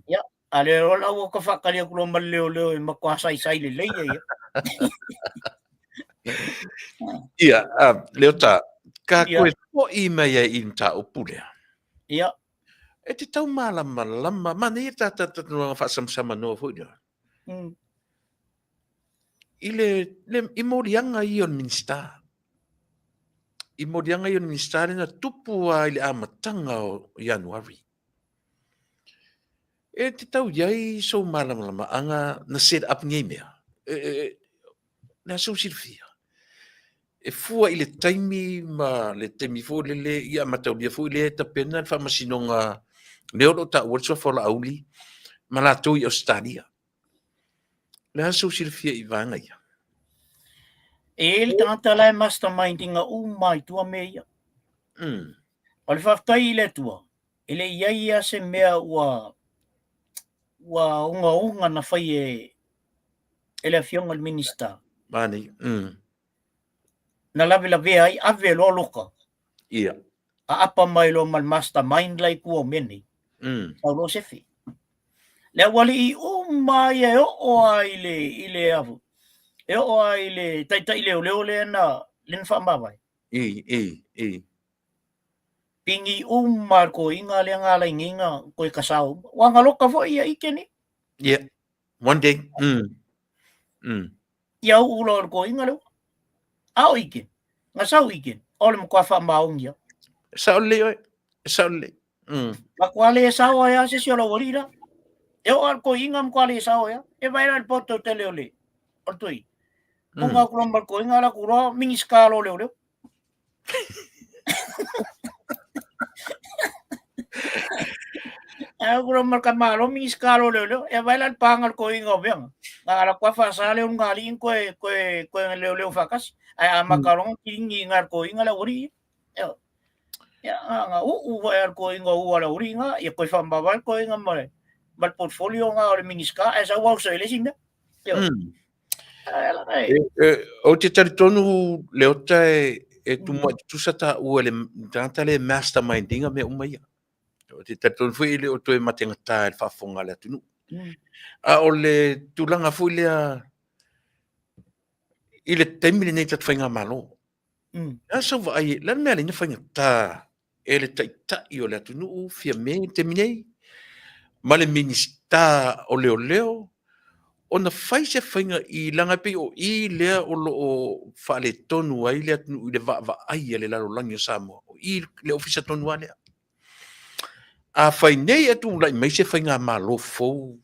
Ya. Ale ro la wo ka fakali ku lo maleo e makwa sai le ia. Ia, leota ka koe po i mai i ta opule. Ia. E te tau malama, mana i tata no fa sama no fo dia. i morianga i on minsta. I morianga i on minsta na tupu a ile amatanga o Januari. E te tau iai so malama anga na set up ngai mea. Na so sirfia. E fua i le taimi ma le taimi fo le ia matau bia fo le ta pena fa masinonga leo do ta workshop for la auli ma la tu i Australia. Le so sirfia i vanga ia. E le tangata lai mastermindinga mai tua mea. O le whaftai i le tua. E le iai a se mea ua unga na whai e le fionga le minista. Mani. Na lawe ai ave lo loka. Ia. A apa mai lo mal mastermind lai kua meni. Sau lo sefi. Le wali i mai e o ai le avu. E o ai le tai leo le na len whamawai. Pingi umar ko inga le ngala inga ko i kasau. Wanga loka fo ia ike ni. Yeah. One day. Ia ulo ko inga leo. Ao ike. Nga sau ike. Ole mo kwa whamaung ia. Sao le oi. Sao le. Makwa le sao ia se siolo warira. E o ko inga mkwa le sao ia. E vai al poto te leo le. Ortoi. Kunga kulombar ko inga la kuro mingi skalo leo. Kuro marka malo mingi skalo leo. E vai al pangal ko inga biang. Ngara kwa fa sale un galing ko leo fakas. Ay makarong kingi ngar ko inga la wari. Ya nga vai ko inga wala wari nga. Ya ko fambabal ko inga mare. Bal portfolio nga o mingi ska. Esa wow so ele sinda. O te taritonu leo tai e tu sata ua le tangata le mastermindinga me umaia. O te taritonu fui le o toe matenga tae le whafonga le atunu. A o le tulanga fui lea i le taimile nei tatu whainga malo. A sa wa ai, lan mea le na whainga tā e le taitai o le atunu fia me te minei. Ma le minista o leo. Ona faise whainga i langa pe o i lea o lo o whaale tonu ai lea tunu i le wa ai le laro langi o Samoa. O i le ofisa tonu a lea. A whainei atu lai mai se whainga malo fau.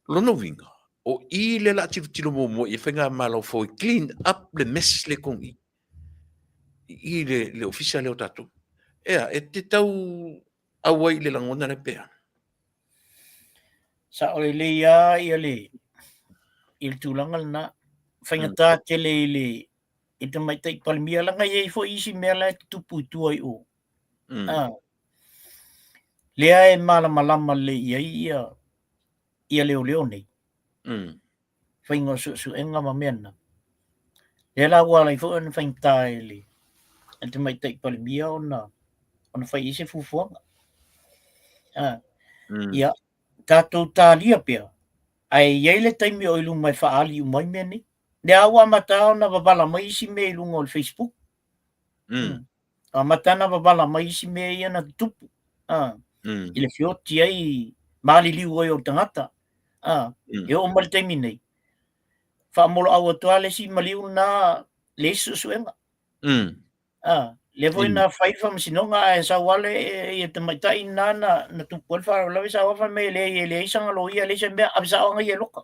Lono winga. O i le la tilo mo i whainga malo fau i clean up le mess le kongi. I le ofisa leo tatu. Ea, e te tau awai le langona le pea. Sa ole le ia le il tulangal na whaingata te le i te mai tai palmia langa iei fo isi mea lai tupu tuai o. Lea e malama le ia leo nei. Whainga su enga ma mena. Lea la wala i fo ena whaingata e le i te mai tai palmia ona whai isi fufuanga. Ia. Tātou tālia pia. Ai iei le taimi o ilunga mai whaali umai mea ni. Ne awa matao na wabala mai isi mea ilunga o le Facebook. A matana wabala mai isi mea ia na tupu. I le fioti ai maali liu oi o tangata. E o mali taimi nei. Whaamolo au atua le si maliu na le susuenga. Le voi na whaifa masinonga e sa wale e te maitai na tupu alfa lawe sa wafa me le isanga lo ia le se mea abisa o ngai e loka.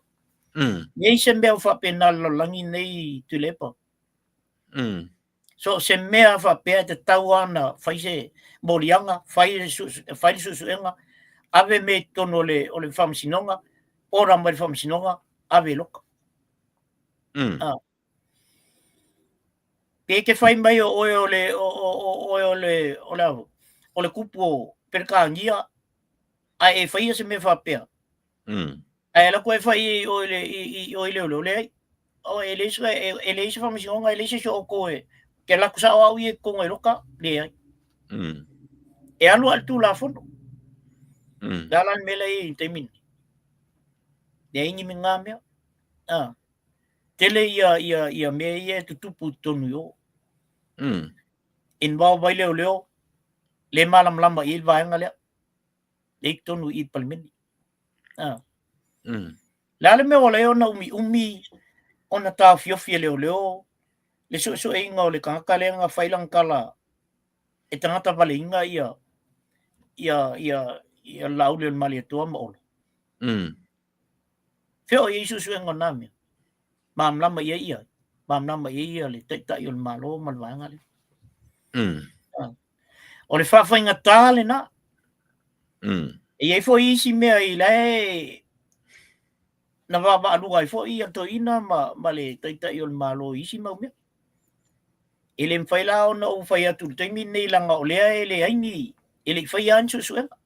Le se mea ufa pena lo langi nei tulepa. So se mea ufa pea te tau ana whaise morianga, whaise susuenga, ave me tono o le whamasinonga, ora mai le whamasinonga, ave loka. Pe ke fai mai o le kupu o perkangia a e fai se me fa pea. Ai la koe fai o le o ele se fa misionga ele se o koe ke la kusa o ie ko ngai roka le ai. E alu altu la fono. Dalan mele i temin. De ingi minga mea. Tele ia me ia tutupu tonu yo. In wau vai leo le malam lamba il vaenga le le tonu i palmeni. La le me o leo na umi ona tāwhiowhi leo, le so e inga o le kangakalenga whailang kala, e tangata wale inga ia lau leo mali atua maolo. Whio i isu suenga nami, maamlama ia, maamlama ia le taitai o le malo malwanga le. O le whawhainga tāle na, e iei fo isi mea i lai, na wama alunga i fo i ato ina ma le taitai o le malo isi mau mea. E le mwhaila o na u whai atu taimi nei langa o lea e le aini, e le whai ansu suenga.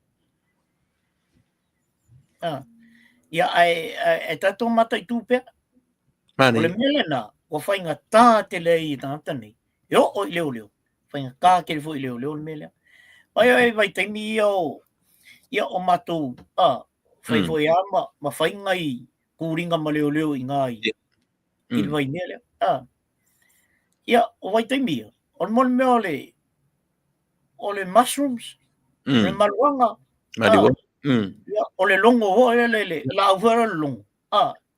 Ia e tato mata i tūpea. O le mele na, o whainga tā te lei i tangata nei. E o i leo. Whainga kā ke le fo i leo le mele. Ai vai taimi ia o matou, whai fo ia ma whainga i kūringa ma leo i ngai. I le vai mele. Ia, o vai taimi ia. O le mole mea o le mushrooms. Le maluanga. Ia, o le longo ho le la uvera le longo.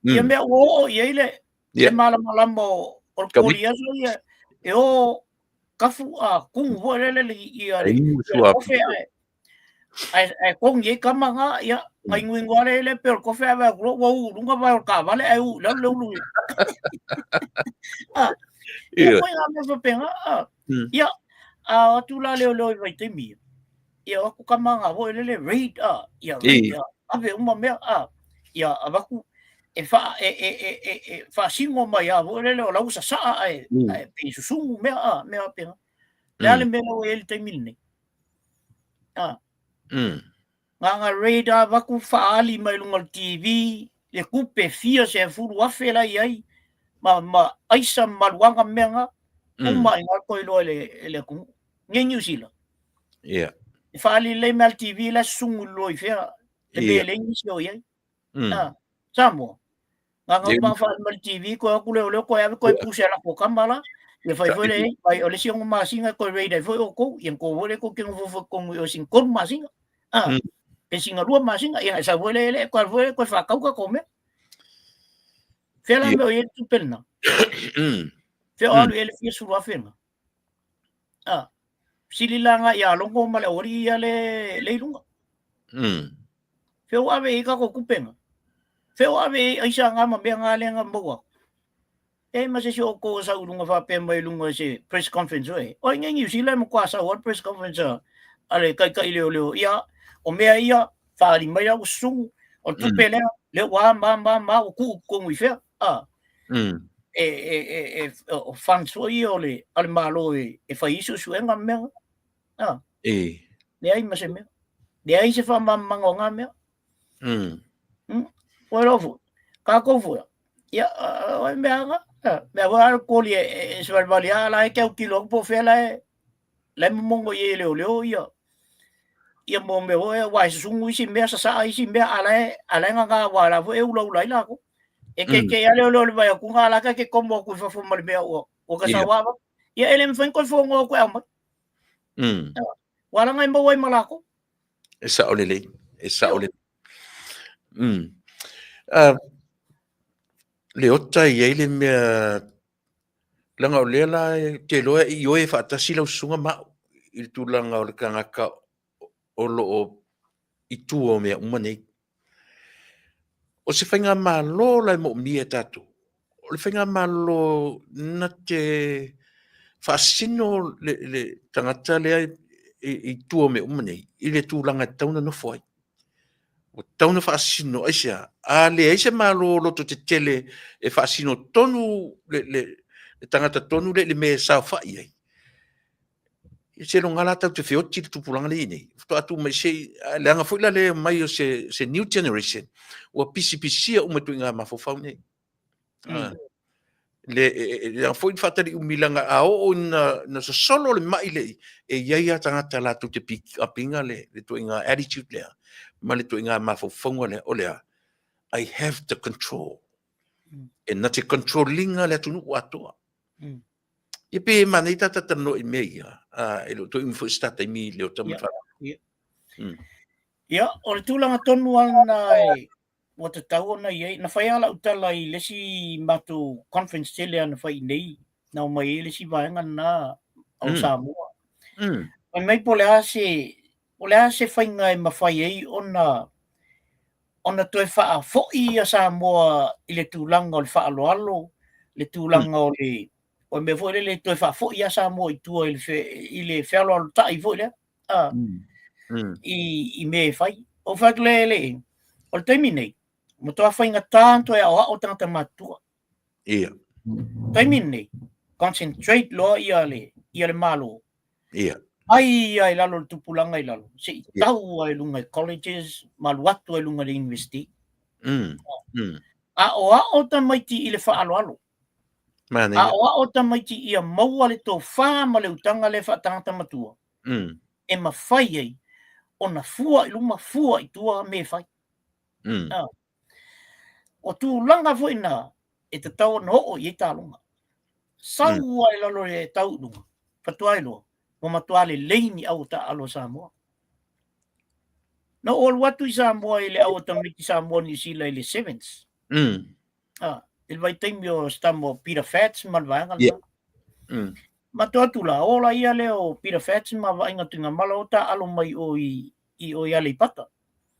Ia mea o ia ile. Le malama o le kori aso ia. E o kafu kungu ho le ia le. Kofe ai kong ye kamanga ia. Ngai nguingwa le pero kofe ai wa lunga vai o ka vale ai u le lu. Ia ko ia me so penga. Ia tu la leo vai te mi. Ia aku kamanga ho le raid ia ave uma mea ia avaku e fa singo mai ho le la usa sa ai pe susungu mea penga. Le ale me o ele te milne. Nganga raid avaku fa ali mai lunga TV le kupe fia se furu afela ai ma aisa maluanga mea uma inga ko le ku New Zealand. Yeah. Fali le mal TV la sungu loi fea te bele ni so ye. Samo. Nganga ba fa mal TV ko ku le ko ya ko pusa la ko kamala. Le fai le ai o le si ngo masinga ko reida fo ko yen ko vole ko ke ngo ko yo sin ko masinga. Pe singa rua masinga ya sa vole le ko fa ka ko me. Fela me o ye tu pelna. Fe o ele fi su wa fena. Sililanga ia longo male ori ia le lunga. Feo ave i ka ko kupenga. Feo ave ai sa ngama me ngalenga mboa. E ma se o ko sa ulunga fa pe mai lunga se press conference oi. O ngi sila mo kwasa what press conference ale kai leo ia o mea ia fa li mai au sungu o tu pele le wa ma o ku ko mi fe. O fan so i ole al malo e fa isu suenga me. Le ai ma se me. Le ai se fa mango nga me. Bueno, ka ko fu. Ya, o me nga. Me va ko li e se valia la ke o kilo po fe la. Le mongo ye leo ia. Ia mo me o wa sungu si me sa si me ala nga wa la vo e ulo lai la ko. E ke ya leo vai ku nga la ka ke kombo ku fa fo mal me o ka sa wa. Ia ele mfen ko fo ngo ko ama. Wala ngai mo wai malako. Esa olele. Le ota i le mea langa o lela te loa i oe whaatasi lau sunga mau i tu langa o le kangaka o loo i tu o mea umanei. O se whainga malo lai mo mia tatu. O le whainga malo na te whaasino le tangata lea i tu o mea umanei. I le tu langa tauna no fwai. O tauna whaasino aisia. A le aisia malo loto te tele e whaasino tonu le tangata tonu le me sa whai ai. I se longa la tau te whioti le tupulanga le inei. Fto atu mai se le anga fuila le mai o se new generation. Ua pisi o matu inga mafofau nei. Le anga fuila whatari umilanga a o na so solo le mai le e iaia tangata la tu te apinga le tu inga attitude lea. Ma le tu inga mafofau le o lea. I have the control. E na te controllinga le tunu watoa. Ia pe manei tata tano i mea. E lo to info stata i mi leo tamu whara. Ia, o le tūlanga tonu ana o te tau na iei, na whai ala utala I lesi matu conference tele ana whai nei, na o mai lesi vaenga na au Samoa. Mai mai po le ase whainga e mawhai ei ona toi wha fo'i a Samoa I le tūlanga o le wha alo, le tūlanga o le, o me foi le toi wha fo'i a Samoa I tua I le whialo alo tai foi le, I me whai. O whak le, o le taimi nei, mo toa whainga tānto e o tangata matua. Ia. Taimi nei, concentrate loa ia le malo. Ia. Ai lalo le tupulanga I lalo. Se I tau ai lunga I colleges, maluatu ai lunga le university. A o tamaiti I le whaaloalo. A o tamaiti ia maua le tō whā ma le utanga le whaatangata matua. E mawhai ei, o na fua I luma fua I tua me whai. O tū langa fwoi na, e te tau na o I e tālunga. Sau ai lalo le tau lunga, patua loa. Mo matua le leini au ta alo Samoa. Na ol watu I Samoa I le au tamiki Samoa New Zealand I le 7th. Il vai taimi o stamo Peter Fats malvaanga. Matua tula ola ia le o Peter Fats malvaanga tunga mala o ta alo mai o I o ia le pata.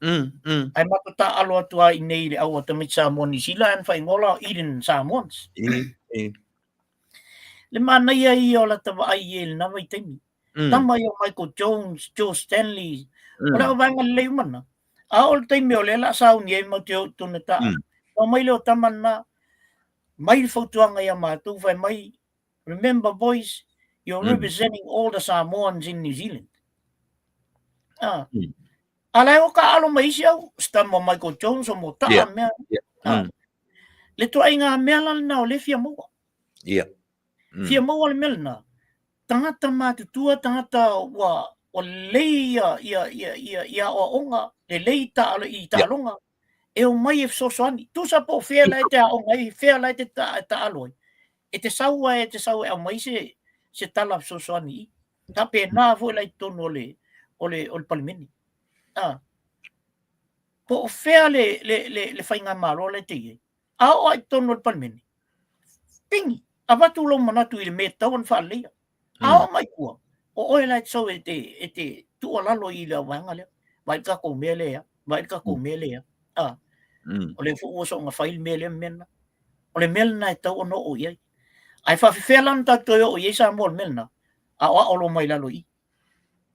Ai matu ta alo atua I nei le au tamiki Samoa New Zealand fa ingola Eden Samoans. Le mana ia I o la tava ai el na vai taimi. Tama yo Michael Jones, Joe Stanley, wala vanga le mana. A ol taimi o le la sau ni e mo te tuna ta. O mai le taman na mai fotuanga ia matu vai mai. Remember boys, you're representing all the Samoans in New Zealand. Ala o ka alo mai sia stamo Michael Jones o mo ta mea. Le to ainga mea na o le fia mo. Fia mo le melna. Tangata matutua tangata wa leia ia o onga le leita alo I talonga e o mai e sosoani tu sa po fea lai te onga I fea lai te ta alo e te sau e o mai se tala sosoani ta pe na vo lai tono ole palimeni po fea le fainga malo le te a o ai tono le palimeni pingi avatu lo manatu I le meta on fa leia a mai kua o oe lai so e te tu ala lo I le wanga le vai ka ko mele ya ole fu o so nga fail mele mena ole melna e tau no o ye ai fa felan ta to o ye sa mol melna a o lo mai la lo I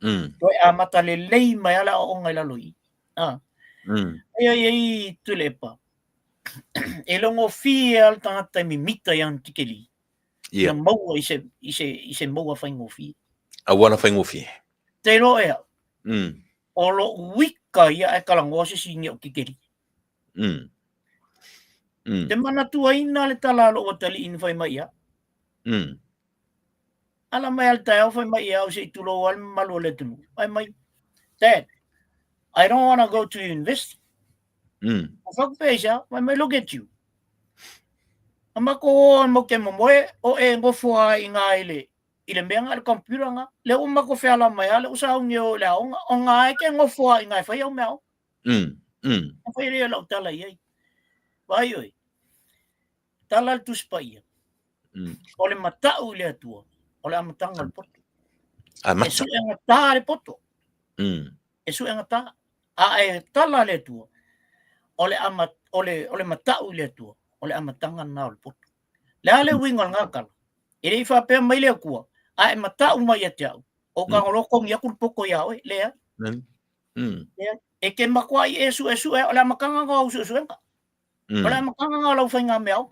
to a mata le lei mai ala o ngai la lo I ai tu lepa e longo fiel tangata mi mita yang tikeli ia mau I se mau fa ngofi a wana fa ngofi te lo e o lo wika ia e kala ngose singi o kikeri te mana tua ina le tala lo o tali in fai mai ia ala mai al tae o fai mai ia o se tulo al malu le tunu ai mai Dad I don't want to go to university fuck pesa mai look at you amako mo ke mo o e ngofua inga ile menga al computer nga le o mako fe ala mai ale usa ngio le o nga ke ngofua inga fa yo meo fa ile lo tala ye vai oi tala tu spaia ole mata u le tua ole amatanga al poto esu nga ta le poto esu nga ta a e tala le tua ole mata u le tua ole amatanga na al poto le ale wingol ngakal ele fa pe mai le kua a e mata u mai ate au o ka ngolo ko ngia ku poko ya oi le e ke makwa esu e ole makanga nga usu nga ole makanga nga lo fa nga me au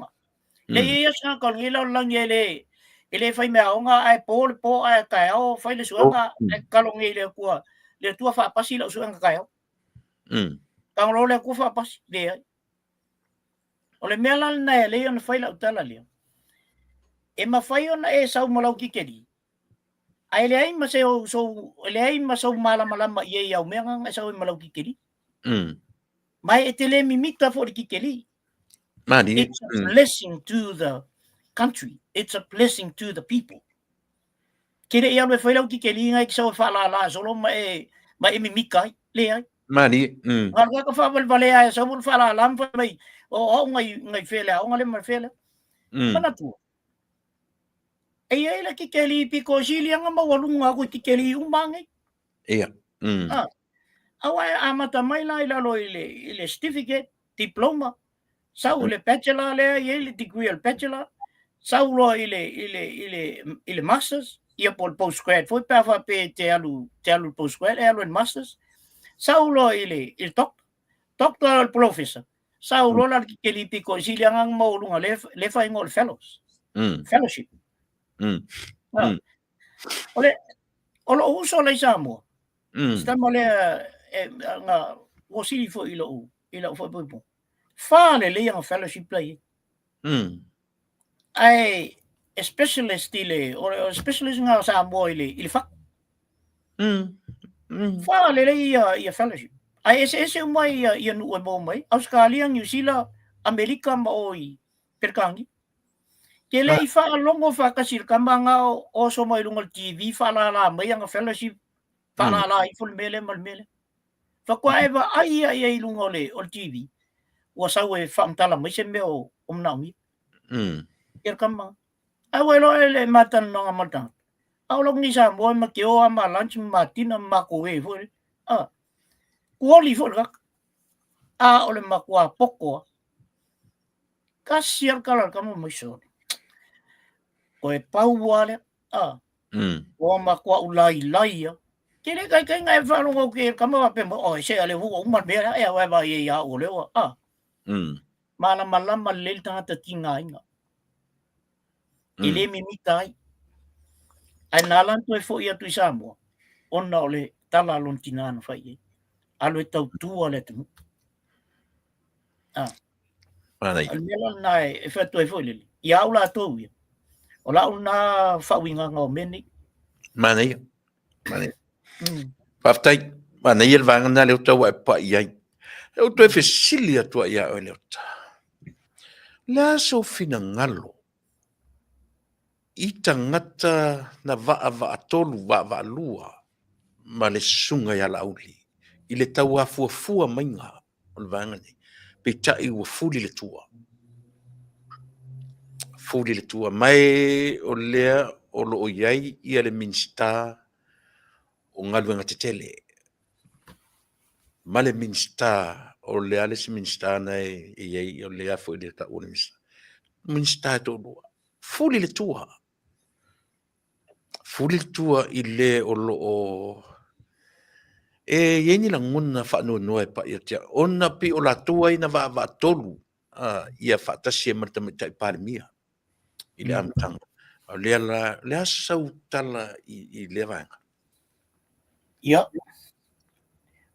le ye sa ka ngilo lang ele fa me au nga ai po ai ka au fa le su nga ka lo ngile kua le tua fa pasi lo su nga ka au ka ngolo le ku fa pasi le ole mela na le on fa la utala le e mawhai ona e sau malau kikeri. Ai le ai ma so malama i e au mea nganga e sau e malau kikeri. Mai e te le mimita for kikeri. It's a blessing to the country. It's a blessing to the people. Kere e alu e whailau kikeri ngai ki sau e whalala solo ma e mimika le ai. Mani. Nga ka fa vale ai sa mun fala lam fa mai o ngai fela o ngale ma fela mana tu ai la ki keli pi ko sili nga mawalunga ko ki keli umangai Ia. awai amata mai la ila lo ile certificate diploma sau le bachelor le ile degree al bachelor sau lo ile masters ia por postgrad foi pa fa pe te alu postgrad alu masters sau lo ile doctor al professor sau lo la ki keli pi ko sili nga mawalunga le fa ingol fellows fellowship ole uso le samo stamo le nga wosili fo ilo fo po fa le yang fellowship play ai specialist ile or specialist nga sa mo ile fa fa le ia fellowship ai ese mai ia nu mo mai Australia New Zealand Amerika mai perkangi kele ifa longo fa kasir kamanga o so mai lungal TV fa la mai ang fellowship fa la iful mele mal mele fa kwa eva ai lungole o TV wa sa we fa mtala mai sembe o naumi ker kamanga ai we lo ele matan no matan au long ni sa mo ma ke o ma lunch matina ma ko we fo kuoli fo ka ole ma kwa poko kasiar kala kamu mai so ko e pau wale o ma kwa ulai lai kile kai ngai fa lo ke kama pe o se ale hu o ma be ya wa ba ye ya o le wa mala malel ta tinga inga ile mi mitai analan to fo ia tu samo onna ole tala lon tinan fa ye alo tau tu ole tu Manai. Almela nai e fa to fo le ya ula to ya ola una fa winga ngo meni Manai. Paftai. Manai el vanga na le tau pa ia. Eu to fe silia to ia ole ta. La so fina ngalo. I tangata na va tolu va lua. Ma le sunga ya lauli. I le tau afua mainga. O vanga ni. Pe tai ua fuli le tua. Fuli le tua. Mai o lea o lo o iai ia le minsta o ngaluenga te tele. Ma le minsta o lea le si minsta nei iai o lea fo le ta o le minsta. Minsta to lua. Fuli le tua. Fuli le tua i le o lo o yeni la ngona fa no e pa ia tia ona pi o la tua ina va tolu ia fa ta se marta mai pa mia ile am tang le sau tala i le va ya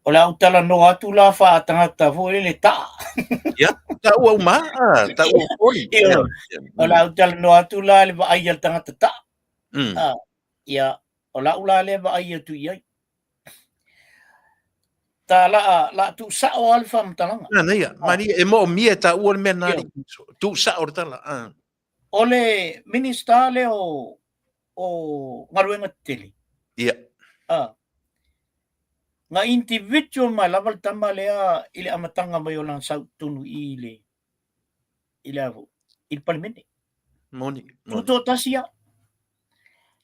ola utala no atu la fa tangata fo le ta ya ta o ma ta o oli ola utala no atu la le va ai tangata ta ya ola ula le va ai tu ia ta la tu sa o alfa mtalanga na ia mani e mo mia ta o me na tu sa o tala ole minister le o ngaruenga tele ia nga individual ma laval tama lea ile amatanga mai o lang sau tunu ile avo il parliamente moni tuto tasia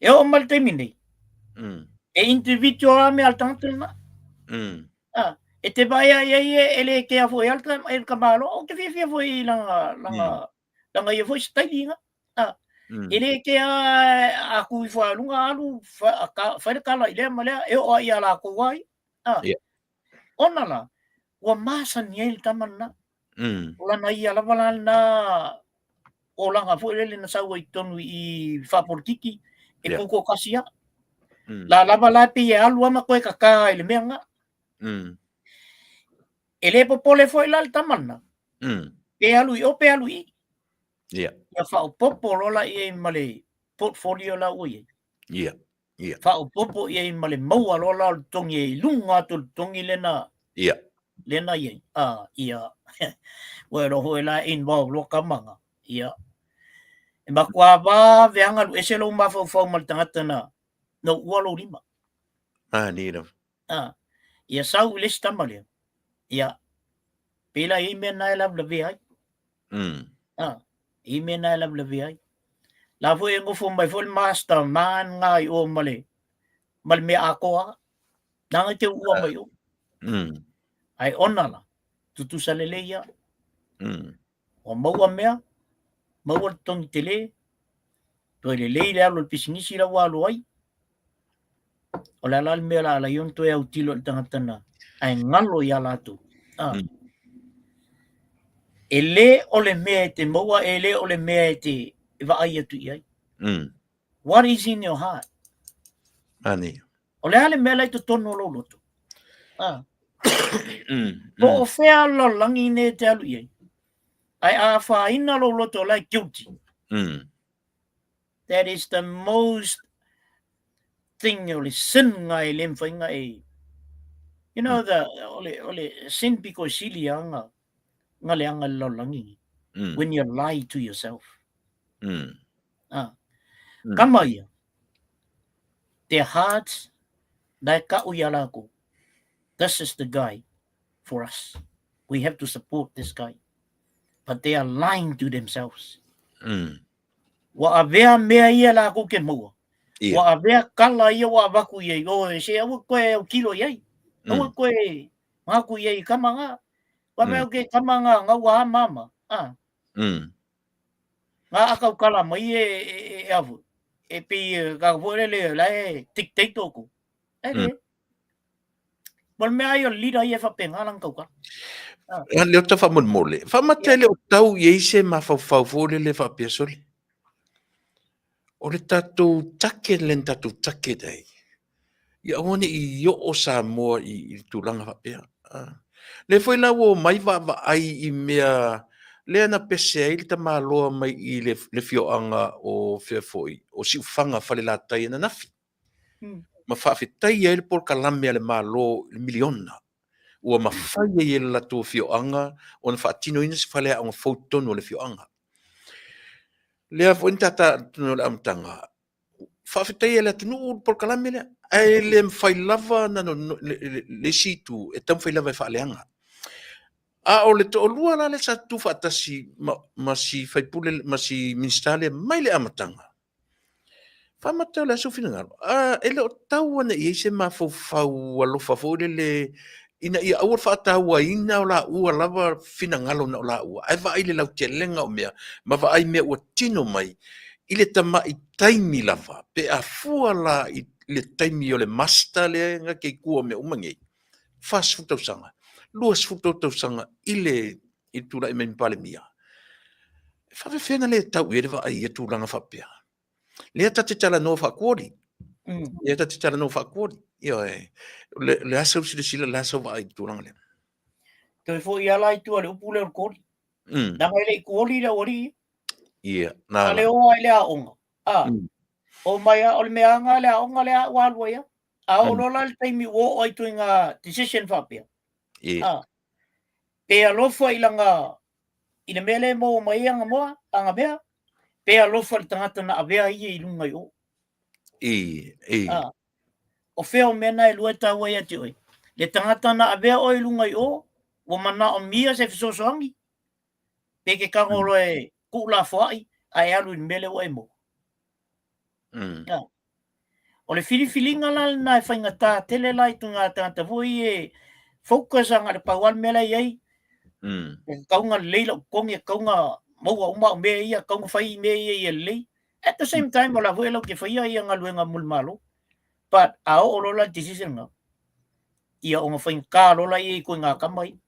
e o mal termine e individual me altantena e te vai ai ele ke a foi alta el camalo o te fia foi langa ia foi stailinga ele ke a ku foi lunga alu fa kala ile mala e o ia la ko wai ona la wa masa niel tamanna la na ia la wala na o langa foi le na sa wai tonu i fa politiki e ko kasia la bala pi alu ama ko kaka ile menga ele popole foi la tamanna pe alu i ya fa o popo la i male portfolio la ui fa o popo i male mau lo la tongi lunga to tongi lena lena ye ia bueno ho la involve lo kamanga ia e makwa ba veanga lu eselo ma fo mal tangata na no walo lima ni no ia sau le stamale ia pela imena la blave ai imena la blave ai la vo e ngofo mai fo master man ngai o male mal me ako nanga te ua mai o ai onala tutu salele ia o maua mea maua tong tele to le le alo pisingisi la walo ai o la mea la yon to e au tilo tanga ai ngalo ia la tu ele o le mea te maua ele o le mea te va ai atu ai what is in your heart Ani. o le ale mea lai to tono lo loto o fea lo langi ne te alu ai ai a fa ina lo loto lai guilty that is the most thing o le sin ngai lem whainga e you know the ole sin because sili anga ngale anga lo langi when you lie to yourself kama ia their hearts dai ka uyala ko this is the guy for us we have to support this guy but they are lying to themselves wa avea mea ia la ko ke mo wa avea kala ia wa vaku ia o se au ko kilo ia au ko ma ku ia kamanga wa me ke kamanga nga wa mama nga akau kala mai e avu e pi ka vole le la tik tik toku Bon me ai o lida ia fa penga lang kau ka. Le ta fa mon mole. Fa matele o tau ye se ma fa fa vole le fa pesole. O le tatu take len tatu take dai. Ia one I yo o sa mo I tulanga fa pe. Le foi la wo mai va ai I mea le na pese ai ta malo mai I le fio anga o fe foi. O si fanga fa le la tai na nafi. Ma fa fitai ele por kalame le malo miliona. Ua mawhai e la tō whioanga, o na whaatino ina se whale a ngā whautono le whioanga. Lea fo intata tuno le amtanga. Whawhitai e la tunu por kalame lea. Ai le mwhai lava na le situ, e tam whai lava e whaaleanga. A o le to lua la le sa tu whaatasi ma si whaipule, ma si ministale mai le amatanga. Whamatau le aso whina ngaro. Ele o tau ana I se ma fau alofa fau le ina ia awar whaataua ina o la ua lava whina ngalo na o la ua. Ai wa aile lau te lenga o mea, ma wa ai mea ua tino mai, I le tama I taimi lava, pe a fua la I le taimi o le masta le nga kei kua mea umangei. Fas futau sanga, luas futau sanga, I tula I meni pale mia. Whawe whenga le tau ere wa ai e tūlanga whapea. Lea tate tala no whakuori. Lea tate tala no whakuori. Ia e, le asau sila le asau wa ai tūranga le. Toi fo ia lai tua le upule o kori. Na mai le kuori le ori. Ia, na le o ai le a onga. O mai o le meanga le a onga le a walua ia. A o lola le taimi o ai tu inga decision whapea. Ia. Pe alofa I langa ina mele mo mai anga moa, anga mea. Pe alofa le tangata na avea ia I lunga I o. Ia. O feo mena e lua taua ia te oi. Le tangata na avea o I lunga I o, o mana o mia se fisosoangi. Peke kangolo e kula fwai, ai alu in mele o e mo. O le filifilinga la na e whainga tā tele lai tu ngā tangata vui e focus anga le pauan mele iei. Kaunga leila o kongi, kaunga maua uma o mea ia, kaunga whai mea ia ia lei. At the same time, o la vui lau ke whaia ia ngā luenga mulmalo. But a o lola decision nga. Ia o ngā whainga kā lola I koe ngā kamai.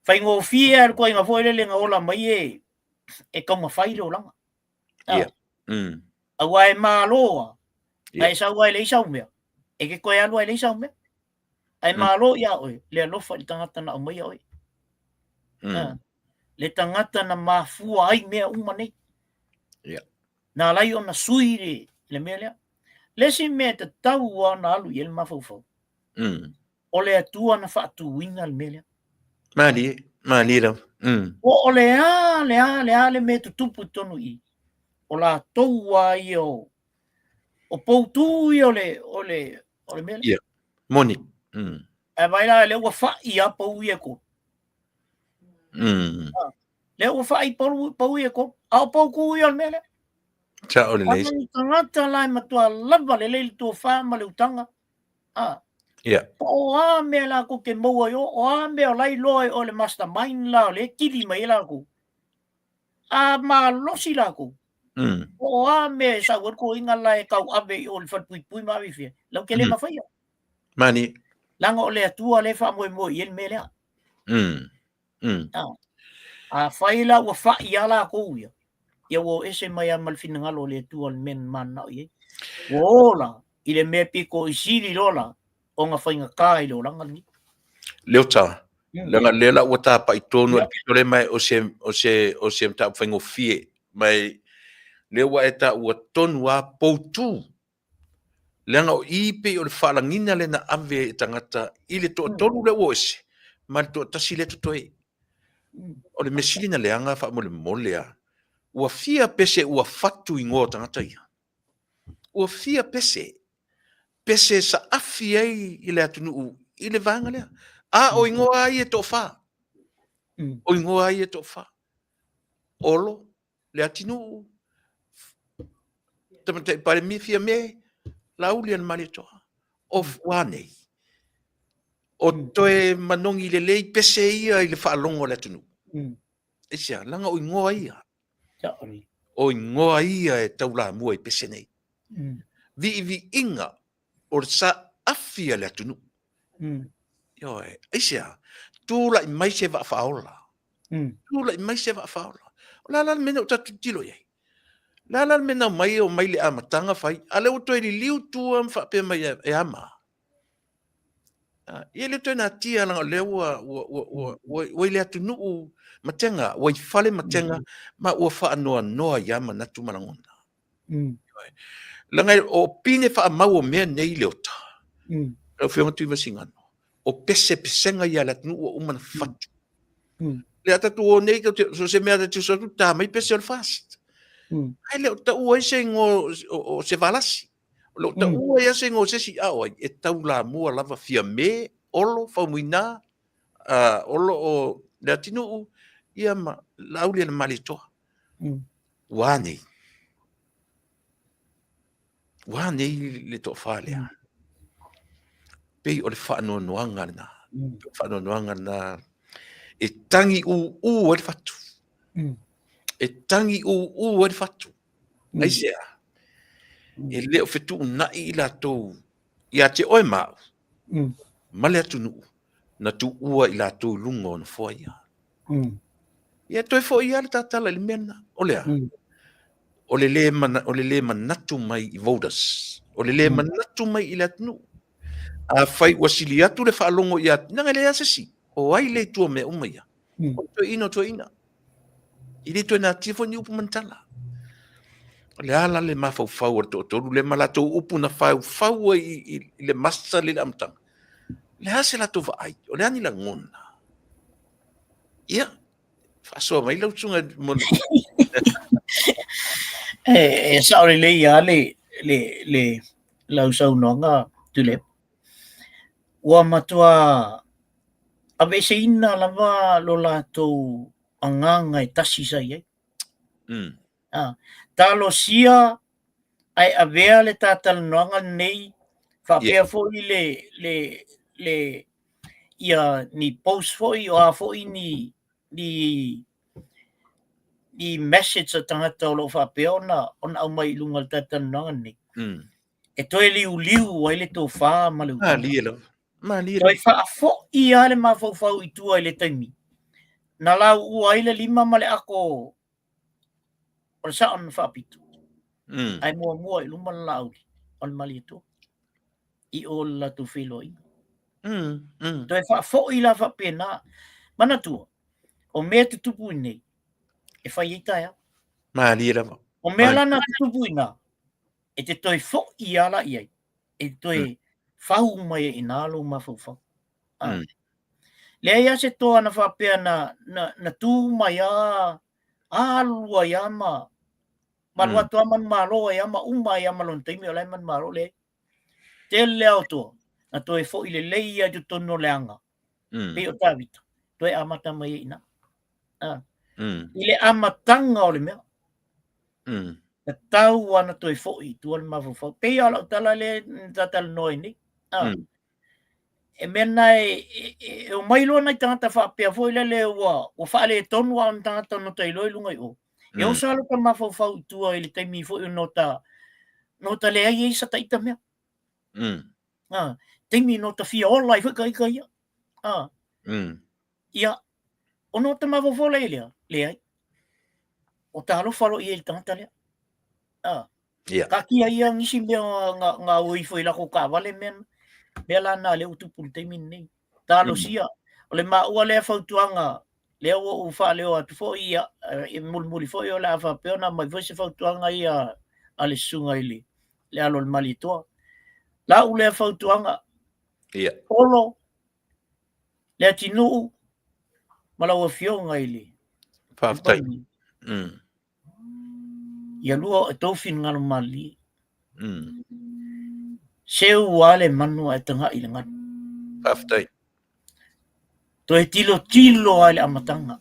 Whainga o fia ar koe ngā whaile ngā ola mai e kaunga whaile o langa. Awa e mā loa. Ai sa wai le isau mea. E ke koe alua le isau mea. Ai mā loa ia oi. Le alofa I tangata na o mai oi. Le tangata na mafua ai mea umanei. Nā lai o na suire le mea lea. Lesi mea te tau ana alu I le mafaufau. O le atua na whaatu winga le mea lea. Mali rau. O le mea tutupu tonu I. O la toua I o poutu I o le mea lea. Moni. E vai la le ua whai a pau ia ko. Le ua whai pau ia ko. Au pau ku ia mele. Cha o le leis. Ana tangata lai matua lava le leili tua wha ma le utanga. Yeah. O a mea la ko ke maua yo. O a mea lai loe o le mastermind la le kili mai la ko. A ma losi la ko. O a mea sa wan ko inga lai kau abe o le whatpui pui ma wifia. Lau ke le mawhaia. Mani. Langa o le atua le wha moe moe ien me lea. A whaila ua whai ala ko ia. Ia wo ese mai a malfina ngalo le atua le men mana o ie. Wola, i le mea piko i siri rola, o ngā whainga kā i lo langa ni. Leo tā. Langa lela ua tā pa i tonu al pitore mai o se mta whaingo fie. Mai leo wa e tā ua tonu a poutu. Langa o ipe o le whalangina le na ave e tangata i le toa tonu le oese. Ma le toa tasi le tutoe. O le mesilina le anga wha mo le molea. Ua fia pese ua fatu i ngō tangata ia. Ua fia pese. Pese sa afi ai i le atunu i le vanga lea. O ingoa ai e to wha. O ingoa ai e to wha. Olo, le atinu. Tamata i pare mi fia me. Lauli an mali toa. O fuanei. O toe manongi le lei pese ia i le whaalongo le atunu. Isia, langa o ingoa ia. O ingoa ia e taula mua i pese nei. Vi inga o sa afia le atunu. Yo isia, tula i mai se va faola. Tula i mai se va faola. La mena o tatu tilo ye. La mena mai o mai le amatanga fai. Ale o toi liu tua mfa pe mai e ama. Ia le toi na tia langa lewa o le atunu matenga, o fale matenga ma o fa noa yama na tu manangona. Langa o pine fa mau o mea nei leota. O whionga tui masingano. O pese pesenga ia la tunu o umana fatu. Le atatu o nei so se mea tu so ta mai pese o fast. Ai le ta ua se ngo o se valasi. Lo ta ua ia se ngo se si au ai e tau la mua lava fia me olo fa muina olo o le atinu ia ma lauli na malitoa. Wani le to falea. Pei o le whaanoanoanga na. Whaanoanoanga na. E tangi u le fatu. E tangi u le fatu. Aisea. E leo fetu nai i la tau. Ia te oe mau. Male atunu. Na tu ua i la tau lunga o na fua ia. Ia toi fua ia le tatala le mena. Olea. O le le manatu mai i voters. O le le manatu mai i la tunu. A fai wasili atu le whaalongo ia. Nanga le asesi. O ai le tua me uma ia. O tua ina. I le tua na tifo ni upu mantala. Le ala le mafau to toru le malato upu na fau i le masa le amtang. Le hase la to vai. O le ani la ngona. Ia. Faso mai lau tsunga mon. Saore le ia le lau sau nonga tule. Ua matua abe se ina lava lo latou anganga e tasi sai ai. Talo sia ai avea le tatalanoaga nei faapea foʻi le ia ni post foʻi o a foʻi ni message a tagata o loo faapea ona au mai i luga le tatalanoaga nei e toe liuliu ai le tofā ma le toe faafoʻi a le mafaufau itua i le taimi na lau ua ai le 5 ma le ako o le saʻo na faapitu ai muamua i luma la lauli o le maliatua i o le latou feiloaʻiga toe faafoʻi la faapena manatua o mea tutupu i nei e fai ai taea o mea lana tutupu ina e te toe foʻi a laʻi ai e toe fau mai e inā lou mafaufau leai a se toa na faapea na tū mai a alua ia ma lua toa manumālo ia ma uma ia ma lona taimi o lai manumālo leai tele au toa na toe fo i le leia tu tono leanga pe o tavita toe amata mai ina i le amatanga o le mea na tau ana toe fo i tu al mafo pe ala tala le tatal noi ni e mena e o mai lo na tangata fa pe fo ile le o fa le tonu an tangata no te loi lunga o e o salo ka mafo fa tu ile te mi fo no ta le ai sa taita mea te mi no ta fia o lai fa kai kai ia o no ta mafo fo le ai o talo falo i el tangata le ka kia ia ngisi mea nga ui fo ila ko ka vale men bela na le utu pulte min nei talo sia o le maua le fautuanga le o fa le o atu fo ia e mulmuli fo ia la fa peona mai fo se fautuanga ia ale sunga ile le alo le malitoa la u le fautuanga olo le atinu mala o fionga ile Faftai. ia lua e tofin ngalo mali seu wale manu e tanga ile ngat Faftai. to e tilo ale amatanga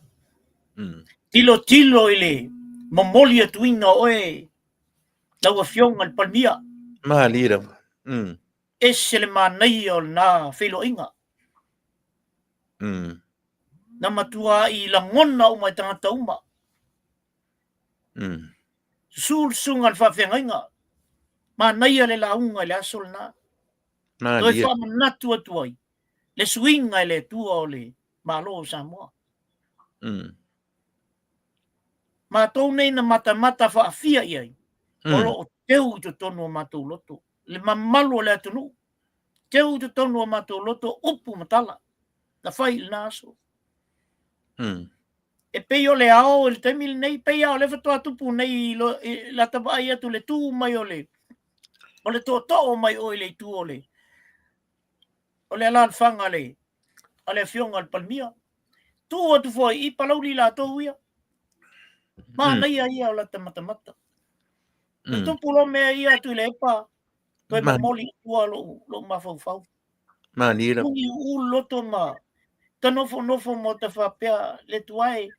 tilo ile momoli atuina oe la wa fionga al palmia Malira. ese le manai o na filo inga na matua i la ngona o mai tanga tauma sul sungal fa fenga manai ale la unga le asol na to fa natu atuai le swinga le tua ole malo Samoa ma tau nei na mata fa afia iai o teu tu tonu matou loto le mamalu le atunu teu tu tonu matou loto upu matala na fai naso e pei o le ao el temil nei pei o le fato atupu nei la tabai atu le tu mai ole to mai o le tu ole ala fanga le ale fionga al palmia tu atu foi i palauli la to ia ma nei ia o la mata tu pulo me ia tu le pa to e moli tu lo mafau Manira. u loto ma tanofo mo te fa pea le tuai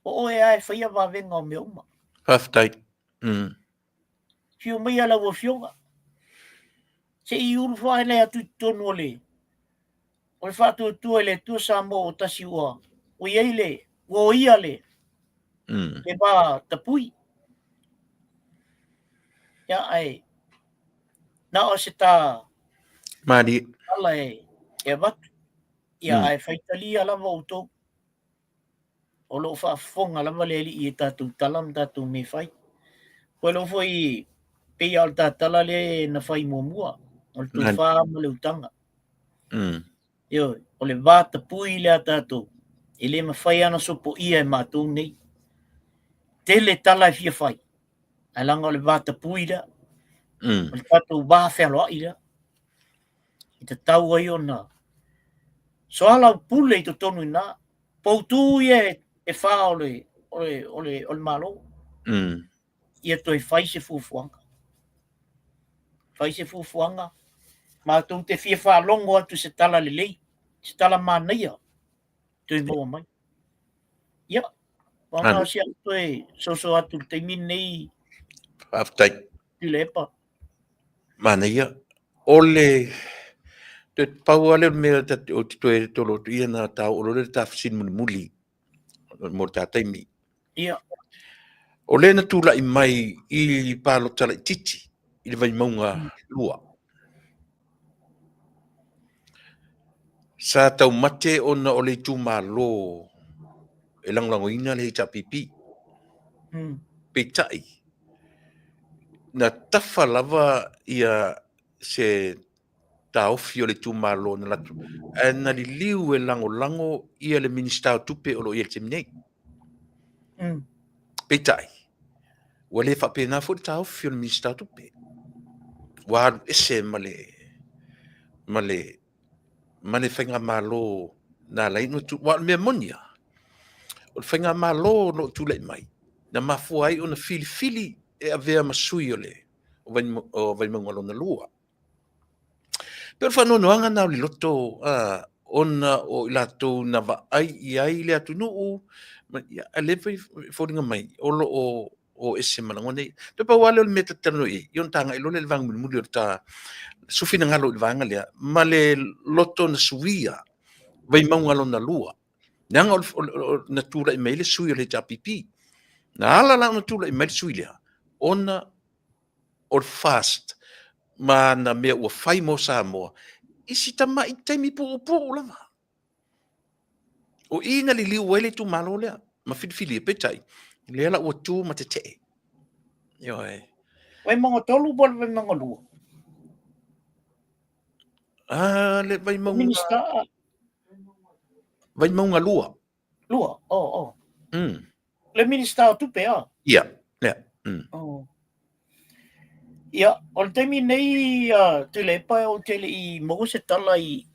o e ai faia va venga o meu ma Faftai. Fio mai ala wo fionga se i uru fa le atu tonu le o fa tu ele tu sa mo tasi ua o ile o ia le e ba tapui ya ai na o se ta Mari. ala e bat ya ai faitali ala mo to o lo fa fonga la valeli i tatu talam tatu me fai ko lo foi pe alta tala le na fai momua o tu fa mo le utanga yo o le vata pui le tatu ele ma fai ana sopo ia ma tu nei tele tala fia fai alanga o le vata pui da o tatu va fe lo ila ita tau ai ona so ala pule to tonu na po tu ye e fa ole malo ia to e fai se fufuanga ma tu te fia fa longo atu se tala le lei se tala manaia tu i mo mai ia ona sia to e so atu te min nei Faftai. lepa Manaia. Ole te pau ale me te o te tolo ia na tau o le tafsin muli mo taimi. ia O le na tula i mai i palo tala titi i le vai maunga lua. Sa tau mate ona o le tu malo e langlango ina le ta pipi. Petai. Na tafa lava ia se taofi o le tu malo na latu. E na li liu e lango ia le minister tupe o lo ia te minei. Petai. Wa le fa pena fo taofi o le minister tupe. Wa ese male fenga malo na lai no tu wa me monia. O fenga malo no tu le mai. Na mafuai ona fili e avea masui ole o vai mangolo na lua. Pero whanonoanga nā li loto ona o i lātou na vaai i ai le atunuu, a le whainga mai, o ese manango nei. Te pa wale o le meta tano i on tanga i lole le vang muli o ta sufina ngalo i vanga lea, ma le loto na suia, vai maunga lo na lua. Nanga na tūra i meile sui o le JPP. Na ala la na tūra i meile sui lea, ona o fast, ma na mea ua whai mo sa moa, isi ta mai taimi po lama. O ina li liu wele tu malo lea, ma fili e petai, lea la ua tu ma te te. Yo e. Wai mga tolu bol wai mga lua. Le vai Minista lua. lua, oh. Mm. Le minista o tupe Yeah. Mm. Oh. Ia, o le taimi nei te le pae o te le i mogo se tala i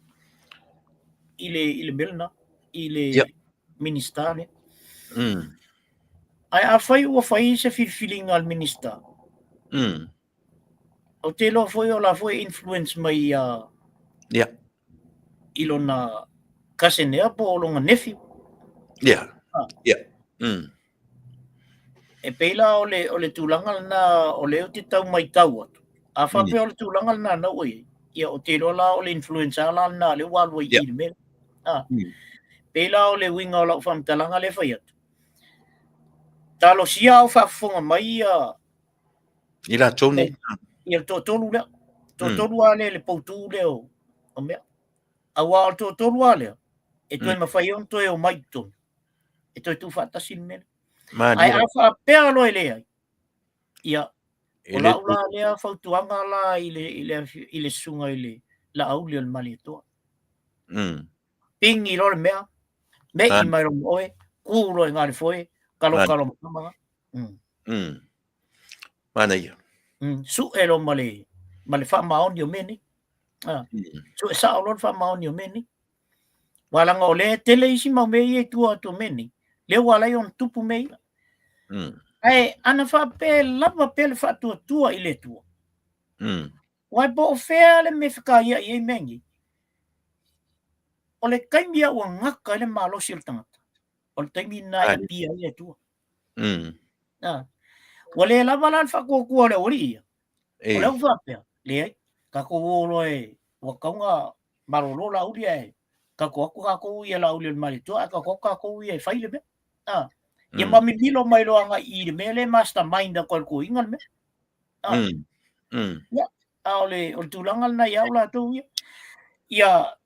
le melna, i le minista ne. Mm. Ai a whai ua whai se whiwhilinga al minista. Mm. O te lo foi o la foi influence mai Yeah. ilo na kasenea po o longa nephew. Yeah. Yeah. Mm. E peila o le tūlanga na o leo te tau mai tau atu. A whape o le tūlanga na na oi. Ia o te rola o le influenza la na le walwai i le mele. Peila o le winga o lau whamtalanga le whai atu. Talo sia o whafonga mai I la toni. ia tōtolu lea. Tōtolu a le poutu leo o mea. A wā o tōtolu a lea. E toi mawhai on toi o mai tonu. E toi tu whatasi mele. Ai a wha pea loe lea. Ia, o la ula lea whautuanga la i le sunga i le la auli o le mali toa. Ping i lore mea. Me i mai rom oe. Kūro i ngāri foe. Kalo mamanga. Mana ia. Su e lo male wha maoni o meni. Su e sa o lor wha maoni o meni. Walanga o le tele isi mau mei e tua to meni. Le walai on tupu mei. Ai ana wha pe lava pe le wha tua i le tua. Wai po o whea le me whakaia i e mengi. O le kaimia ua ngaka le malosi o tangata. O le taimi na i pia i le tua. Wa le lava lan whakokua le ori ia. O le whapea. Le ai. Kako oro e wakaunga marolo la uri e. Kako ia la uri le mali tua. Kako ia e whaile me. Ia mami milo mai loanga i le me le mastermind a ko ingal me. Ia. O le tūlanga na iau la tau ia. Ia.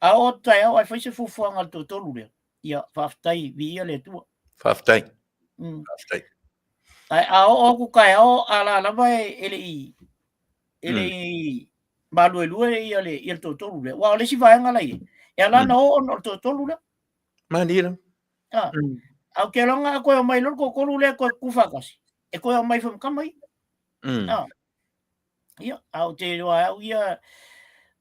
A o tai au ai whaise fufuanga al tōtolu lea. Ia whaftai vi ia le tua. Whaftai. Ai a o ku kai o ala lava ele i malu e lue ia le ia tōtolu lea. Wa le si vaenga lai. Ia lana o on tōtolu lea. Manira. Au ke longa koe o mai lor ko kolu lea koe kufakasi. E koe o mai whamkamai. Ia, au te roa au ia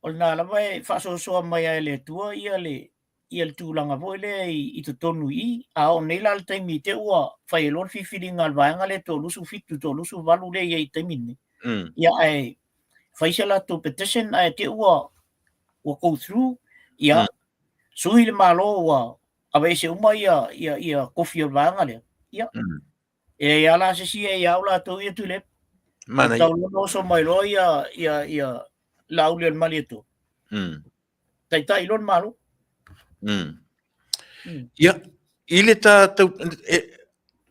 o nā lava e whasosoa mai ai le tua ia le tūlanga po le i te tonu i a o nei la le taimi te ua whai lor whiwhiringa alwaanga le tō lusu fitu tō lusu walu le i taimi ne. Ia ai whaisa la tō petition ai te ua go through ia sui le malo ua awe se uma ia kofi alwaanga le. Ia. E ala se si e au la tō ia tu le. Mana ia. Tau lono so mai lo ia lauli al mali tu. Tai ilon malo. Ia, ile ta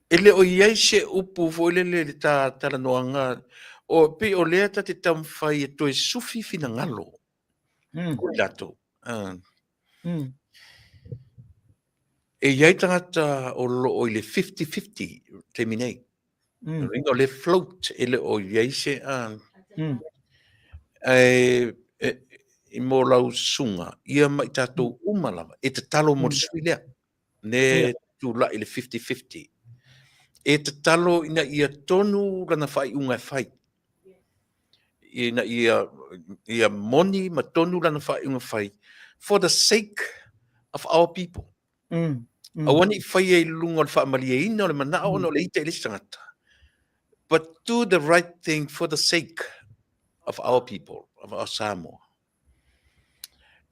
ele o iai se upu fo le ta noanga o pe o le ta te tamfai e to e sufi fina ngalo. Ko lato. E iai tangata o lo o ile 50-50 te minei. Ringa o le float ele o iai se i mo lau sunga, ia mai tātou umalama, e te talo mo suilea, ne tūla i le 50-50. E te talo ina ia tonu rana whai unga whai. Ina ia moni ma tonu rana whai unga whai, for the sake of our people. Awani whai e lunga le whaamali e ina o le manao no le ita e le sangata. But do the right thing for the sake of our people, of our Samoa.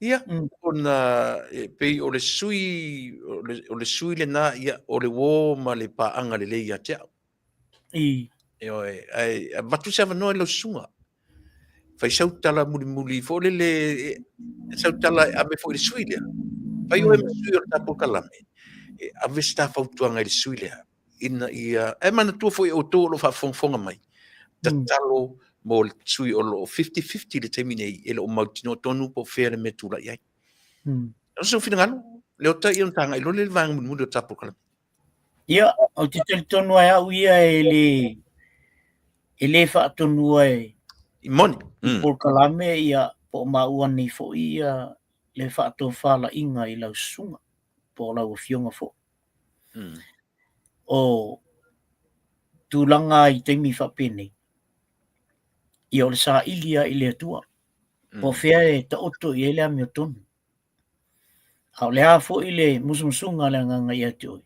Ia, ona pei o le sui, o le sui le na ia, o le wō ma le pāanga le leia te au. Ai, matu se avanoa lo sunga. Fai sautala muli fo le sautala ame fo le sui lea. Fai o e masui o le tapo kalame. Ave sta fautuanga i le sui lea. Ina ia, mana tua fo i o tō lo fa fonga mai. Tatalo mo le sui o lo 50-50 le taimine i ele o mautino tonu po fea le metula iai. So fina ngalo, leo ta i on tanga i lo le vanga muli o tapo kalame. Ia, o te tele tonu ai au ia e le wha tonu ai I moni. Por kalame ia po maua ni fo ia le wha to whala inga i lau sunga po lau fionga fo. O tūlanga i teimi whapene. I o le sa ilia i le atua. Po whea e ta oto i ele ami o tonu. Hau le hafo i le musumusunga le nganga i ate oi.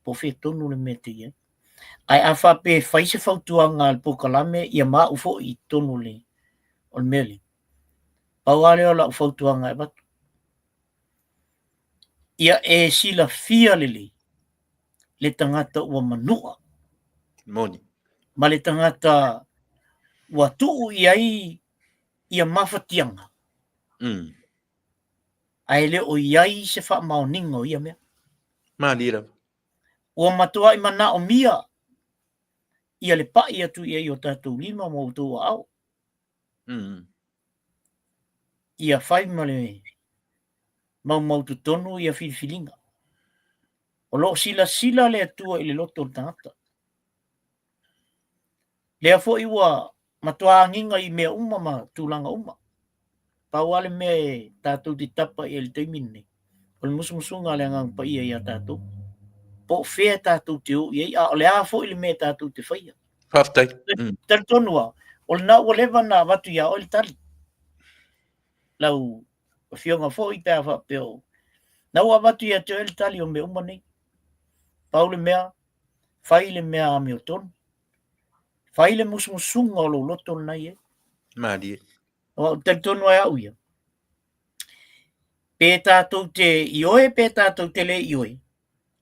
Po whea tonu le mete ia. Ai a whape whaise whautuanga al po kalame ia maa ufo i tonu le o le mele. Pauale o la ufautuanga e batu. Ia e sila fia le tangata ua manua. Moni. Ma le tangata ua tuu iai ia mawhatianga. Ai le o iai se wha maoningo ia mea. Malira. Ua matua i mana o mia. Ia le pai atu iai o tātou lima mo utua au. Ia whai ma le mau tonu ia whiwhilinga. O lo sila le atua i le loto tangata. Lea fo iwa matua nginga i mea uma ma tūlanga uma. Pauale mea e tātou ti tapa i le teimine. O le musumusunga le ngang pa ia tātou. Po whea tātou te o iei. O le a fo i le mea tātou te whaia. Whaftai. Tari tonua. O le nau o lewa na watu ia o le tali. Lau o fionga fo i pēa whapeo. Nau a watu ia te o le tali o me uma nei. Paule mea. Whai le mea ame o tonu. Whai le musumusunga o lo loto nei e. Mari. O tari tonua e au ia. Pē tātou te ioe, pē tātou te le ioe.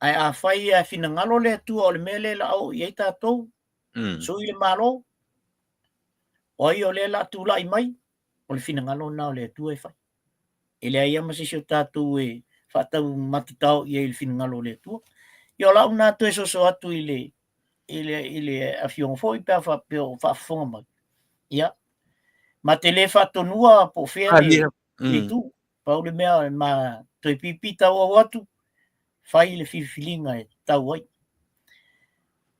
Ai a whai a whina ngalo le atua o le mea le la au iei tātou. So i le malo. O i o le la tūla i mai. O le whina ngalo na o le atua e whai. E le aia masisi o tātou e whatau matutau i e le whina ngalo le atua. I o lau nā tue so atu i le a fionga fo i pēa whapeo whafonga mai. Ia. Ma te le whatonua po whea le tū. Pau le mea ma toi pipi tau au atu. Whai le whiwhilinga e tau ai.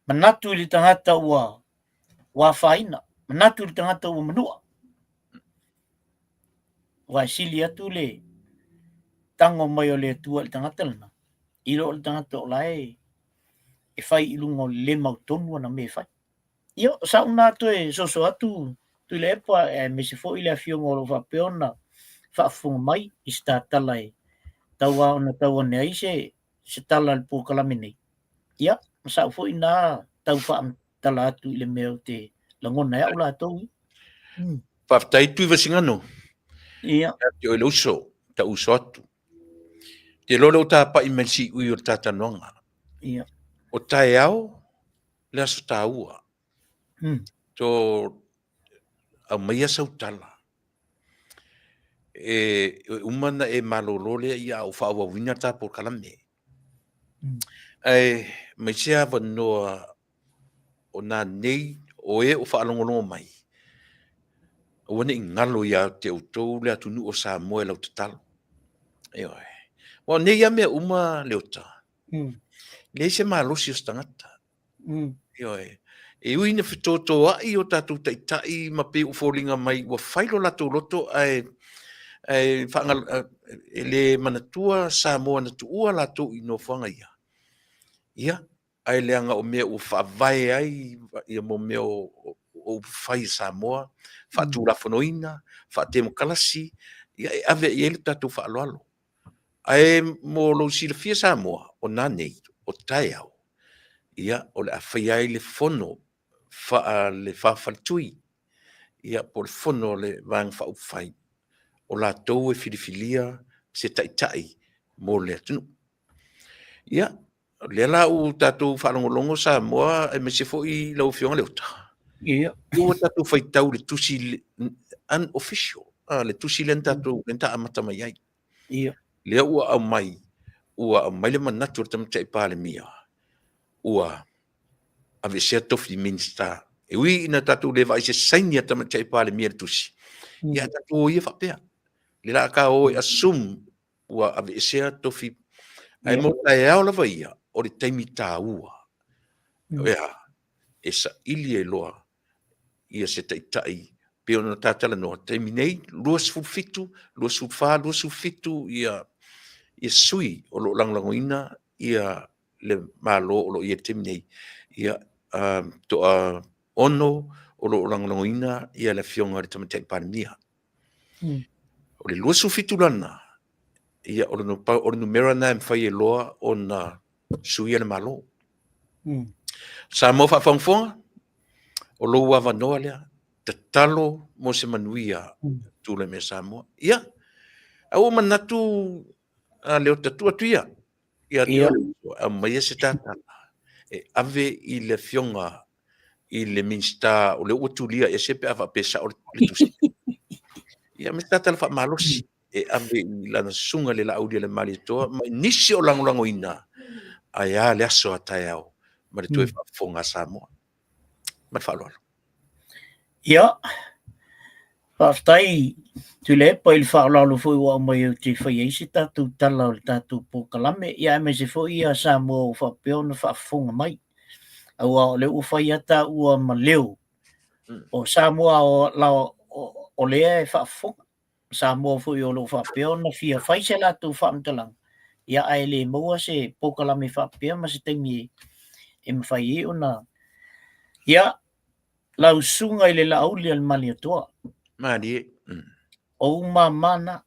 Manatu i le tangata ua whaina. Manatu i le tangata ua manua. Wa sili atu le tango mai o le atua le tangata lana. Ilo le tangata o lae e whai ilungo le mautonu na me whai. Io, sa una to e so atu tu le epa e me se fo i le afiongo lo whapeona whaafunga mai i sta tala e taua ona taua nea i se tala le pōkalame nei. Ia, sa fo i nā tau wha tala atu i le meo te langona ea ula atou. Whaftai tui vasingano. Ia. Te oile uso, ta uso atu. Te lolo ta pa i melsi ui o tata nonga. Ia. O tae au, le aso ta ua. To au maia sau tala. E umana e malolole ia au wha wina ta por kalame. Ai, mai sea wanoa o nā nei o e o wha alongolongo mai. O wane i ngalo ia te utou le atunu o sa moe lau te talo. Eo e. Wa nei ia mea uma leota. Le se malosi o stangata. Eo e. E ui na whitoto ai o tātou taitai ma pe ufolinga mai wa whailo lato loto ai whangal le manatua sa moa na tuua lato i no whanga ia. Ia. Ai leanga o mea o whawai ai ia mo mea o whai sa moa. Whatu rafonoina, whatemo kalasi, ia ave i ele tātou whaaloalo. Ai mo lo sila fia sa moa o nā nei, o tai au. Ia, o le awhai ai le fono, le whawharitui. ia po le fono le vang whaupwhai. O la tau e whiriwhilia se taitai mo le atunu. Ia, le la u tātou whalongolongo sa moa e me se fo i lau fionga le uta. Ia. Ua tātou whaitau le tusi unofficial. Le tusi len tātou len ta amata mai ai. Ia. Lea ua au mai le manatu o tamatai pāle mia. Ua ave sea tofi minsta. E ui ina tātou le vai se saini a tamatai pāle mia le tusi. Ia tātou o ia whapea. Le la ka o e asum ua ave sea tofi. Ai mo tae au lava ia o le taimi tā ua. Ea, e sa ili e loa ia se taitai. Pe ona tātala noa taimi nei, lua sufitu, lua sufa, lua sufitu ia sui o lo langlangoina ia le malo o lo ia taimi nei. Ia toa ono o lo langlangoina ia le fionga le tamatai pandemia. O le lua sufitu lana, ia o le numera na mwhai e loa o na sui le malo. Sa mo whawhangwhonga, o lo ua wanoa lea, te talo mo se manuia tūle me Samoa. Ia, au manatu leo tatua tuia. Ia tua a mai se tata. E ave i le fionga i le minsta o le utulia e sepe ava pesa o le tusi. Ia me tata le wha malosi. E ave i lana sunga le la aulia le mali toa. Mai nisi o langolango ina. Ai a le aso a tai au. Ma le tue whafonga Samoa. Ma whaloalo. Ia. Whaftai, tu le pa il whaalalo fui wa mai o te whaiaisi tātou tala o le tātou pōkalame. Ia me se fui a Samoa o whapeona whaafonga mai. Aua o le uwhai ata ua ma leo. O Samoa o lea e whaafonga. Samoa fui o lo whapeona fia whaise la tu whaamtalang. Ia ai le maua se pōkalame whapea ma se taimi e mwhai e ona. Ia, lau sunga i le lauli al mali atoa. Mari. O mana.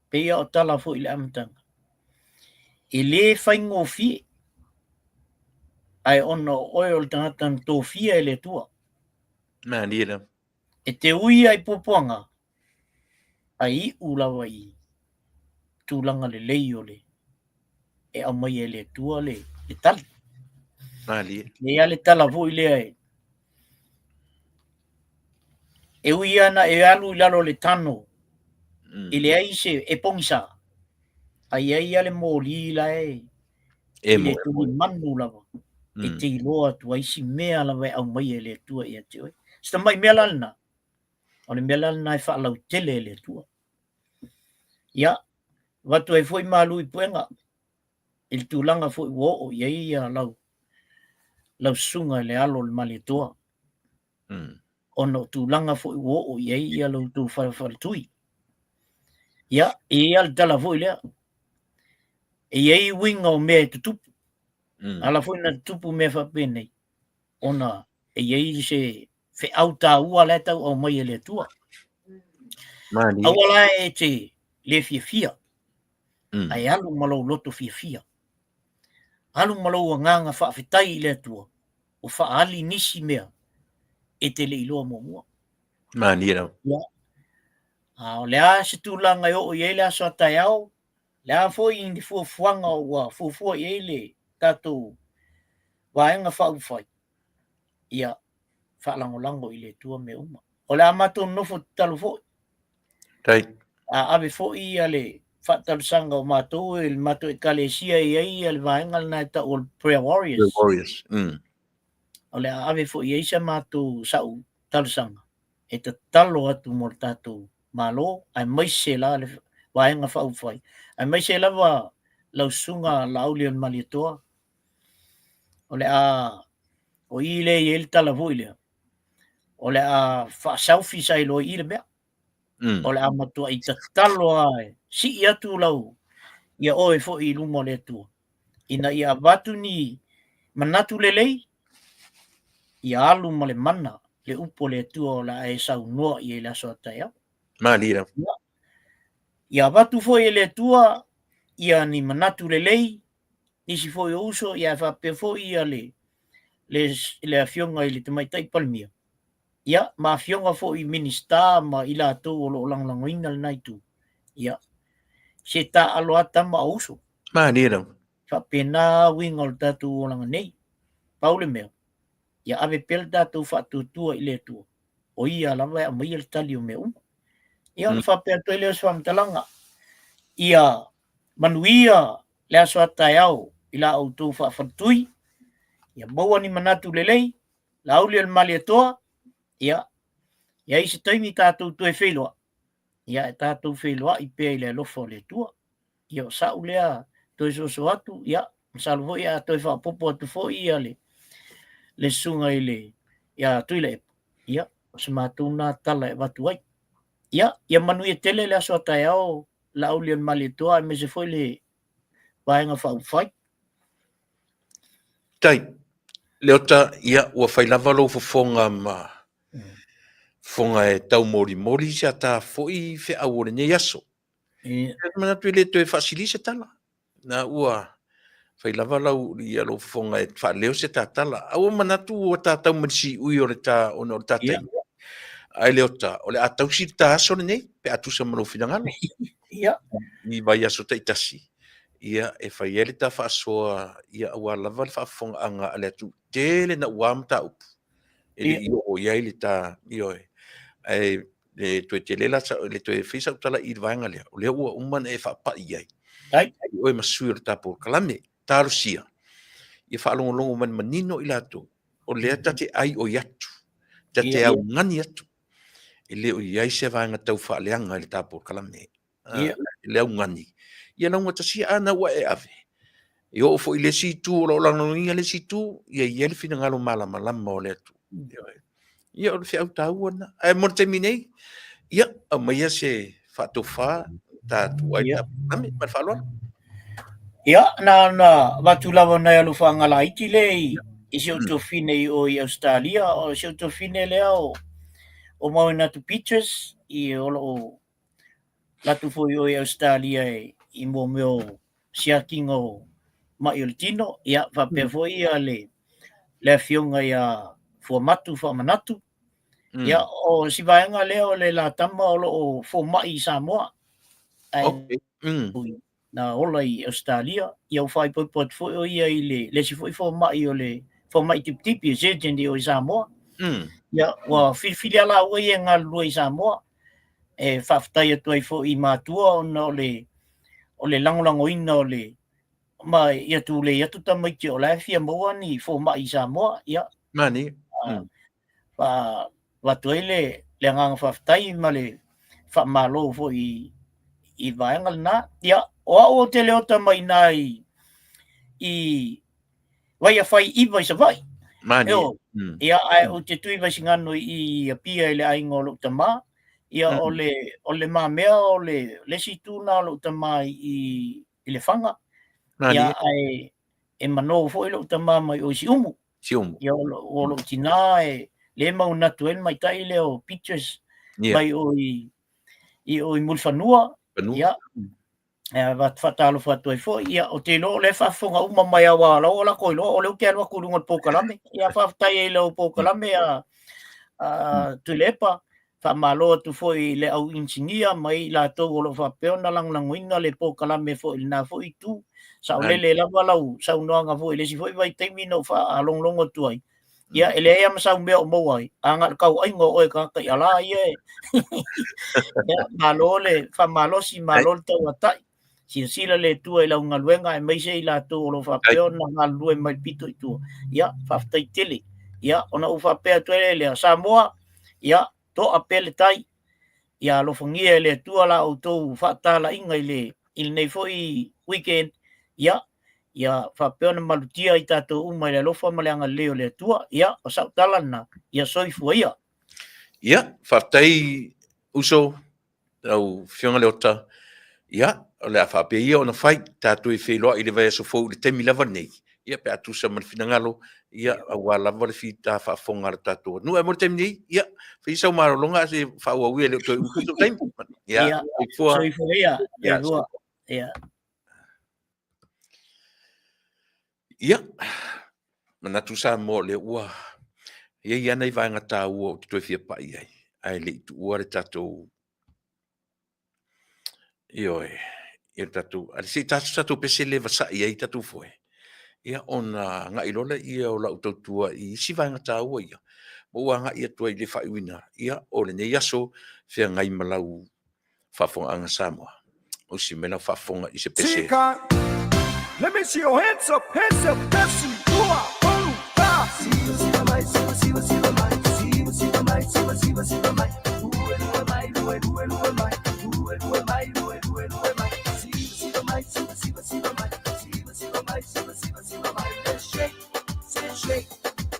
Pea o tala fo i le amatanga. I le whaingo fie. Ai ona oe o le tangatan tō fia i le tua. Mari la. E te ui ai popoanga. Ai ulawa i. Tūlanga le lei o le. E au mai e le tua le tali. Mari. Le ale tala fo i le ai. E ui ana e alu i lalo le tano. I le ai se e pongisa. Ai ai ale mōli la e. E le tui manu lava. E te iloa tu aisi mea lava au mai e le tua i ate oi. Sta mai mea lalna. O le mea lalna e whaalau tele e le tua. Ia. Watu e foi malu i puenga. Il tūlanga foi wo o iei ia lau. Lau sunga le alo le mali toa. Ono tūlanga foi wo o iei ia lau tū wharatui. Ia, e al tala foi lea. E iei winga o mea te tupu. Ala foi na tupu mea whapenei. Ona e iei se fe auta ua le tau au mai e le tua. Awala e te le fia. Ai alu malau loto fia. Alu malau a nganga whaafetai i le tua. O whaali nisi mea. E te le iloa mua. Mani rau. O lea se tūlanga i o iei lea soa tai au. Lea foi i ni fuafuanga ua fuafua iei le tātou waenga whaufai. Ia whaalangolango i le tua me uma. O lea mato nofo talo foi. Tai. Ave foi i ale whatalusanga o mato e mato e kalesia iei ale waenga na ta o Prayer Warriors. The Warriors. O lea ave foi iei sa mato sau talusanga. E ta talo atu mo tātou malo, ai mai se la le waenga whaufai. Ai mai se lava lau sunga lauli on malitoa. O le o i le i el tala voi lea. O le whaasaufi sai lo i le mea. O le matua i ta talo ai. Si i atu lau. Ia oe fo i lumo le tua. Ina ia watu ni manatu le lei. Ia alu ma le mana. Le upo le tua o la e sau noa i e la soa tai au. Malira. Ia watu fo i le tua. Ia ni manatu le lei. Nisi fo i uso. Ia whape fo i a le afionga i le tamaitai palmia. ia mafionga fo I minista ma ila to lo lang langoina na itu ia se ta aloata ma uso Mani no. fa pena wingol tatu lang nei paule me ia ave pel tatu fa tu ile tu o ia lava a mai el talio me ia fa pe to ile swam talanga ia manuia le aso ataiao ila autu fa fatui ia maua ni manatu lelei lauli al maliatoa ia isi taimi tātou tu e wheloa. Ia e tātou wheloa I pēi le lofo le tua. Ia o sau lea toi so atu, ia, salvo ia toi whapopo atu fo ia le sunga I le, ia tui le, ia, o se mātuna tala e watu ai. Ia manu e tele le aso atai au, la ulian mali toa, e me se foi le vaenga whauwhai. Tai, leota ia ua whailava lo fofonga ma fonga e tau mori se ata foi fe awore ne yaso. Mana tu le to facilise tala. Na ua whailava lau ia lo fonga e whaleo se tatala. Awa mana tu o tatau manisi ui o le ta ono o tatai. Ai leota, o le atau si ta aso ne nei, pe atu sa mano finangalo. Ia. Ni vai aso ta itasi. Ia e whaiele ta whaasoa ia awa lava le whaafonga anga ale atu tele na uam ta upu. Ele io o iai le ta io e. Ai le to te lela le to e fisa utala I vanga le o le ua umman e fa pa iai ai o e masuir ta por kalame tarusia I fa longo longo man manino ilato o le tate ai o yatu tate au ngani atu ele o iai se vanga tau fa leanga le ta por kalame le au ngani ia longo tasi ana wa e ave yo fo ile si tu lo lango le si tu ia ia fina ngalo mala mala mo le tu ia o fia tau ona ai mo terminei ia a mai se fatofa ta tuai ta ame mar falo ia na watu lava na alu whangala iti lei I se utofine o I Australia o se utofine leo o mau na tu pictures I o latu foi o I Australia I mo meo siakingo mai o tino ia fa pe foi le fionga ia formatu fa manatu ia o si vaenga leo le la tama o formai Samoa okay na ola I Australia ia fai po foi o ia le si foi formai o le formai tipi se tendi o Samoa ia wa filia la o ia nga lo Samoa e faftai atu ai fo I matua o le langolango ina o le ma ia tu le ia tu tamai te o la fia moa ni formai Samoa ia mani wa toile le ngang faftai ma le fa malo fo I vaenga na ia o te leo tamai nai I vai a fai I vai sa vai mani ia ai o te tui vai singano I pia le ai ngolo tama ia o le mamea o le situna lo tama I le fanga ia ai e mano fo lo tama mai o si umu ia o lo tina le mau natuel mai tai leo pictures mai o I mulfanua ia va fatalo fatoi fo ia o te lo le fa fonga uma mai awa lo la ko lo o le ke lo ku lunga pokalame ia fa tai lo pokalame tu lepa fa malo tu foi le au insinia mai la to lo fa peona lang languina le pokalame fo na fo itu sa le la walau sa no nga fo le si foi vai termino fa long long tu ai ia ele am sa me o mo ai anga kau ai ngo e ka ka ala ia malo le fa malo si malo to atai si sila le tu e la unga luenga e mai se la tu lo fa peona nga lue mai pito tu ia fa tai tele ia ona u fa pe tu le Samoa ia to apele tai ia lo fongia le tu ala o to fa tala inga ile il nei foi weekend ia fa peona malutia I tato uma le lo fa malanga leo le tua ia o sa talana ia soifu ia fa tai uso au fionga leota ia o le fa pe ia ona fai tatu I felo I le vai so fo le temi lava nei ia pe atu sa mal finangalo ia awa lava le fita fa fonga tatu nu e mo temi nei ia fi sa maro longa se fa wa wi le to to time ia soifu ia ia mana tu sa mo le ua Ia nei vai ngata ua o te toi fia pai ai. Ai le tu ua le tatou. Ioi. Ia tatou. Ale si tatou pese le vasa ia i tatou foe. Ia ona nga ilola ia o lau tautua i si vai ngata ua ia. Mo ua nga ia tua i le whaiwina. Ia o le nei aso fia ngai malau whafonga anga Samoa. O si mena whafonga i se pese. Tika, let me see your hands up, dancing, dua, olu, ta. Siva mai, siva mai, siva mai, siva mai. Lua mai, lua mai, lua mai, lua mai. Siva mai, siva mai, siva mai. Let's shake, shake.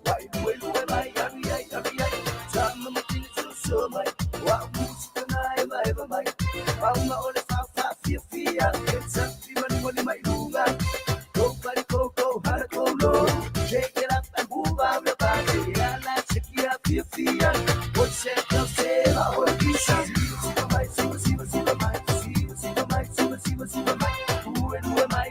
Wai, lua mai, ai. Tama matini so mai. Wa música mai. Palma ole fa fia. It's up, money mai lunga. Go body go, hara go low. Shake it up and move out your body. Yeah, like check it up, fia. What's that? Don't say I want to be some. Siva mai. Who am I?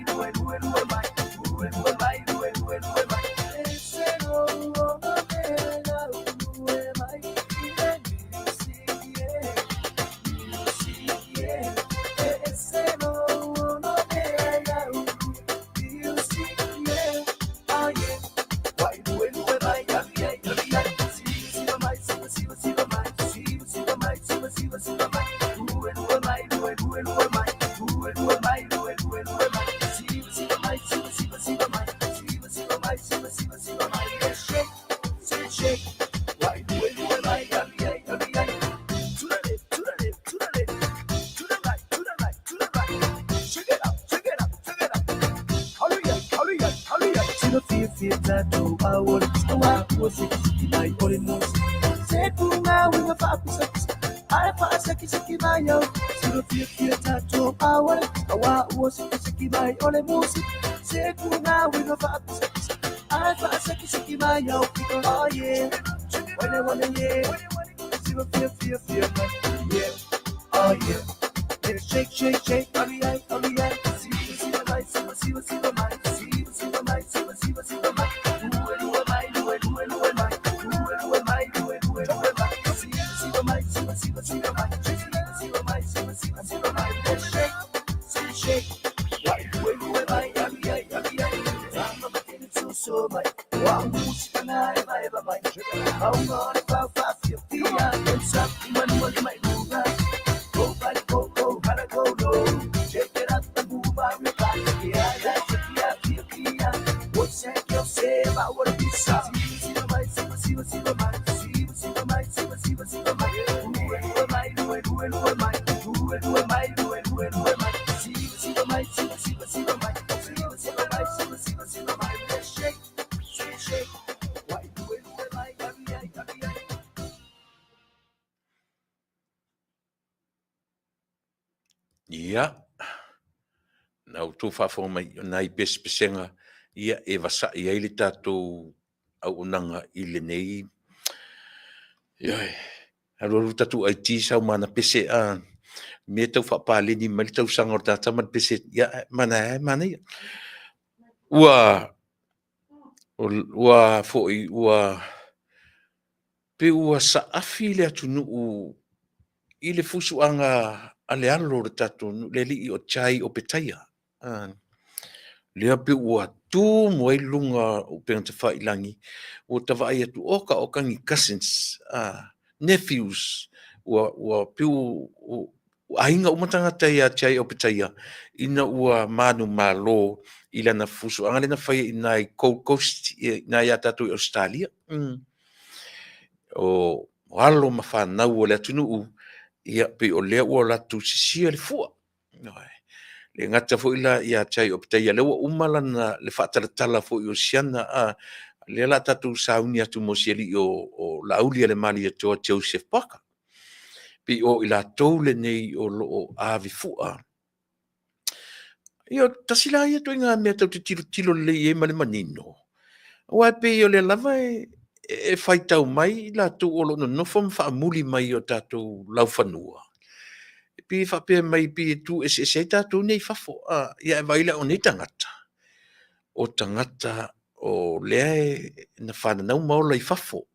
Ia. Nau tō whafonga mai nai pesenga. Ia e wasa i eile tātou au unanga i le nei. Ioi. Haroru tātou ai tīsau mana pese a. Me tau whapāleni mali tau sangor tātou man pese. Ia, mana ia. Ua foi, pe ua saafi le atu nuu i le fusuanga ale alo le tātou le li o chai o petaia. Lea pe ua tū moe lunga o penga te whailangi o ta vai atu oka ngi cousins, nephews, ua pe ainga umatanga taia chai o petaia ina ua manu malo i lana fusuanga lena whai i nai Gold Coast, nai a tātou i Australia. O alo ma whanau o le atu nuu ia pe o lea ua latu sisia le fua. Le ngata fo ila ia chai o petaia le ua umalana le whaataratala fo i o siana le la tatu sauni atu mo siali o laulia le mali a toa Joseph Parker. Pe o ila tau le nei o loo avi fua. Io tasila ia to inga mea tau te tilo le ie male manino. Wa pe o le lava e fai tau mai la tu o lo no fom fa muli mai o tatu lau fanua. Pi fa pe mai pi tu se tatu nei fafo ia vai la oni tangata. O tangata o le na fana nau mau lai fafo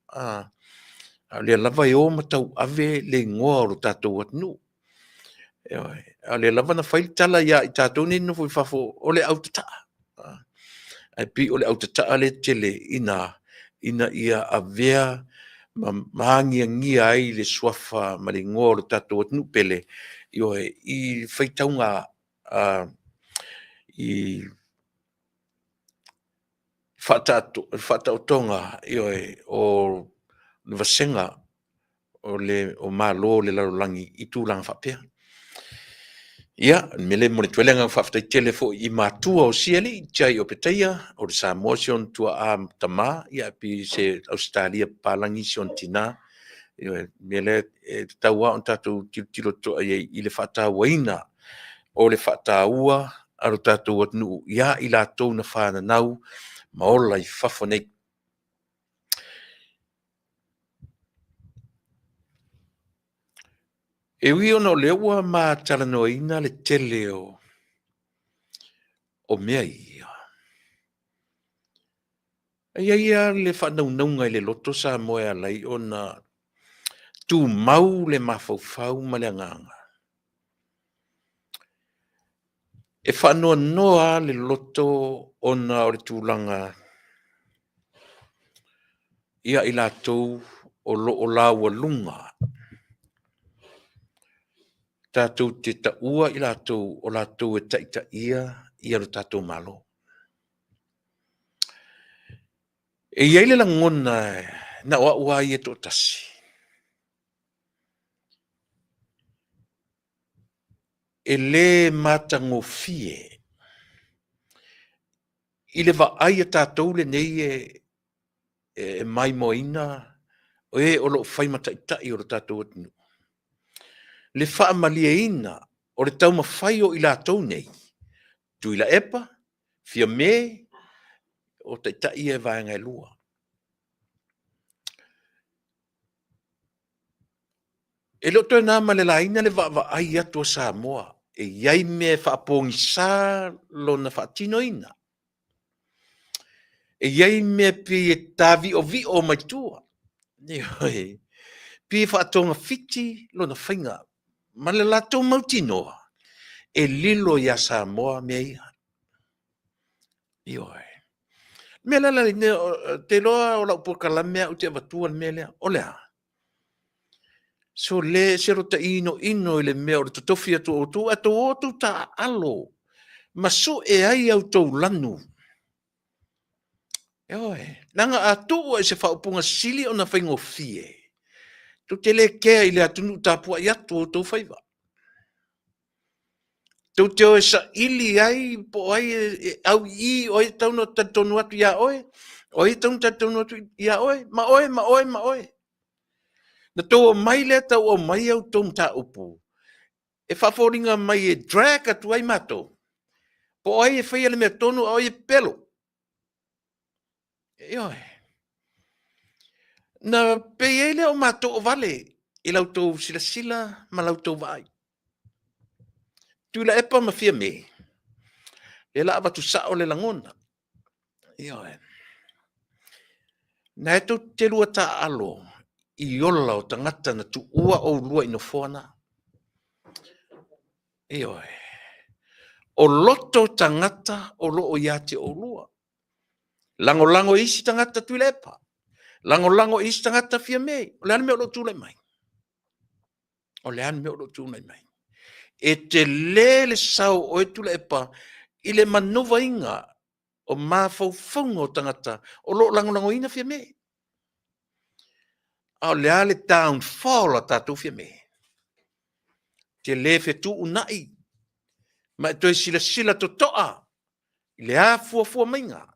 le lava e o matau ave le ngoa o tātou atnu. Le lava na whail tala ia i tātou ni no fafo o le au tata. Ai pi o le au tata le tele ina ia avea maangia ngia ai le swafa ma le ngoa o tātou atnu pele i whaitaunga i whatautonga o le vasenga o malo le larolangi i tūlanga whapea. Ia, mele mo le tuelenga whaftai telefo i mātua o siali, jai o peteia, o le Samoa sion tua a tama, ia pi se Australia palangi sion tina, mele taua on tātou tilo toa i le whatawaina o le whataua, aro tātou atnu, ia i lātou na whananau, maola i whafonei. E ui ono leua mā talanoina le tele o mea ia. Ia le whanaunga i le loto sa moe alai o na tū mau le mawhauwhau ma le anganga. E whanua noa le loto o na o le tūlanga ia i lātou o loo laua lunga. Tātou te taua i lātou o lātou e taita ia i alo tātou malo. E iai le langona na oa ua i e tō tasi. E le matangofie. I le vaai a tātou le nei e mai moina o o loo whai mataitai o le tātou atinu. Le whaamalia ina o le tau mawhai o i lātou nei. Tui la epa, fia me, o taitai e vaenga e lua. E lo toi nā male la ina le va ai atu o Samoa. E iai me whaapongi sā lo na whaatino ina. E iai me pi e tāvi o vi o mai tua. Pi e whaatonga fiti lo na whainga. Ma le lato mautinoa. E lilo ia Samoa mea ia. Ioi. Mea lala te loa o lau pokala mea o te avatua mea lea. O lea. So le se rota ino i le mea o le totofi atu o tu ato o tu ta alo. Ma so e ai au tau lanu. Ioi. Nanga atu e se whaupunga sili o na whaingo fie. Tu te le kea i le atunu tāpua i atu o tau whaiva. Tu te o e sa ili ai, po ai au i, oi tau no tatonu atu ia oe. Oi tau no tatonu atu ia oe. Ma oe. Na tau o mai le tau o mai au tau mta upu. E whaforinga mai e drag atu ai mato. Po ai e whaia le mea tonu au e pelo. Ioi. Na peile o mato o vale. I lau tau sila ma lau tau vai. Tu la epa ma fia me. Le la abatu sao le langona. Ioi. Na eto te lua ta alo. I ola o tangata na tu ua o lua ino fona. Ioi. O loto tangata o loo iate o lua. Lango isi tangata tu lepa. Lango isi tangata fia mei. O lean me o lo tu le mai. E te lele sau o e tu lepa. I le manuva inga o mawhauwhaunga o tangata. O loo lango ina fia mei. Au lea le downfall a tātou fia me. Te le fetu unai. Ma e toi sila to toa. Lea fua mainga.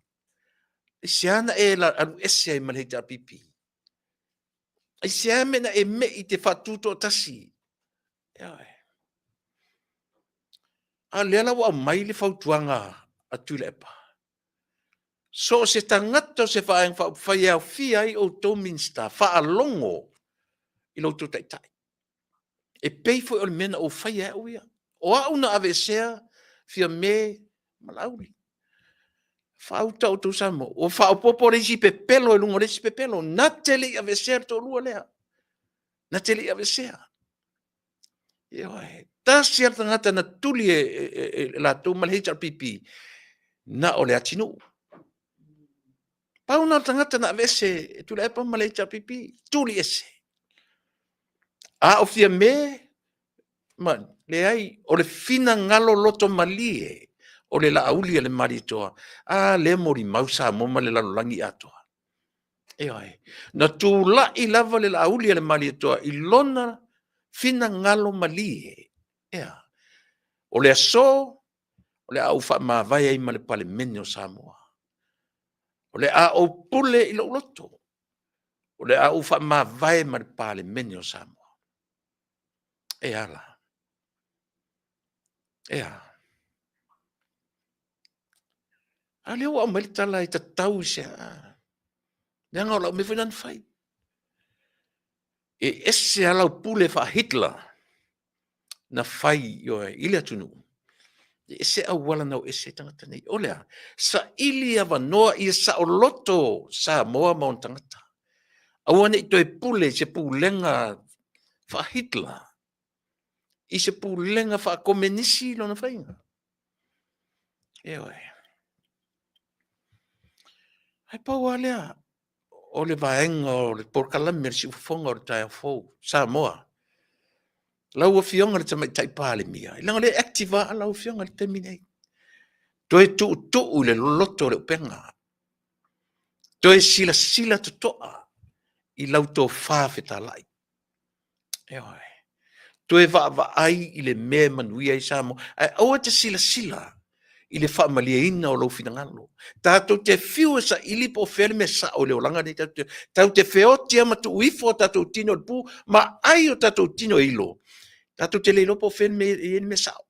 E seana e la alu ese ai malheita pipi. E seana na e me i te whatuto tasi. A lea la wa mai le whautuanga a tuilepa. So se tangata se whai au fia i o tō minsta, wha longo i lo tō taitai. E pei fo o le mena o whai au ia. O a una ave sea fia me malauri. Whautau tu Samoa. O whaupopo resi pe pelo e lungo resi pe pelo. Na tele a vesea to lua lea. Na tele a vesea. Tasi ar tangata na tuli la tu malhi pipi. Na ole atinu. Pau na tangata na vese tu le pa malhi pipi. Tuli ese. A ofia me man le ai o le fina ngalo loto malie. O le la auli le maritoa. A le mori mausa moma le lalolangi atoa. Na tu la i lava le la auli le maritoa. I lona fina ngalo malie. O le aso, o le au wha mawai ai ma le pale mene o Samoa. O le a o pule i lo loto. O le au wha mawai ma le pale mene o Samoa. Ala. A leo au melitala i ta tau se a. Nanga o lau me whinan whai. E ese alau pule wha Hitler na whai yo e ili atunu. Ese au wala nau ese tangata nei. Olea, sa ili awa noa i sa o loto sa moa maon tangata. Awane i toi pule se pulenga wha Hitler. I se pulenga wha komenisi lona whainga. Hai pau alea. O le vaenga o le porkalame si ufonga o le tai fou. Sa moa. Lau a fionga le tamai tai pale mia. Ilanga le activa lau fionga le terminate. Toe tu le loto le upenga. Toe sila tu toa. I lau tō whawheta lai. Toe va ai i le mea manuia i Samoa. Ai aua te sila. I le whaamalia ina o lau finangalo. Tātou te whiu sa ilipo where me sa o leo langa ni tātou. Tātou te whiotia ma tu uifo tātou tino le pū. Ma ai o tātou tino ilo. Tātou te leilopo where me sa o.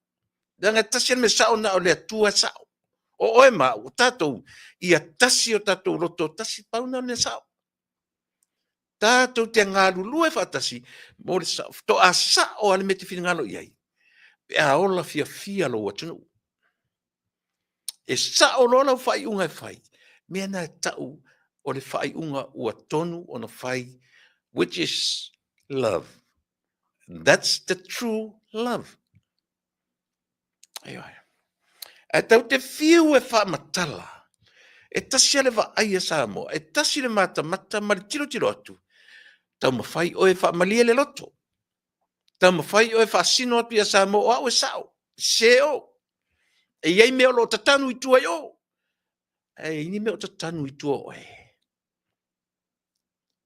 Danga tasi me sa o na o lea tua sa o. O oe ma o tātou. Ia tasi o tātou roto tasi pauna o lea sa o. Tātou te ngāru lue whatasi. Mōre sa o. To a sa o ale me te finangalo iai. E a ola fia lo watunu. E sa o lola whai unga e whai. Mea na tau o le whai unga ua tonu o na whai, which is love. That's the true love. E tau te whiu e wha matala. E tasi ale wa aia Samoa. E tasi le mata mari tiro atu. Tau ma whai o e wha malia le loto. Tau ma whai o e wha sino atu ia Samoa o e sao. Se o. E iei mea lo tatanu i tua yo. E ini mea o tatanu i tua oe.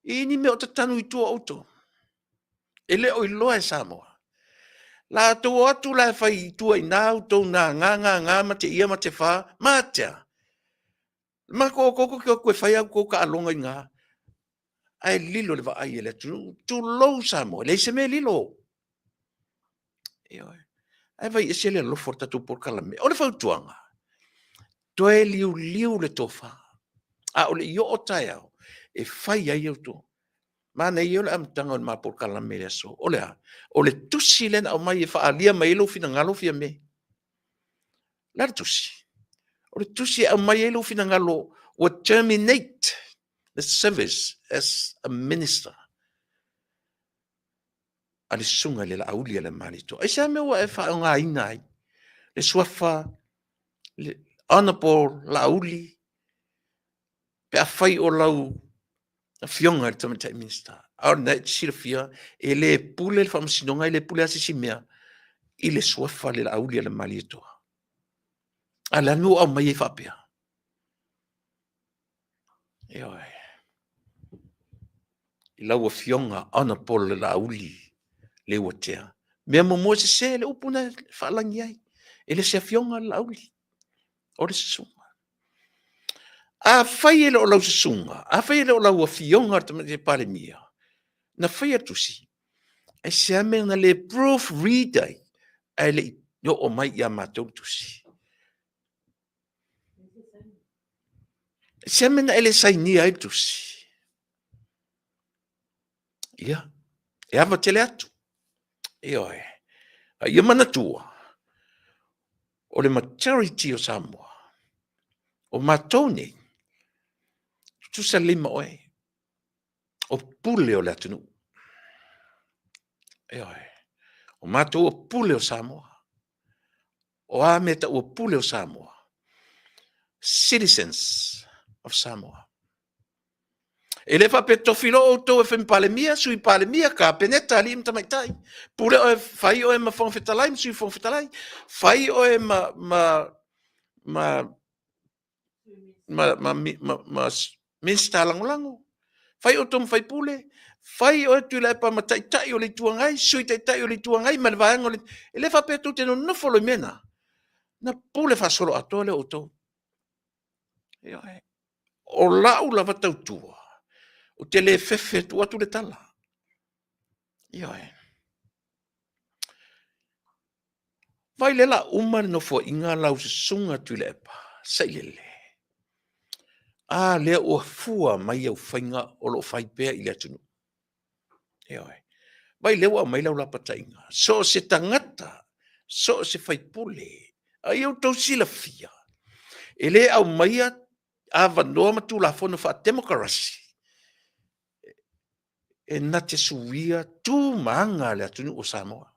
Ini mea o tatanu i tua auto. E leo i loa e Samoa. La tō atu la whai i tua i nāu tō nā ngā ma te ia ma te whā. Mātea. Ma koko ki o koe whai au ko ka alonga i ngā. Ai lilo le wa ai ele tu lou Samoa. Le se me lilo. Ai vai e sele lo forta tu por kalame. O le fautuanga. Toe liu le tofa. A o le yo o tai au. E fai ai au to. Mana i o le amtanga o ma por kalame le so. O le a. O le tusi len au mai e wha alia mai elo fina ngalo fia me. La le tusi. O le tusi au mai elo fina ngalo would terminate the service as a minister. Ale sunga le la aulia le marito. E sa me wa e wha ngā inai. Le suafa, le honorable la auli. Pe a whai o lau a fionga le tamatai minister. Au na e sira fia, e le pule le whamasinonga, e le pule asisi mea, i le suafa le la aulia le marito. A le anu au mai e whapea. E oi. I lau a fionga honorable le la auli. Le watea. Mea mo se le upuna whalangi ai. E le se fionga lauli. O le sunga. A whai ele o lau se sunga. A whai ele o lau a fionga te pare mia. Na whai atusi. E se ame na le proof reader. E le yo o mai ia mātou tusi. Se ame na ele saini ai tusi. Ia. E ava tele atu. E oe, ia mana tua, o le majority o Samoa, O mātou nei, tusa lima oe, o pule o le atunu. O mātou o pule o Samoa. O ameta o pule o Samoa. Citizens of Samoa. E le fa pe tofilo o to e fem palemia, sui palemia ka peneta ali mta maitai. Pule o e fai o e ma fonfetalai, sui fonfetalai. Fai o e minsta lango. Fai o tom fai pule. Fai o e tu le pa mataitai o le tuangai, sui taitai o le tuangai, ma le vaenga o le... E le fa pe tu te no folo mena. Na pule fa solo atole o to. O lau la vatau tua. O te le fefe tua tu le tala. Vai le la uma no fo inga lau se sunga tu le epa. Sai le. Le o fua mai au whainga o lo whai pēr i le atunu. Vai le wa mai lau la patainga. So se tangata. So se whai pule. Ai au tau sila fia. E le au maia ava noa matu la fono fa democracy. E na te suia tu maanga le atunu o Samoa.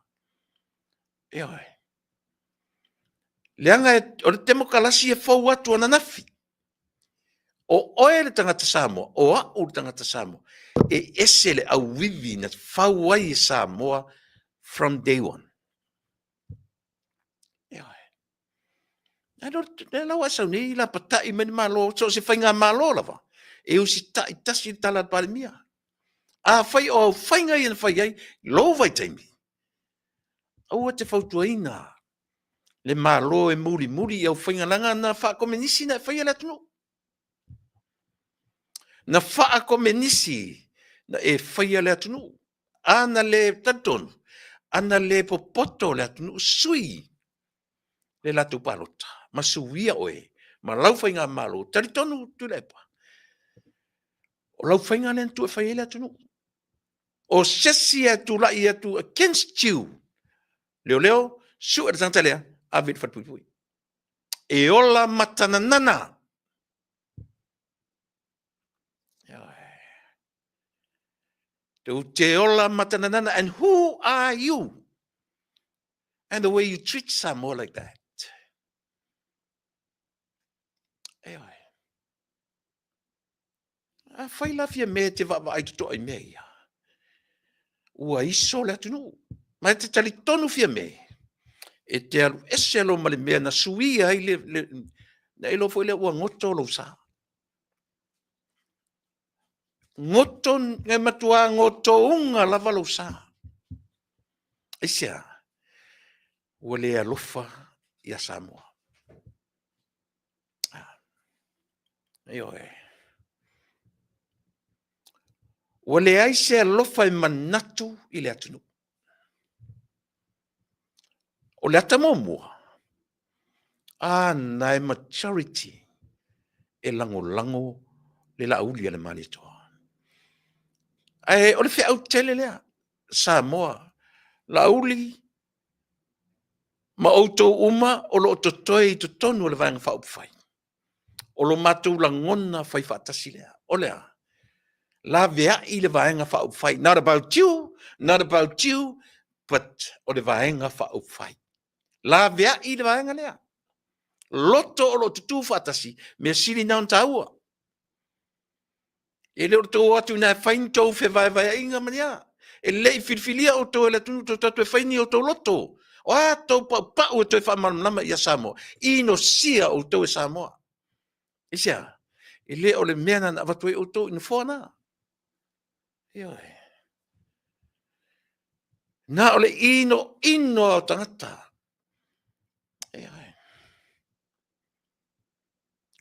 Leanga o le democracy e fau atu ana nafi. O oe le tangata Samoa, o au le tangata Samoa, e ese le au vivi na fau ai Samoa from day one. E lau asau ni la patai meni malo, so se whainga malo lava. E usi tai tasi tala palemia. A whai o whainga i na whai ai, lo vai taimi. Au te whautuaina. Le malo e muri au whainga langa na wha komenisi na whai ala tunu. Na wha komenisi na e whai ala tunu. Ana le tatonu. Ana le popoto le atunu sui. Le latu palota. Masuia oe. Ma lau whainga malo. Taritonu tu lepa. O lau whainga le tu e whai ala tunu. O sesi e tu lai e tu against you. Leo, su e tanta lea. Avid fatpui. E ola matananana. Te ola matananana. And who are you? And the way you treat Samoa like that. A whaila fia me te wapa ai tuto ai mea ia. Ua iso le atunu. Ma te tali tonu fia me. E te alu ese alo male mea na suia ai na ilo fo ile ua ngoto lo sa. Ngoto ngai matua ngoto unga lava lo sa. Isia. Ua le alofa ia Samoa. Ua le aise alofa e manatu i le atunu. O le ata momua. Na e maturity e lango le la uli le malitoa. O le fea au tele lea. Samoa. La uli. Ma auto uma o lo totoi i totonu o le vanga whaupwhai. O lo matou la ngona whai whaatasi lea. O lea. La vea i le vaenga whaupwhai. Not about you, but o le vaenga whaupwhai. La vea i le vaenga lea. Loto o lo tutu whaatasi, me siri naun taua. E leo tō atu nai whain tō vai inga mania. E lei filfilia o tō e la tunu tō tatu e whaini o tō loto. O a tō pau e tō e whamanama i a Samoa. Ino sia o tō e Samoa. Isia, e le o le mea na avatoi o tō ina whana. Na o le ino o tangata.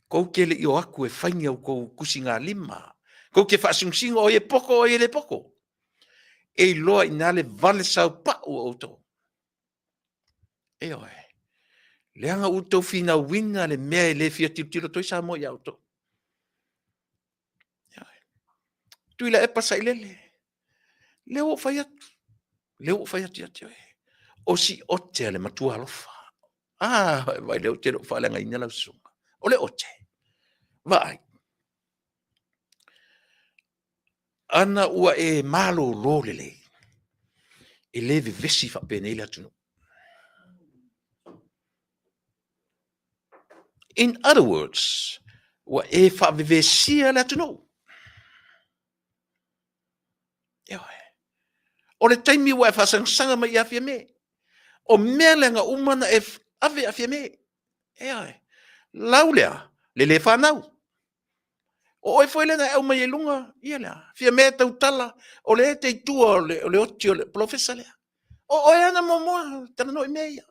Kou ke le io aku e whainga o kou kusinga lima. Kou ke whaasungsinga o e poko o e le poko. E loa ina le vale sau pau o tō. Leanga u tō whina wina le mea e le fia tiro toi sa mo i au tō. Tui la e pasai lele. Leo o whai atu. Leo o whai atu atu e. O si ote le matua alofa. Vai leo te lo whalenga ina lau sunga. O le ote. Vai. Ana ua e malo lolele. E leve vesi fa penele atunu. In other words, ua e fa vivesia le atunu. O le taimi ua e fa sangsanga mai afia me. O mea le nga umana e ave afia me. Laulea, le whanau. O e foi lena e au mai e lunga, ia lea. Fia mea tau tala, o le te itua, o le oti, o le profesa lea. O e ana momoa, tana no i mea ia.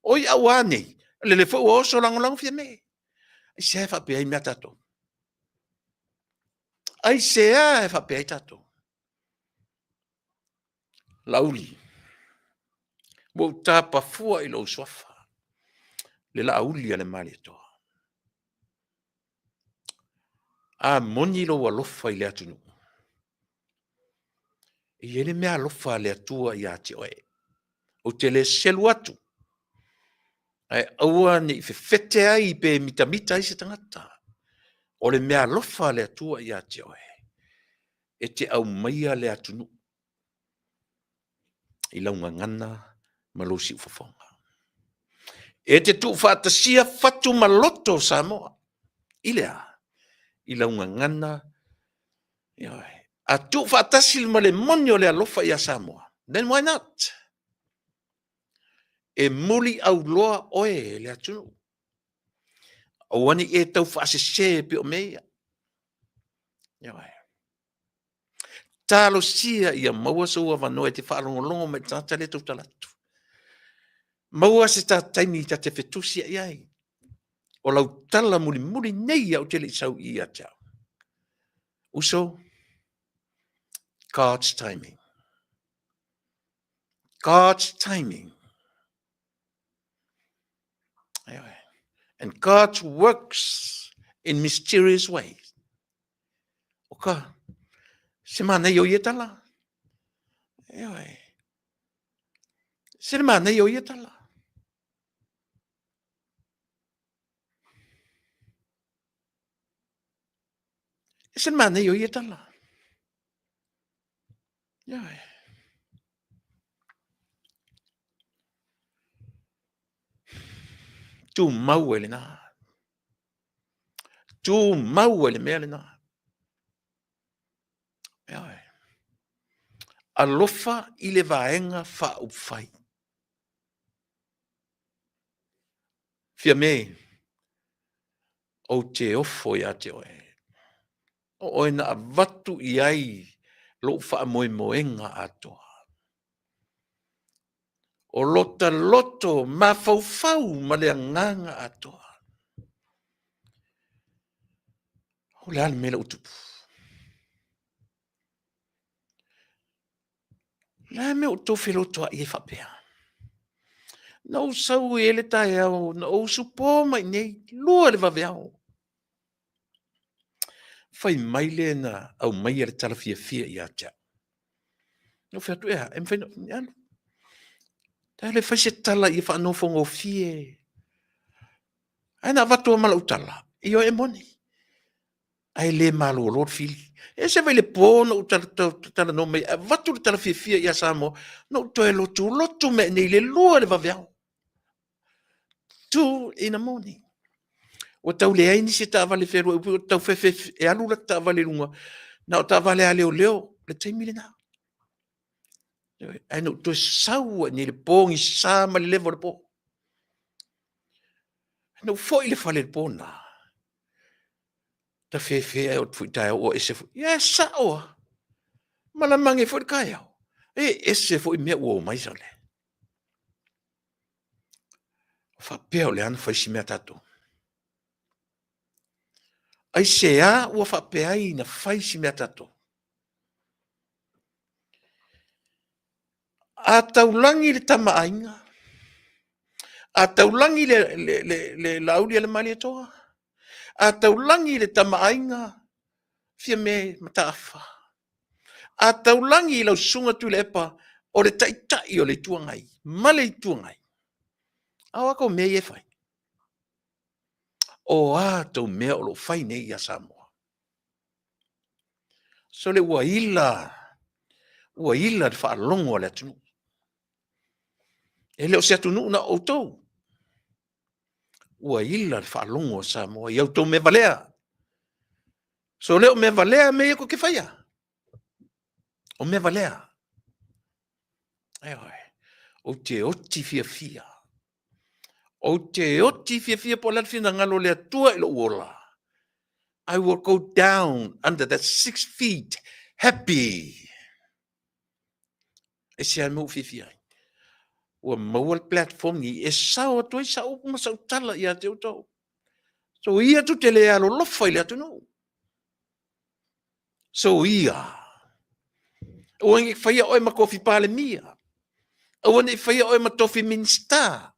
O i au ane, le fo o so lango fia mea. Ai se e whapea i mea tato. Ai se e whapea i tato. Lauli. Mo tapa fua i lo swafa. Le la auli ale mali toa. A moni lo alofa i le atunu. I ele mea alofa le atua i ati oe. O te le selu atu. Ai aua ni fefete ai pe mitamita i se tangata. O le mea alofa le atua i ati oe. E te au maia le atunu. I launga ngana malosi ufafonga. E te tu whaatasia fatu maloto Samoa. Ilea. I launga ngana. A tu whaatasi ma le monio le alofa i a Samoa. Then why not? E muli au loa oe le atunu. O wani e tau whaasese pe o meia. Talo sia ia maua sa ua wanoe te whaalongolongo me tata le tau talatu. Maua se ta taimi ta te whetusia iai. O lau tala muli nei au te le sau i a tau. Uso, God's timing. God's timing. And God works in mysterious ways. Oka, se mana yo yetala. Se mana yo yetala. Se mana yo yetala. Tu mau ele na. Tu mau ele mele na. Alofa i le vaenga fa upfai. Fia me, o te ofo ia te oe. O oe na avatu i ai lo fa moe moenga atoa. O lota loto ma fau ma le anganga atoa. O le ale mele utupu. Le me o tofi lotoa i e whapea. Na o sau e le tae au, na o supo mai nei, lua le vaveao. Fai mai le na au mai le tala fia i atia. No fia tu ea, em fai no, anu. Ta le fai se tala i wha anofongo fie. Aina vatua mala utala, i o e moni. Ai le malo lor fili. E se vai le pono utala no mai, vatu le tala fia i a Samoa, no to e lotu me nei le lua le vaveao. 2 in the morning. O tau le aini se ta vale feru, o tau fefe e alu la ta vale lunga. Na o ta vale a leo, le taimi le na. Ai no to saua ni le pongi sa ma le levo le po. No foi le fale le po na. Ta fefe e o tuitai o ese fu. Ya sa o. Mala mange foi kai au. E ese foi me o mai sale. Fa peo le ana foi si me tato. Ai se a ua whapeai na whai si mea tato. A taulangi le tamaainga. A taulangi le lauri le mali atoa. A taulangi le tamaainga fia me mataafa. A taulangi lau sunga tu le epa o le taitai o le tuangai. Ma le tuangai. Awa ko mea e whai. o tau mea o lo fai nei ia Samoa. So le ua ila de whaalongo le atunu. E leo se atunu na o tau. Ua ila de whaalongo Samoa, iau tau me valea. So leo me valea me eko ke whaia. O me valea. O te oti fia. O te oti fia po latfina ngalo le atua ilo uola. I will go down under that 6 feet happy. E se anu fia. Ua maua platform ni e sao atu e sao kuma sao tala ia te utau. So ia tu te lea lo lofa ile atu no. So ia. Ua ngi whaia oi ma kofi pale mia. Ua ni whaia oi ma tofi minsta.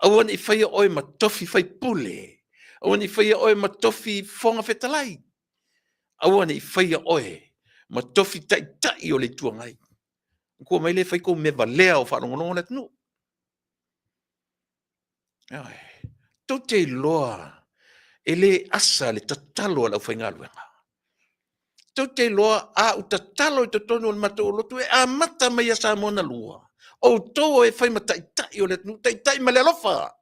Ua ni whaia oi ma tofi whai pule. Ua ni whaia oi ma tofi fonga whetalai. Ua ni whaia oi ma tofi tai o le tuangai. Kua mai le whai kou me valea o whanongonongo na tunu. Tau te loa e le asa le tatalo ala whainga luenga. Tau te loa a u tatalo i tatonu o le mata o lotu e a mata mai a Samoa na lua. O tō e whai ma tai o le tunu, tai ma le alofa.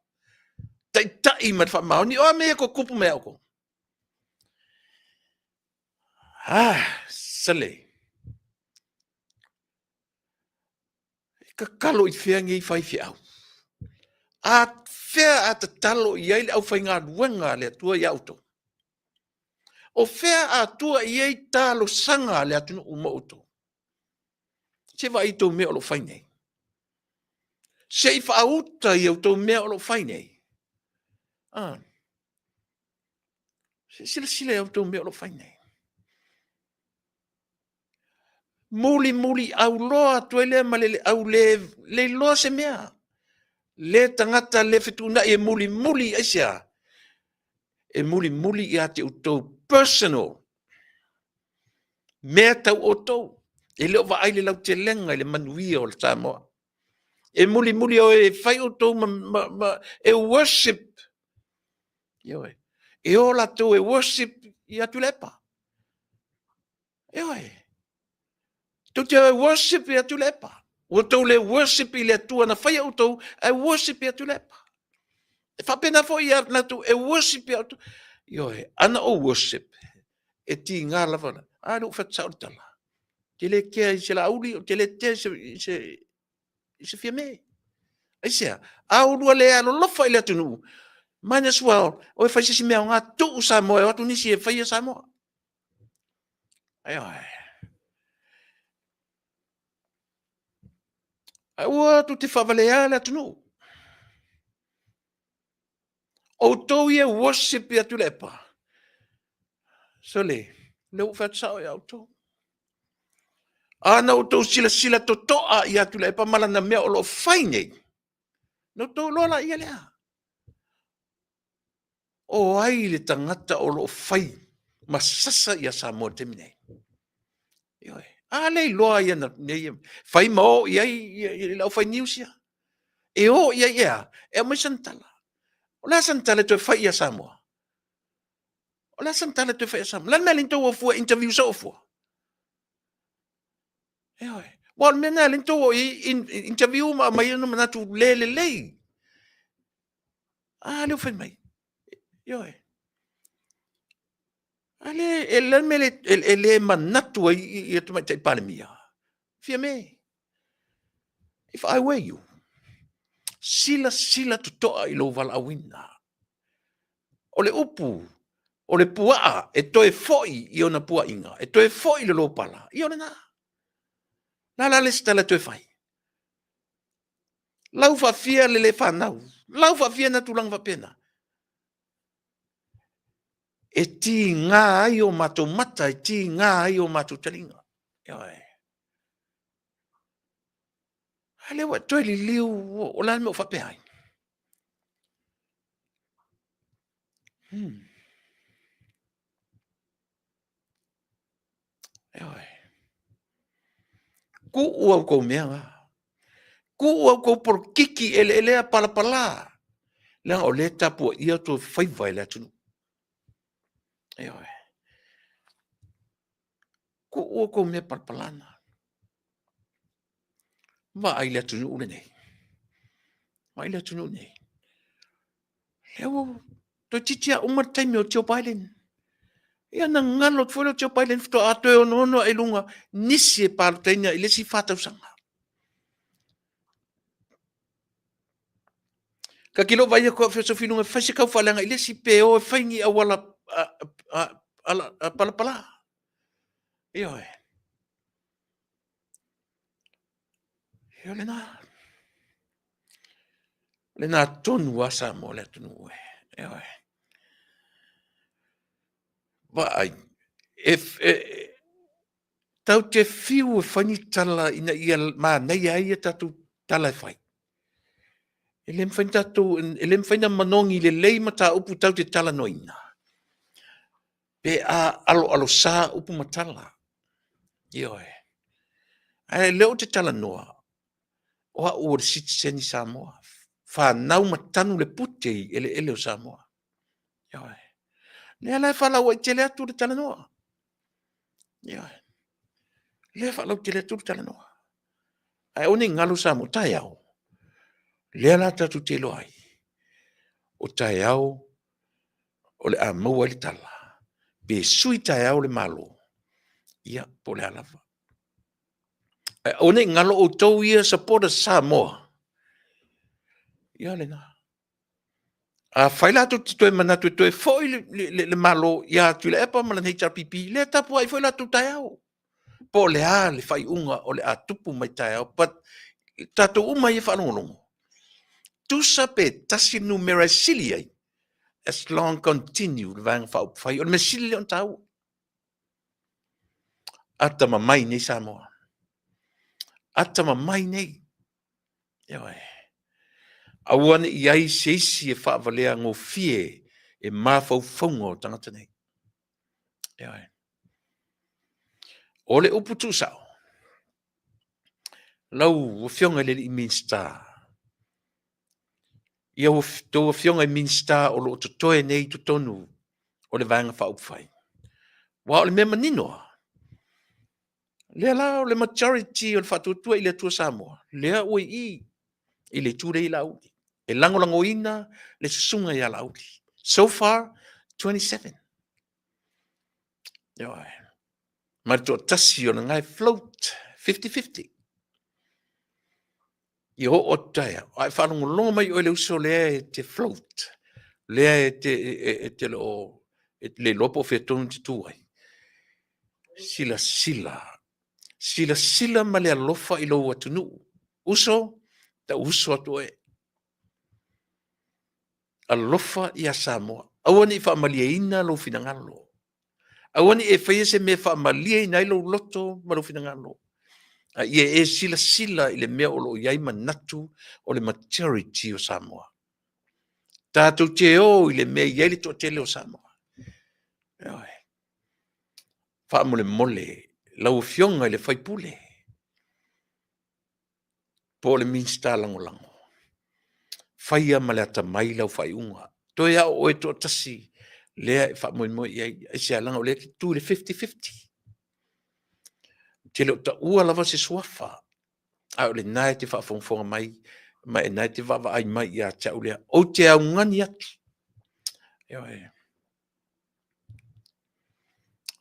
Tai ma le whamaoni, o a mea ko kupu mea oko. Sale. Ka kalo i whea ngi whai whiau. A whea a tatalo i eile au whainga luenga le atua i auto. O whea a tua i ei talo sanga le atunu uma oto. Se wa i tau mea o lo whainei. Se i whaauta i au tau mea o lo whainei. Sila i au tau mea o lo whainei. Muli au loa tuele ma le au le loa se mea. Le tangata le whetuna e muli aisia. E muli i ate utau personal. Mea tau o tau. E leo wa aile lau te lenga i le manuia o le Samoa. E muli o e whai o tau e worship. E o la tau e worship i atu lepa. Tau te worship i atu lepa. O tau le worship i le atua na whai o tau e worship i atu lepa. E whapena fo i atu natu e worship i atu. Ana o worship. E ti ngā lawana. Anu whatsau tala. Te le kea i se la auli, te le te i se fia me. Aisia, aulua le alo lofa i le atunu. Might as well, o e whaisisi mea o ngā tuu Samoa, e watu nisi e whaia Samoa. Ua tu te whawalea le atunu. O tau ia worship i atu lepa. So le whatsau i au tau. Ana o tau sila to toa i atu lepa malana mea o lo whainei. No tau lola ia lea. O ai le tangata o lo whai. Masasa ia Samoa te minei. A lei loa ia na whai mao ia i lau whai niusia. E o ia. E mai santala. O la santala to whai ia Samoa. O la santala to whai ia Samoa. Lan mea lintou o fua interview sa o fua. Wal mena lintou o interview ma mai anu manatu lei. Leo whai mai. Ale lan mele ele manatu i tu mai te palemia. Fia me. If I were you, sila tu toa i lo val awina. O le upu, o le pua e toe foi i ona pua inga, e toe foi le lo pala, i ona na. La le stala toe fai. Lau fa fia le whanau, lau fa fia na tulang va pena. E ti ngā ai o mato mata, e ti ngā ai o mato talinga. Hale wa toi li liu o lan me o whapehai. Ku ua kou mea nga. Ku ua kou por kiki ele a palapala. Le o le tapu ia to fai vai le tunu. E oi. Ko me palpalana. Va ai le tunu le nei. Mai le tunu nei. Leo to titia uma taimi o Joe Biden. Ia na ngalo fo Joe Biden fto ato e ono e lunga nisi e paltaina ile si fata usanga. Ka kilo vai ko fe so finunga fa se ka falanga ile si peo e faingi a wala a palapala. Io e. Io le na tonu asa mo le tonu e. Io e. Vai if tau te fiu e whani tala ina ia ma nei ai e tatu tala e whai. E lem whain tatu, e lem whaina manongi le lei mata upu tau te tala noina. Pe a alo sa upu matala. Io e. Ai leo te tala noa. Oa ua citizen i Samoa. Whanau matanu le pute ele o Samoa. Io e. Lea lai whalau e tele atu le tala noa. Io e. Lea whalau tele atu le tala noa. Ai one ngalu Samoa tai au. Lea la tatu te lo ai. O tai au o le a maua le tala. Be sui tai au le malo. Ia po le alava. O ne ngalo o tau ia supporter Samoa. Ia le nga. A whaila tu te toi manatu toi foi le malo ia tu le epa malan HRPP. Le tapu ai foi la tu tai au. Po le a le whai unga o le a tupu mai tai au. But tato uma ia whanongonongo. Tusa pe tasi numera silia as long continue le vang fa fai o me silia on tau ata mai nei Samoa ata mai nei yo awan iai seisi e fa valea ngo fie e ma fo fongo tangata nei yo ole upu tu sao lau o fionga le i minsta ia o to fionga i minsta o lo to toe nei to tonu o le vanga fa upfai wa o le mema nino lea la o le majority o le fatutua i le atua Samoa lea ua i le ture i lauli e langolangoina le susunga i a lauli so far 27 ioe ma to tasi o na ngai float 50-50 i o taia ai whanongolonga mai o le uso lea e te float lea e te lo le lopo fetonu te tuai sila ma le alofa i lo atunu uso ta uso atu e alofa i a Samoa awani fa malia ina lo finangalo awani e faia se me fa malia ina lo loto ma lo finangalo ia e sila i le mea o lo iai manatu o le maturity o Samoa tatou te o i le mea iai le toʻatele o Samoa fa mole lau fionga i le faipule po le minsta langolango faia ma le atamai lau faiunga toe a o e toʻatasi lea e faamoemoe iai e se alanga o lea tu le 50-50 te leo taʻua lava se suafa a o lenā te faafogafoga mai ma e nā te vaavaai mai iā taʻu lea ou te augani atu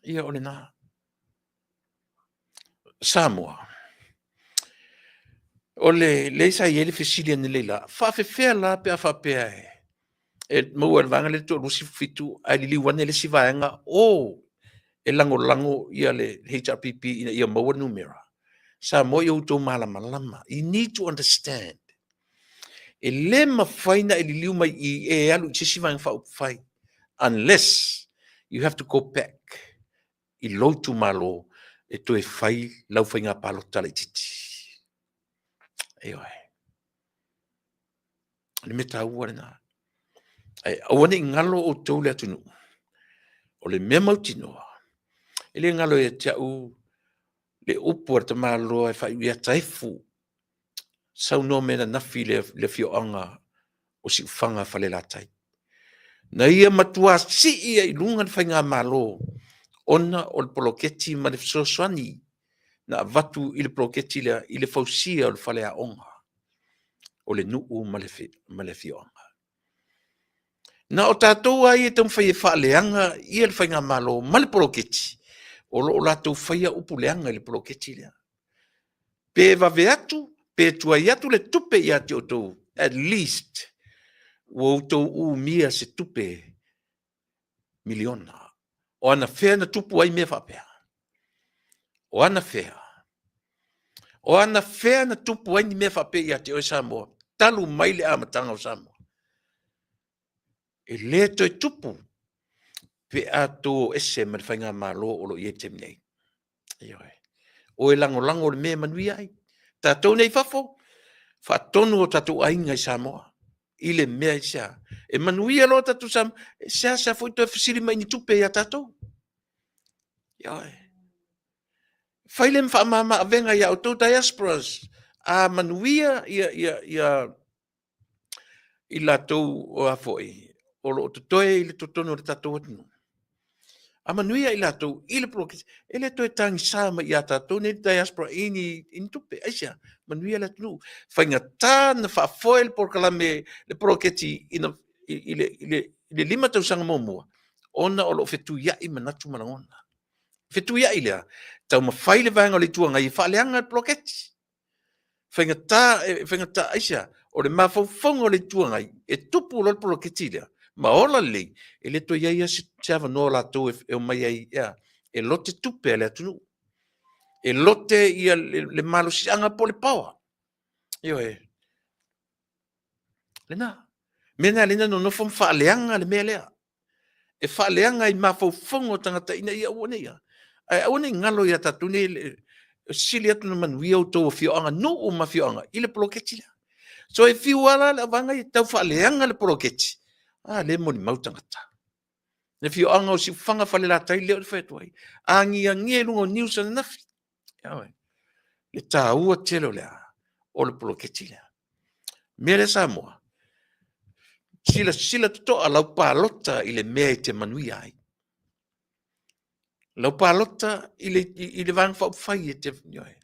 ia o lenā Samoa o le sa ia le fesili ana leila faafefea la pe a faapea e maua le vaga le toʻalusi fitu ae liliu ana le sivaega o e langolango ia le HRPP ina ia maua numera Samoa i outou malamalama you need to understand e le mafaina e liliu mai i e alu i se sivaega faaupufai unless you have to go back i loutu malo e toe fai lau faiga palotala i titi Eoe. Le meta ua na. Ai awane ngalo o tau le atunu. O le mea mautinoa. Ele ngalo e tiau le upu ar te māloa e whai ia taifu. Sau no mena nafi le fioanga o si ufanga fale latai. Na ia matua si ia ilunga whainga malo, ona o le poloketi ma le fisoswani, na vatu i le poloketi i le fausia o le fale a onga, o le nuu ma le fionga. Na o tātou ai e tam whai e whaaleanga i le whainga malo ma le poloketi, o lo lātou whaia upuleanga i le poloketi lea. Pe vave atu, pe tuai atu le tupe i ati o tau, at least, o tau mia se tupe miliona. O ana whea na tupu ai mea whapea. O ana whea. O ana whea na tupu ai ni mea whapea i ati o Samoa. Talu maile a matanga o Samoa. E le toi tupu, pe ato ese ma le whainga malo o lo i e te mnei. O e lango le mea manui ai. Tātou nei whafo, whatonu o tātou ainga i Samoa. I le mea i sea. E manui alo tātou Samoa, e sea foi toi whisiri mai ni tupe ia tātou. Whaile mwha mama a venga ia o tau diasporas. A manuia i la tau o a foi. O lo totoe i le totono o le tātou atinu. A manuia i la tau i le prokesi. E le toi tangi sama i a tātou ne diaspora ini tupe. Aisia, manuia le tunu. Whainga tā na wha foi le porkalame le prokesi i le lima tau sanga momua. Ona o lo fetu ia i manatu manangona. Fetu ia i lea. Tau mawhaile vanga o le tuanga i whaaleanga le prokesi. Whainga tā aisia. O le mawhauwhanga o le tuanga i. E tupu o le prokesi lea. Ma ola le, e le to iaia se teava no la tau e o mai ai ea. E lote tupe le atunu. E lote ia le malo si anga po le pawa. Io e. Lena. Mena lena no fom whaaleanga le mea lea. E whaaleanga i mawhauwhanga o tangata ina ia uone ia. Ai uone ngalo ia tatune sili atu na manuia o tau fioanga. No o ma fioanga. I le poloketi lea. So e fiuala le avanga i tau whaaleanga le poloketi. Le mo ni mautangata. Ne fio anga o si whanga whale la tai leo le whaetuai. Angi lungo news and nafi. Le tā ua telo lea. O le poloketi lea. Mea le Samoa. Sila totoa lau pālota i le mea i te manui ai. Lau pālota i le vang whau whai e te vnioe.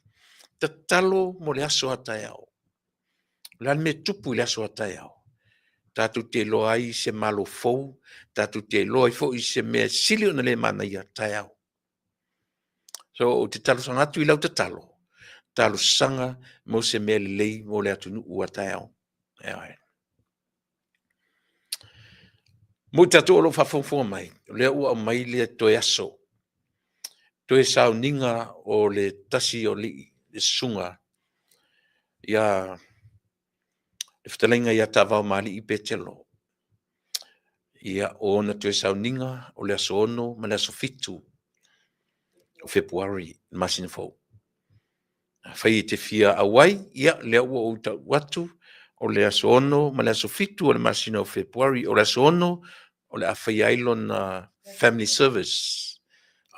Ta talo mo le aso atai au. Lan me tupu le aso atai au. Tātou te loa ai se malo fou, tātou te loa i fou i se mea sili o na le mana ia tai au. So, o te talo sanga atu i lau te talo. Talo sanga mo se mea lei mo le atu nu ua tai au. Mo tātou alo whawhawhua mai, lea ua mai le toe aso. Toe sao ninga o le tasi o li, le sunga. Ia... E whatalenga ia tāwao maali i petelo. Ia o na tue sauninga o le aso ono ma le aso fitu o Februari masina fau. Whai te fia awai, ia lea ua o watu o le aso ono ma le aso fitu o le masina o Februari o le aso ono o le awhai ailon family service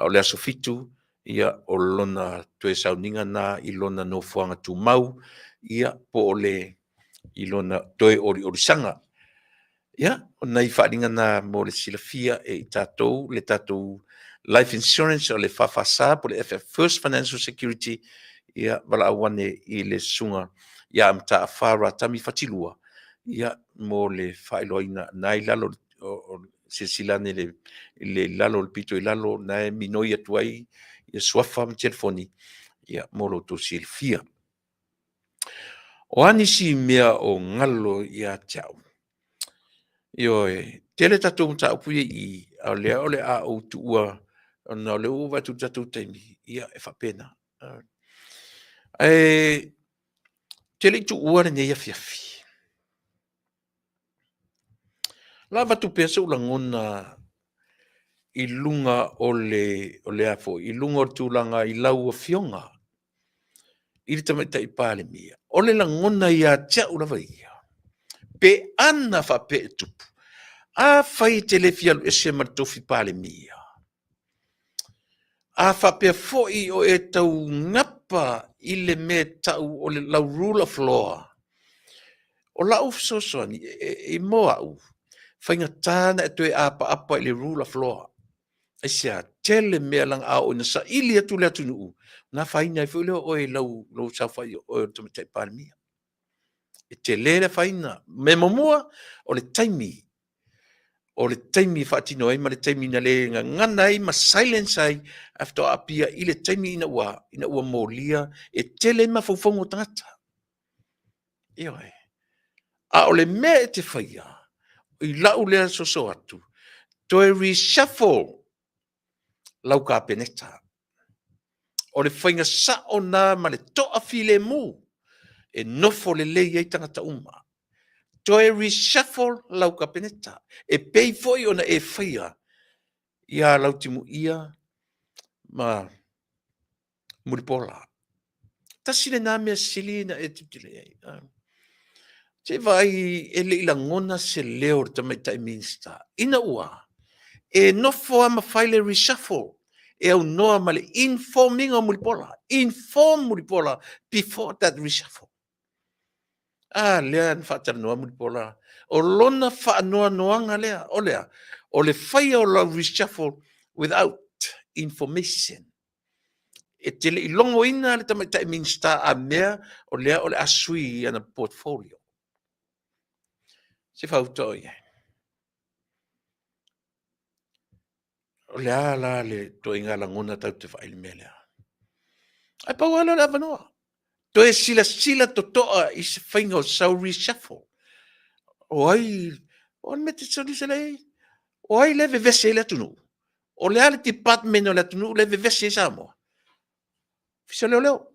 o le aso fitu ia o lona tue sauninga na i lona no fuanga tu mau ia po o le i lona toe ori sanga. Ia, o nei wharinga na mo le silafia e i tātou, le tātou life insurance o le whawhasa po le First Financial Security, ia wala awane i le sunga, ia am ta whara tami whatilua, ia mo le whailoina nai lalo o se silane le lalo le pito i lalo, nai minoi atuai, ia swafa am telefoni, ia mo lo to silafia. O anisi mea o ngalo ia tau. Ioe, tele tatou mta upui i au lea ole a o tuua na le uva tu tatou taimi ia e whapena. Tele tu ua ne ia fiafi. Lava tu pesa ulangona i lunga o le afo, i lunga o tūlanga i lau o fionga. I le tamaita i pāle mia. O le langona ia tia ulawa ia. Pe ana whape e tupu. A whai te le fialu e se matofi pāle mia. A whape foi o e tau ngapa i le me tau o le lau rule of law. O la uf so so ni e moa u. Whainga tāna e tue apa i le rule of law. E sia tele mea lang a o na sa ili atu le atu nuu. Na whaina e whiuleo oe lau sa whai oe o tamatai pārmia. E te lere whaina. Me momua o le taimi. O le taimi whaatino ai ma le taimi na le ngana ai ma silence ai after apia i le taimi ina ua molia e tele ma faufongo tangata. Ioi. A o le mea e te whaia. I lau lea soso atu. Toe reshuffle lau ka peneta. O le whainga sa o nā ma le toa file mu. E nofo le lei ei tangata uma. Toe reshuffle lau ka peneta. E pei foi ona e whaia. Ia lau timu ia ma muripola. Tasile nā mea sili na e tiptile ei. Te vai e le ilangona se leo tamaitai minsta. Ina ua. E nofo ama whaile reshuffle. E au noa ma le informing o muripola. Inform muripola before that reshuffle. Lea na whaatara noa muripola. O lona wha noa noanga lea. O lea. O le whaia o la reshuffle without information. E te le ilongo ina le tamaitai minsta a mea o lea o le asui ana portfolio. Se whauto ia. O le ala le to inga langona tau te whaile mea lea. Ai pau ala la vanoa. To e sila to toa i se whainga o sau reshuffle. O ai, o me te sori se lei. O ai leve vese le tunu. O le ale department o le tunu leve vese sa moa. Fisa leo.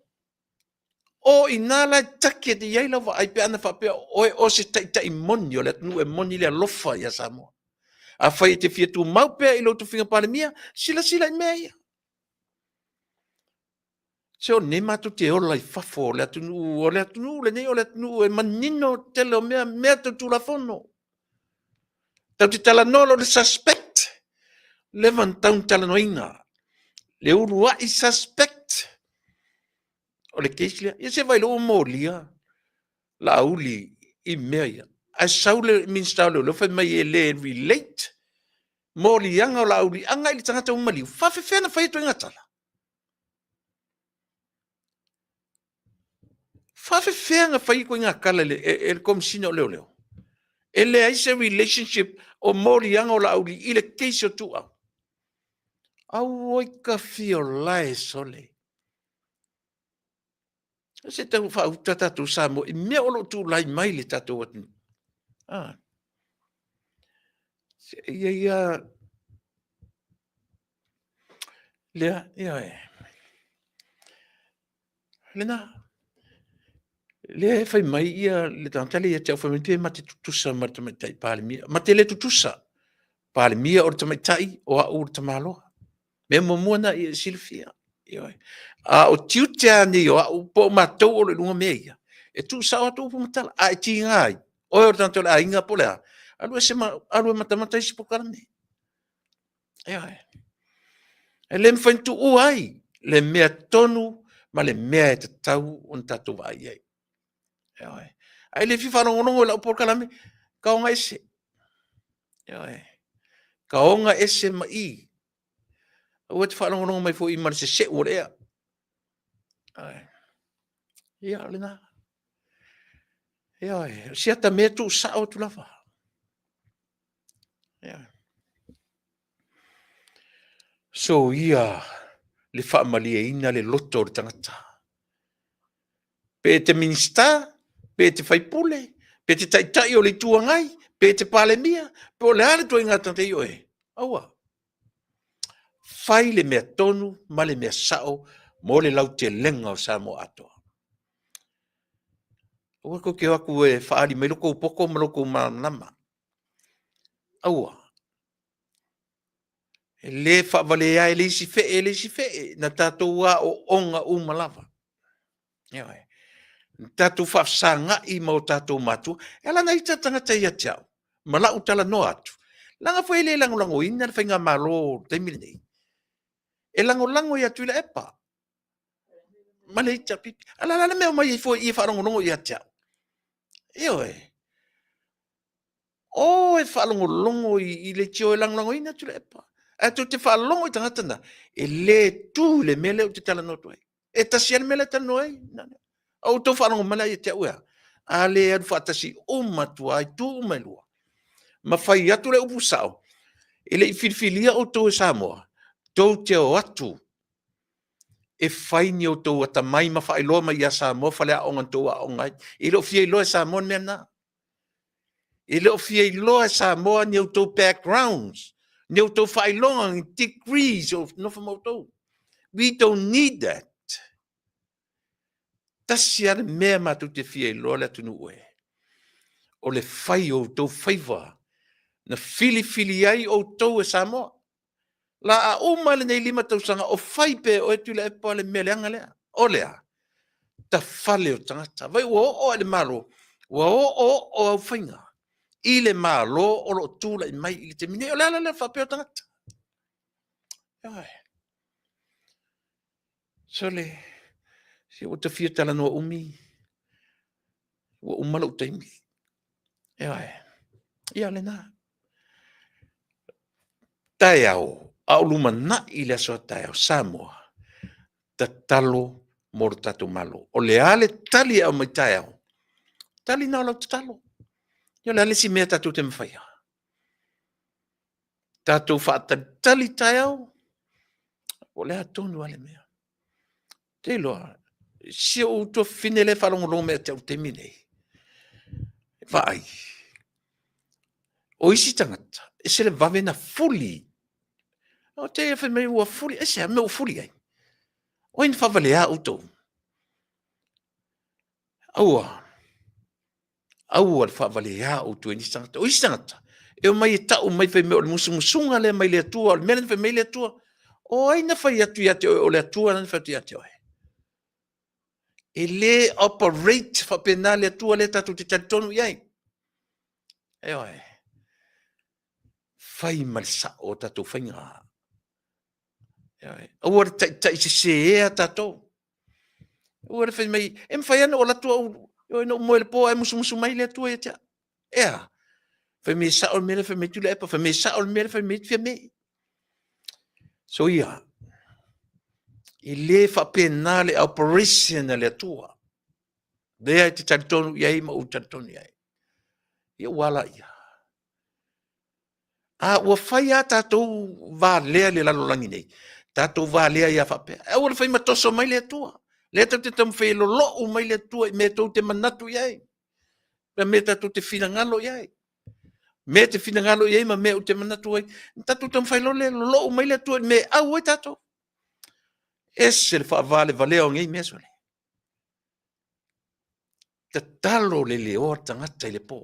O inala take te iai lawa ai pe ana whapea o se tai moni o le tunu e moni le alofa ia sa moa. A whai te fia tu maupea i lotu whinga palemia, sila i mea ia. Se o ne matu te ola i whafo o le atunu, le nei o le atunu, e manino tele o mea te tula fono. Tau te tala nolo le suspect, levan taun tala noina, le urua i suspect, o le keislia, ia se vai lo mo lia, la auli i mea ia. A saule minsta le fai mai e le relate, mo li anga o la auli, anga ili tangata umaliu, whawhewhena whai tu ingatala. Whawhewhenga whai ko inga kala le komisina o leo. Ele aise relationship o mo li anga o la auli, ile keisi o tua. Au oi ka fio lae sole. Se tau wha utata tu samo, i mea olo tu lai mai le tato watu. Ia, lea, lena, lea e whai mai ia, le tantale ia te au whamite ma te tutusa ma te maitai pālemia. Ma te le tutusa, pālemia o te maitai o a ur te māloa. Mea momuana ia silfia. A o tiutea ni o a upo matou o le lunga mea ia. E tu sa o tu pumatala. A e ti ngai. O e o tanto le a inga polea. Alu e matamata isi pokarame. E le mwhaintu u ai. Le mea tonu ma le mea e te tau on tatu vai ai. Ai le whiwharongonongo e lau pokarame. Kaonga ese. Kaonga ese ma i. O te wharongonongo mai fo i mara se o rea. Ia, lena. Ia, siata mea tu sa o tu lava. So, ia, le whaamalia ina le loto o le tangata. Pe te minsta, pe te whaipule, pe te taitai o le tuangai, pe te palemia, pe o le ale tu ingata te ioe. Aua. Whai le mea tonu, ma le mea sao, mo le lau te lenga o sa mo atoa. Ua ko ke waku e whaari mai loko upoko ma loko manama. Aua. E le whaavale ia e le si fe, na tātou a o onga umalava. Ioi. Tātou whaafsanga i mau tātou matu, e lana i tatanga te ia tiao. Ma lau tala no atu. Langa fwai le lango ina, whainga malo teimile nei. E lango ia tuila epa. Ma le ita pipi. Ala mea mai i wharongonongo ia tiao. Ioi. O e whaalongolongo i le tio e langlango ina tu le epa. E tu te whaalongo i tangata na. E le tu le mele o te tala noto ai. E tasi mele tano ai. Au tau whaalongo mana i te ua. A le adu whaatasi umatua ai tu umailua. Ma whai atu le upu sao. E le i whirwhilia o tau e Samoa. Tau te o atu. E whai ni o tau ata mai ma whai loa mai a Samoa. Whale a ongan tau a ongai. E lo fia i loa e Samoa mea na. E leo fia i loa Samoa ni au tau backgrounds, ni au tau whailonga, degrees of nofa mautou. We don't need that. Tasi are mea matu te fia i loa le tunu ue. O le whai o tau whaiva, na fili ai o tau e Samoa. La a uma le nei lima tau sanga o whaipe o etu le epa le mea leanga lea. O lea, ta whale o tangata. Vai ua o le malo, ua o au whainga. I le malo o lo tūla i mai i te mine o le whapeo tangata. So le, si o te fia tala noa umi, o umala o teimi. Ia le nā. Tai au, au luma na i le asoa tai au, Samoa, ta talo moro tatu malo. O le ale tali au mai tai au. Tali nao lau te talo. Ia le ale si mea tatu te mwhaia. Tatu whaata tali tai au, o le atonu ale mea. Te loa, si o uto fine le whalongolongo mea te au te mine. Vai. O isi tangata, e se le vavena fuli. O te e whamei ua fuli, e se a mea fuli ai. O in whawale a uto. Aua le whawale a uto e nisi tangata. O isi tangata, e o mai e tau mai whai mea o le musunga le mai le atua, o le mena whai mai le atua. O aina whai atu ia te o le atua, nana whai atu ia te oe. E le operate whapena le atua le tatu te talitonu iai. E oe. Whai malisa o tatu whainga. E oe. Aua re tai se ea tatu. Aua re whai mai. E mwhai ana o latua o no moe le po ai musu mai le atua ia tea. Ea. Whai me sa o mele whai me tula epa. Whai me sa o mele whai me tia me. So ia. I le whapena le operation le atua. Dea te talitonu iai ma u talitonu iai. Ia wala ia. Ua whai a tātou vālea le lalolangi nei. Tātou vālea ia whapea. Ua le whai matoso mai le atua. Le tau te tamu whai lolo mai le atua. Me tau te manatu iai. Me tātou te whinangalo iai. Me te whinangalo iai ma me u te manatu iai. Tātou tamu whai lolo mai le atua. Me au ai tātou. Ese le whaavale valeo ngai mea sole. Ta talo le leo tangata i le pō.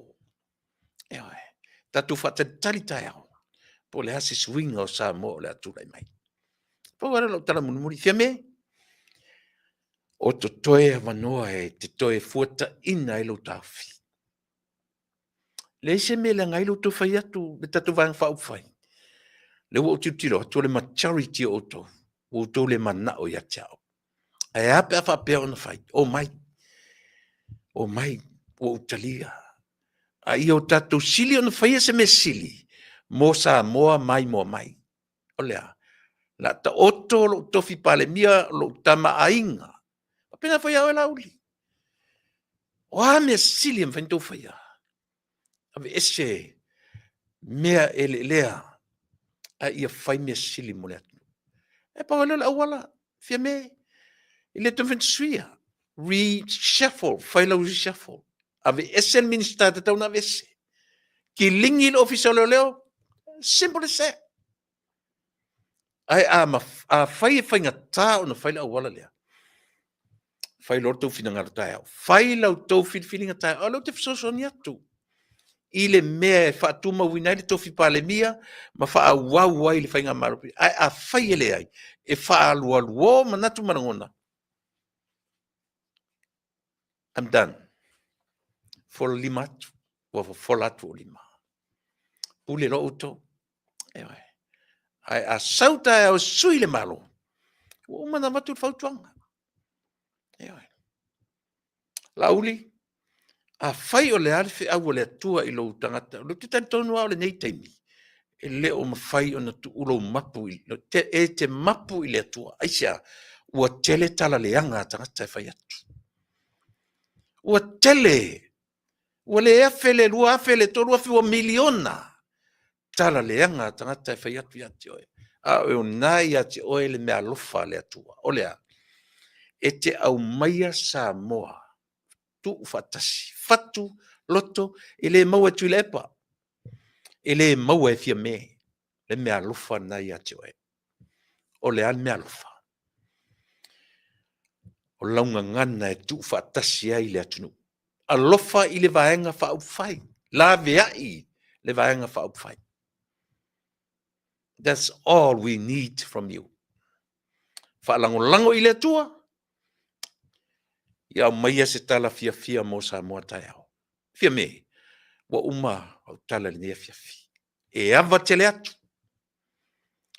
Eoe. Tatu whata talitai au. Po le hasi swinga o Samoa le atulai mai. Po wara lau tala munumuri. Fia me? O to toe manoa e te toe fuata ina i lau tawhi. Le se me le ngai lau to whai atu. Le tatu vang whau whai. Le wo tiu tiro. To le maturity o to. O to le mana o ya tiao. E ape a whapea o na whai. O mai. O mai. O utalia. A i o tatu sili o na whaia se me sili. Mo Samoa mai mo mai. O lea. La ta oto lo tofi pale mia lo tama ainga. Apena whaia o e lauli. O a mea sili am whaintou whaia. Ave ese mea ele lea. A ia whai mea sili mo lea. E pa wale la awala. Fia me. Ile tu whaintou suia. Reshuffle. Whaila reshuffle. Ave ese minister te tau na vese. Ki lingi lo official leo. Simple as that. Ai a whai e whainga tā o na whaila awala lea. Whai lor tau whina ngaro tai au. Whai lau tau whilinga tai au. Lau te whasoso ni atu. I le mea e whaatuma wina le tofi pale mia. Ma wha a wau wai le whainga marupi. Ai a whai ele ai. E wha a lua luo manatu marangona. I'm done. For lima atu. Wa for latu o lima. Pule lo uto. Ewe. Ai a sauta e o sui le malo. O mana matu whautuanga. Ewe. Lauli. a fai o le ale fe au le atua i lo tangata. Lo te tonu au le nei taimi. E le o mawhai o na tu ulo mapu i. Te mapu i le atua. Aisia, ua tele tala le anga tangata e whai atu. Ua tele. Ua le afele, lua afele, tolu afi ua miliona. Tala le anga tangata e whai atu i ati oe. A o nai ati oe le mea lofa le atua. O lea. E te au maia sa moa. Tu ufatasi. Fatu, loto, ele maua tu lepa. Ele maua e fia me. Le mea lofa nai ati oe. O le an mea lofa. O launga ngana e tu ufatasi ai le atunu. A lofa i le vaenga fa upfai. La veai le vaenga fa upfai. That's all we need from you. Fa lango i le tua. Ia maia se tala fia mo sa moa tai au. Fia me. Wa uma au tala le nea fia. E ava tele atu.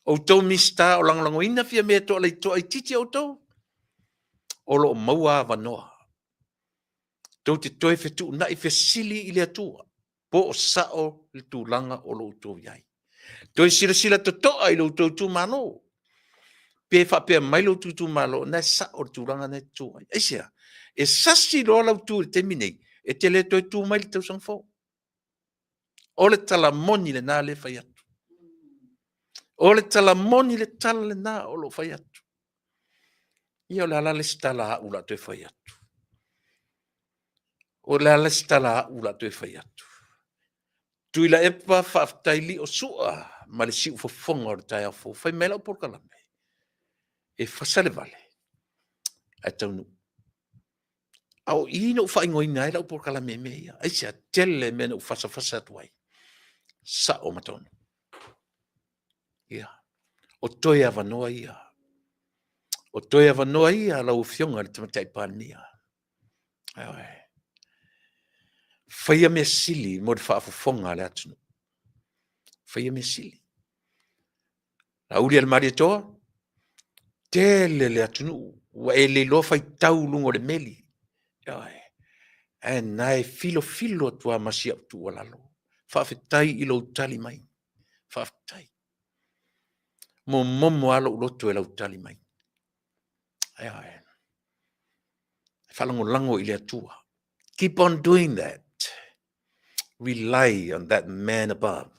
O tau mista o lango ina fia me to le to ai titi o tau. O lo maua vanoa. Tau te toi fetu na i fe sili i le atua. Po o sao le tu langa o lo tau iai. Toi sila to toa i lo tu mano. Pe fa pe mai lo tu malo na sa o tu langa na tu. Esia. E sasi lo la tu te minei. E te le toi tu mai te sang fo. O le tala moni le na le fai atu. O le tala moni le tala le na o lo fai atu. Ia o le ala le stala ula te fai atu. O le ala stala ula te fai atu. Tui la epa whaaftaili o sua. Ma le siu fofonga o le tai afo. Fai mela o porkalame. E whasale vale. A taunu. Au ina u whai ngoi nai la o porkalame mea. Aisia tele mena u whasa tuai. Sa o matonu. Ia. O toi avanoa ia. O toi avanoa ia la u fionga le tamatai pānia. Aoe. Whaia mea sili mo le whaafofonga le atunu. Whaia mea sili. La uri al maria toa. Tele le atunu. Wa e le lo fai tau lungo le meli. Aoe. E nai filo tua masia tu walalo. Whaafetai ilo utali mai. Whaafetai. Momo alo uloto e la utali mai. Aoe. Whalango ile atua. Keep on doing that. Rely on that man above.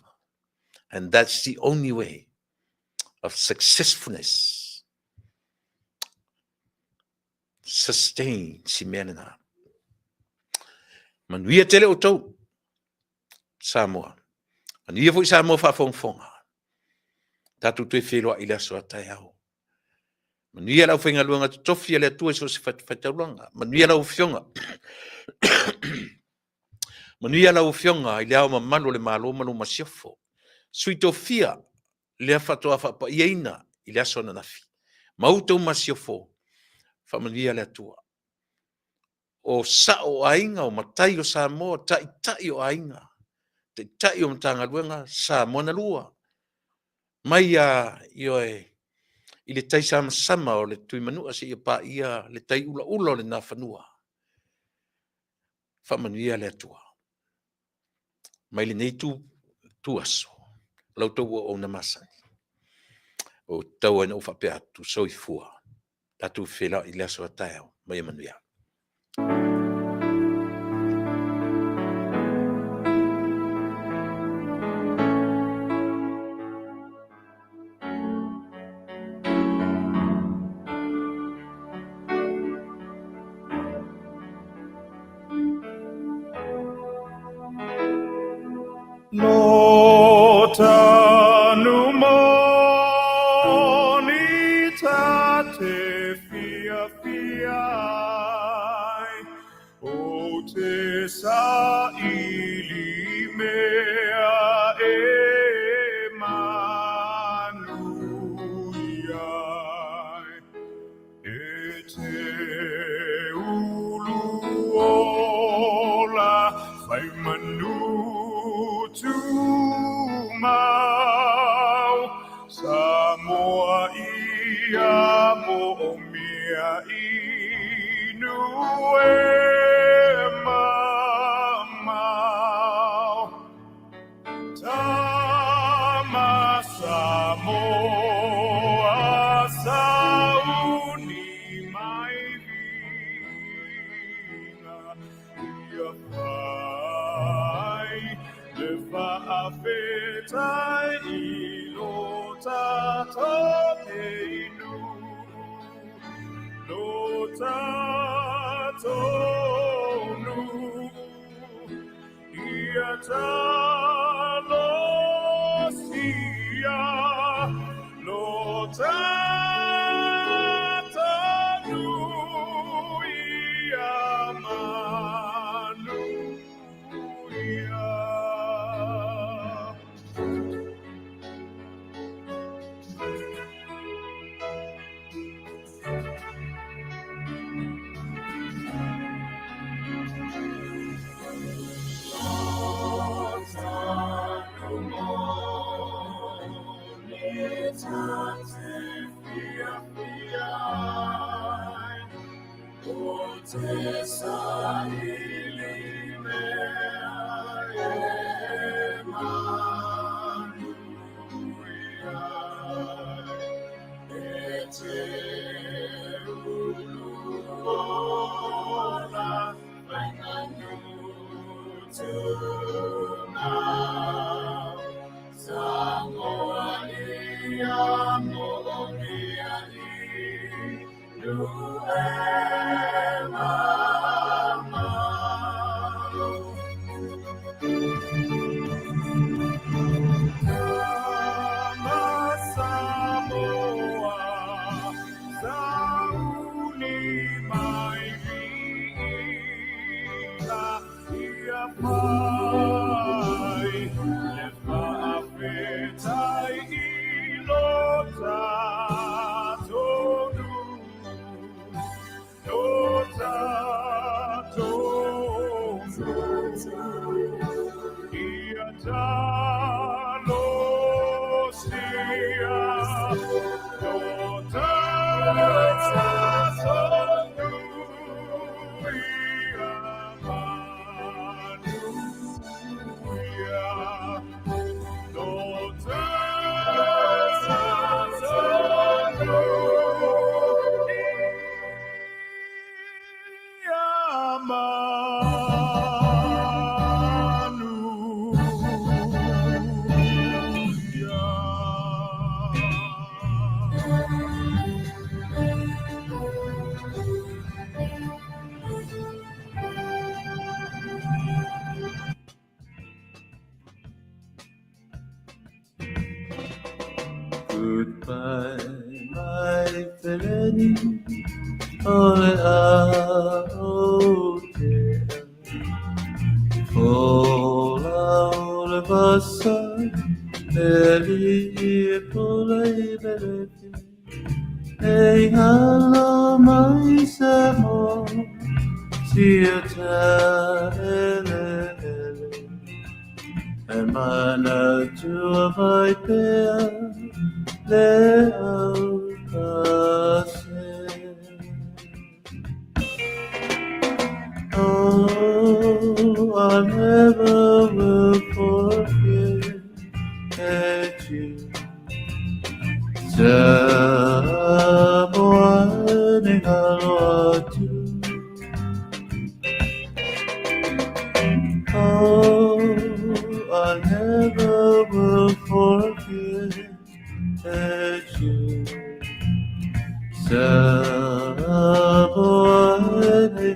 And that's the only way of successfulness. Sustain si menena. Manuia tele o tau. Samoa. Manuia fo i Samoa whaafonga. Tatu tue wheloa i la soa tai au. Manuia lau whenga luanga tofi ale atua so se whaitaulanga. Manuia lau fionga. Manuia lau fionga i le au mamalo le malo masiofo. Sui tofia le whatoa whapa ieina i le aso na nafi. Mautau masiofo. Whamanuia le atua. O sao ainga o matai o Samoa, tai o ainga. Te tai o matanga luenga, Samoa na lua. Mai a ioe, i le tai sama o le tui manua si ia pa ia le tai ula o le na whanua. Whamanuia le atua. Mai le nei tu aso. Lau tau o na masani. O tau ena ufa pe atu soifua. Tatu whela i le aso a taeo. Mai manuia. No tanu moni tate fia o te sa ili mea e manuia e te ulu ola fai manu tu mau Samoa ia mo mia inu e Sama Samoa Sauni mai vina ia pai le whaawetai I lo tātou inu lo tātou nu ia talo sia lo tātou nu ia manu ia. Goodbye, my Feleni, ole aote. Fola ole basa, eli pole beleti. Hey, hello, my samo, siata ele. Emana tua vai pea le aukase. Oh, I never will forget you. Samoane haloatu. Oh, I never will forget you. Samoane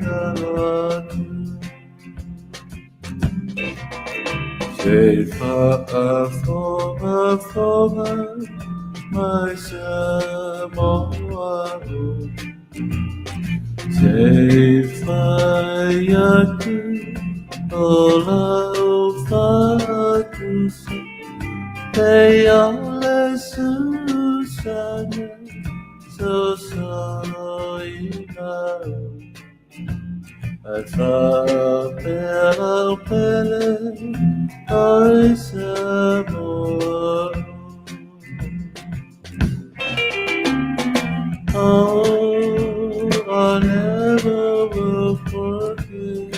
haloatu. Say for my Samoa. Say fayatu ola ufatusa. They ole susana so soina. Atapel pele ai Samoa. Oh, I never will forget.